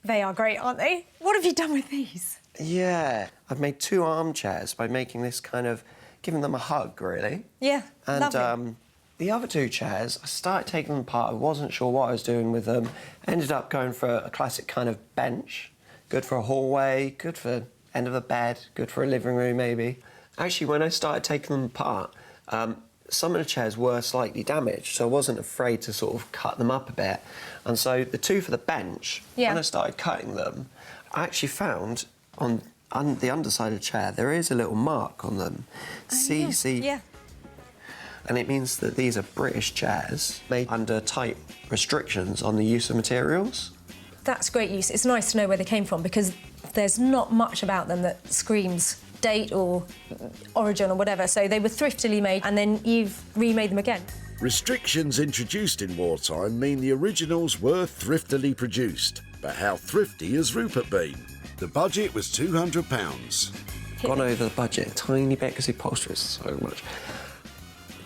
they are great, aren't they? What have you done with these? Yeah, I've made 2 armchairs by making this kind of, giving them a hug, really. Yeah, And lovely. The other two chairs, I started taking them apart. I wasn't sure what I was doing with them. Ended up going for a classic kind of bench. Good for a hallway, good for end of a bed, good for a living room maybe. Actually, when I started taking them apart, some of the chairs were slightly damaged, so I wasn't afraid to sort of cut them up a bit. And so the two for the bench, when I started cutting them, I actually found on the underside of the chair there is a little mark on them. CC. Yeah. And it means that these are British chairs made under tight restrictions on the use of materials. That's great use. It's nice to know where they came from because there's not much about them that screams date or origin or whatever. So they were thriftily made and then you've remade them again. Restrictions introduced in wartime mean the originals were thriftily produced. But how thrifty has Rupert been? The budget was £200. Gone over the budget a tiny bit because the upholstery is so much.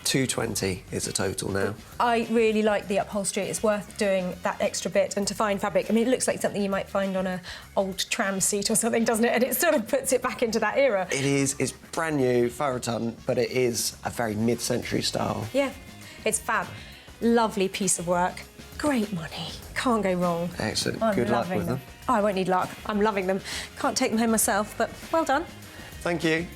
220 is the total now. I really like the upholstery. It's worth doing that extra bit and to find fabric. I mean, it looks like something you might find on an old tram seat or something, doesn't it? And it sort of puts it back into that era. It is. It's brand new, Farraton, but it is a very mid-century style. Yeah, it's fab. Lovely piece of work. Great money. Can't go wrong. Excellent. I'm Good luck loving with them. Oh, I won't need luck. I'm loving them. Can't take them home myself, but well done. Thank you.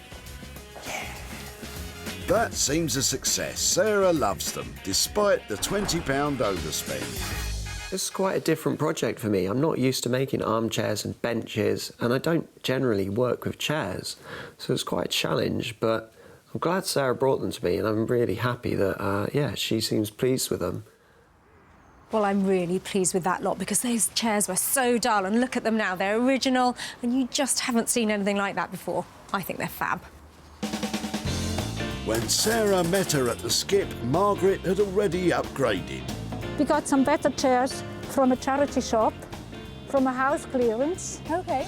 That seems a success. Sarah loves them, despite the £20 overspend. This is quite a different project for me. I'm not used to making armchairs and benches, and I don't generally work with chairs, so it's quite a challenge, but I'm glad Sarah brought them to me, and I'm really happy that, yeah, she seems pleased with them. Well, I'm really pleased with that lot because those chairs were so dull, and look at them now. They're original, and you just haven't seen anything like that before. I think they're fab. When Sarah met her at the skip, Margaret had already upgraded. We got some better chairs from a charity shop, from a house clearance. OK.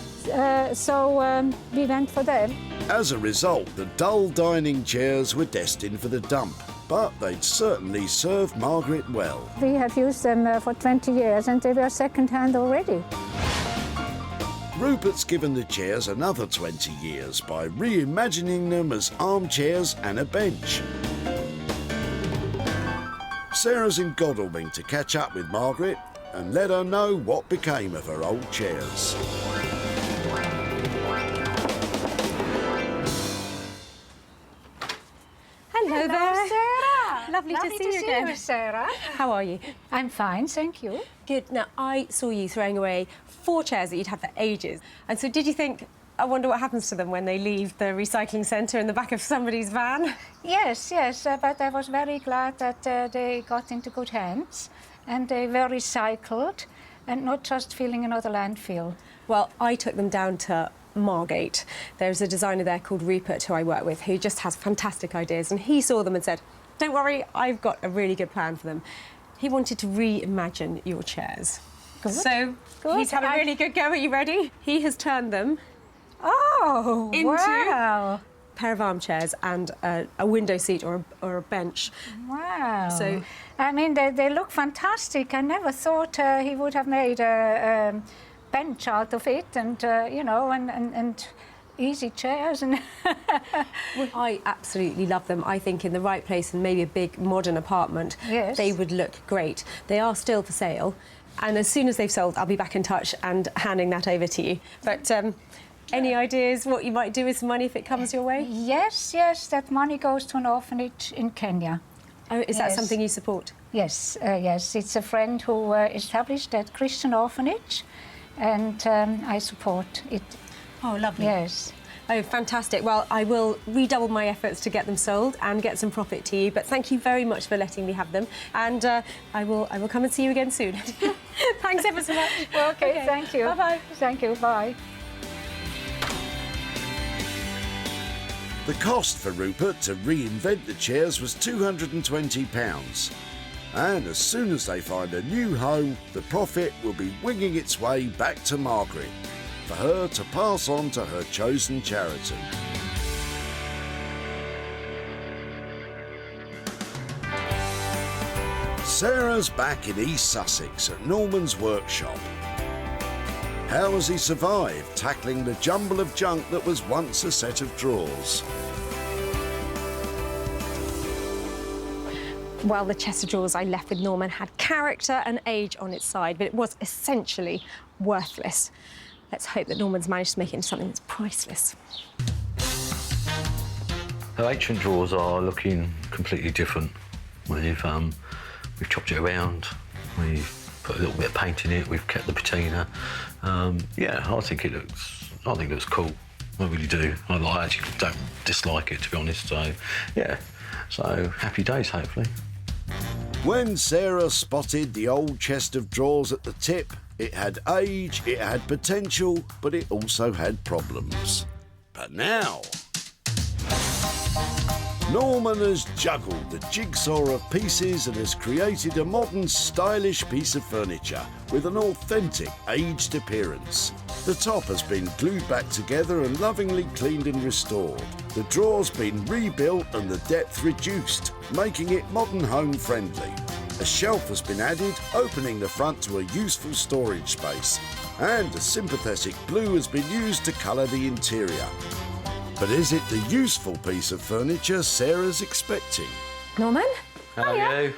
So we went for them. As a result, the dull dining chairs were destined for the dump, but they'd certainly served Margaret well. We have used them for 20 years and they were second-hand already. Rupert's given the chairs another 20 years by reimagining them as armchairs and a bench. Sarah's in Godalming to catch up with Margaret and let her know what became of her old chairs. Hello there. Sarah. Lovely to see you again. Sarah. How are you? I'm fine, thank you. Good. Now, I saw you throwing away 4 chairs that you'd had for ages. And so did you think, I wonder what happens to them when they leave the recycling centre in the back of somebody's van? Yes, but I was very glad that they got into good hands and they were recycled and not just filling another landfill. Well, I took them down to Margate. There's a designer there called Rupert who I work with who just has fantastic ideas, and he saw them and said, don't worry, I've got a really good plan for them. He wanted to reimagine your chairs. Good. So he's had a really good go. Are you ready? He has turned them into wow. a pair of armchairs and a window seat or a bench. Wow. So, I mean, they look fantastic. I never thought he would have made a bench out of it and, you know, and easy chairs. And well, I absolutely love them. I think in the right place and maybe a big modern apartment, yes, they would look great. They are still for sale. And as soon as they've sold, I'll be back in touch and handing that over to you. But any ideas what you might do with some money if it comes your way? Yes, that money goes to an orphanage in Kenya. Oh, is that something you support? Yes, yes. It's a friend who established that Christian orphanage, and I support it. Oh, lovely. Yes. Oh, fantastic. Well, I will redouble my efforts to get them sold and get some profit to you, but thank you very much for letting me have them, and I will come and see you again soon. Thanks ever so much. Okay, thank you. Bye-bye. Thank you, bye. The cost for Rupert to reinvent the chairs was £220. And as soon as they find a new home, the profit will be winging its way back to Margaret for her to pass on to her chosen charity. Sarah's back in East Sussex at Norman's workshop. How has he survived tackling the jumble of junk that was once a set of drawers? Well, the chest of drawers I left with Norman had character and age on its side, but it was essentially worthless. Let's hope that Norman's managed to make it into something that's priceless. The ancient drawers are looking completely different. We've chopped it around, we've put a little bit of paint in it, we've kept the patina. Yeah, I think it looks cool. I really do. I actually don't dislike it, to be honest. So, yeah. So happy days, hopefully. When Sarah spotted the old chest of drawers at the tip, it had age, it had potential, but it also had problems. But now, Norman has juggled the jigsaw of pieces and has created a modern, stylish piece of furniture with an authentic, aged appearance. The top has been glued back together and lovingly cleaned and restored. The drawer's been rebuilt and the depth reduced, making it modern home friendly. A shelf has been added, opening the front to a useful storage space. And a sympathetic blue has been used to colour the interior. But is it the useful piece of furniture Sarah's expecting? Norman? Hello.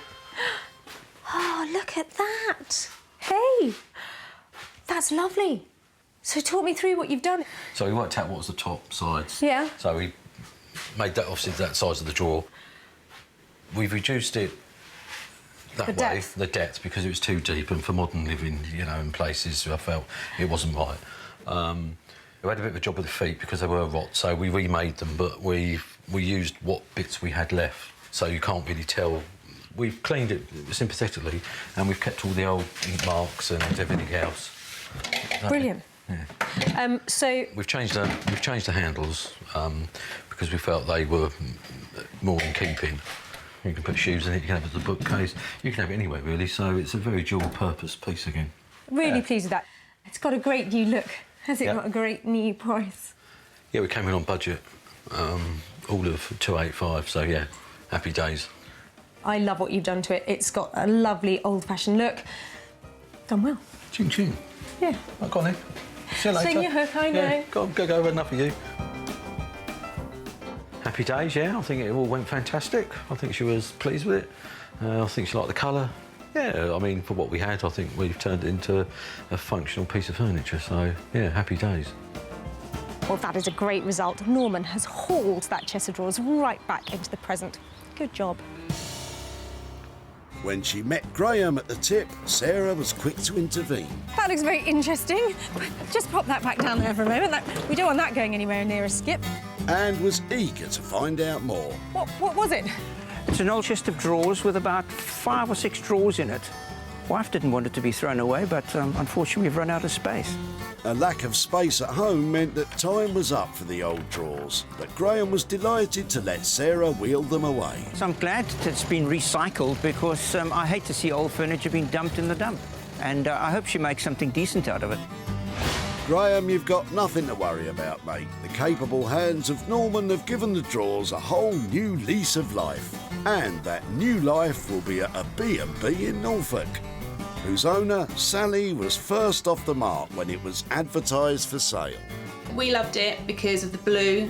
Oh, look at that. Hey, that's lovely. So talk me through what you've done. So we worked out what was the top sides. Yeah. So we made that, obviously, that size of the drawer. We've reduced it that way, the depth, because it was too deep, and for modern living, you know, in places, I felt it wasn't right. We had a bit of a job with the feet because they were rot, so we remade them, but we used what bits we had left, so you can't really tell. We've cleaned it sympathetically, and we've kept all the old ink marks and everything else. Brilliant. Yeah. So we've changed the handles because we felt they were more in keeping. You can put shoes in it, you can have it as a bookcase, you can have it anywhere really, so it's a very dual-purpose piece again. Really pleased with that. It's got a great new look. Has it got a great new price? Yeah, we came in on budget, all of 285, so yeah, happy days. I love what you've done to it. It's got a lovely old-fashioned look. Done well. Ching ching. Yeah. I've gone in. See you later. Sing your hook, I know. Yeah, go, enough of you. Happy days, yeah. I think it all went fantastic. I think she was pleased with it. I think she liked the colour. Yeah, I mean, for what we had, I think we've turned it into a functional piece of furniture. So, yeah, happy days. Well, that is a great result. Norman has hauled that chest of drawers right back into the present. Good job. When she met Graham at the tip, Sarah was quick to intervene. That looks very interesting. Just pop that back down there for a moment. We don't want that going anywhere near a skip. And was eager to find out more. What was it? It's an old chest of drawers with about 5 or 6 drawers in it. Wife didn't want it to be thrown away, but unfortunately we've run out of space. A lack of space at home meant that time was up for the old drawers, but Graham was delighted to let Sarah wheel them away. So I'm glad that it's been recycled because I hate to see old furniture being dumped in the dump. And I hope she makes something decent out of it. Graham, you've got nothing to worry about, mate. The capable hands of Norman have given the drawers a whole new lease of life. And that new life will be at a B&B in Norfolk, whose owner, Sally, was first off the mark when it was advertised for sale. We loved it because of the blue,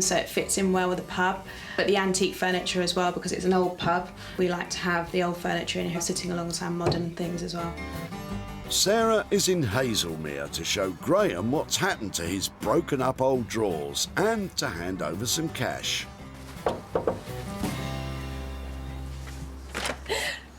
so it fits in well with the pub, but the antique furniture as well because it's an old pub. We like to have the old furniture in here sitting alongside modern things as well. Sarah is in Hazelmere to show Graham what's happened to his broken up old drawers and to hand over some cash.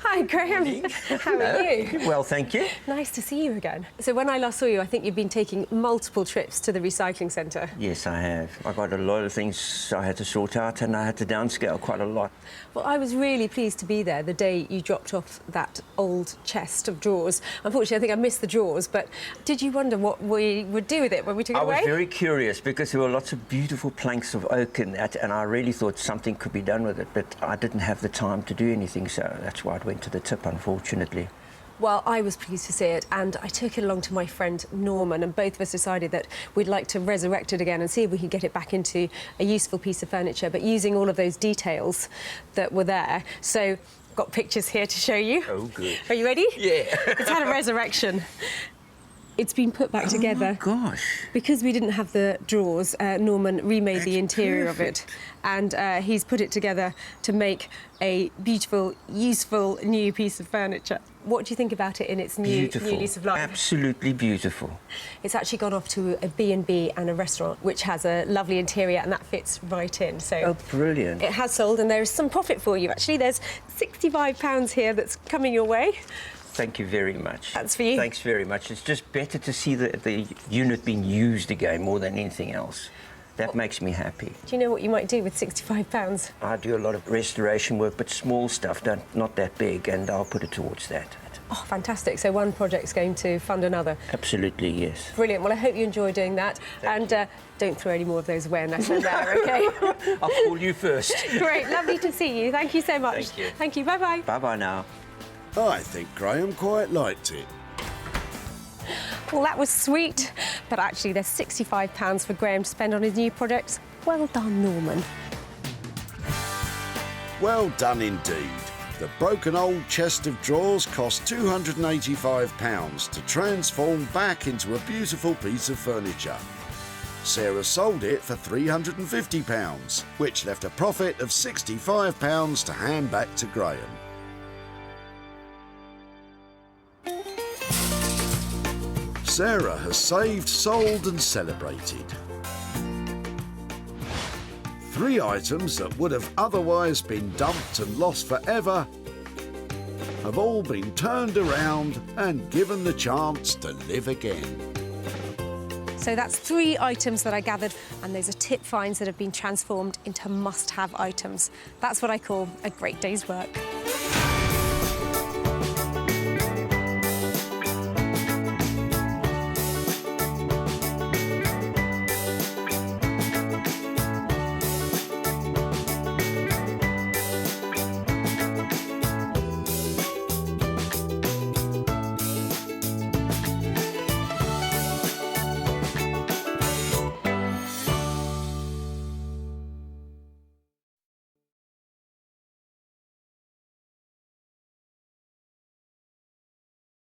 Hi, Graham. How are you? Well, thank you. Nice to see you again. So when I last saw you, I think you've been taking multiple trips to the recycling centre. Yes, I have. I got a lot of things I had to sort out and I had to downscale quite a lot. Well, I was really pleased to be there the day you dropped off that old chest of drawers. Unfortunately, I think I missed the drawers, but did you wonder what we would do with it when we took it away? I was very curious because there were lots of beautiful planks of oak in that, and I really thought something could be done with it, but I didn't have the time to do anything, so that's why it went to the tip, unfortunately. Well, I was pleased to see it, and I took it along to my friend Norman, and both of us decided that we'd like to resurrect it again and see if we could get it back into a useful piece of furniture, but using all of those details that were there. So, got pictures here to show you. Oh, good. Are you ready? Yeah. It's had a resurrection. It's been put back together. Oh, my gosh. Because we didn't have the drawers, Norman remade the interior of it. And he's put it together to make a beautiful, useful, new piece of furniture. What do you think about it in its new lease of life? Absolutely beautiful. It's actually gone off to a B&B and a restaurant, which has a lovely interior, and that fits right in. So oh, brilliant. It has sold, and there is some profit for you, actually. There's £65 here that's coming your way. Thank you very much. That's for you. Thanks very much. It's just better to see the unit being used again more than anything else. That makes me happy. Do you know what you might do with £65? I do a lot of restoration work, but small stuff, not that big, and I'll put it towards that. Oh, fantastic. So one project's going to fund another. Absolutely, yes. Brilliant. Well, I hope you enjoy doing that. Don't throw any more of those away unless they're there, OK? I'll call you first. Great. Lovely to see you. Thank you so much. Thank you. Thank you. Bye-bye. Bye-bye now. I think Graham quite liked it. Well, that was sweet. But actually, there's £65 for Graham to spend on his new projects. Well done, Norman. Well done indeed. The broken old chest of drawers cost £285 to transform back into a beautiful piece of furniture. Sarah sold it for £350, which left a profit of £65 to hand back to Graham. Sarah has saved, sold and celebrated. 3 items that would have otherwise been dumped and lost forever have all been turned around and given the chance to live again. So that's 3 items that I gathered, and those are tip finds that have been transformed into must-have items. That's what I call a great day's work.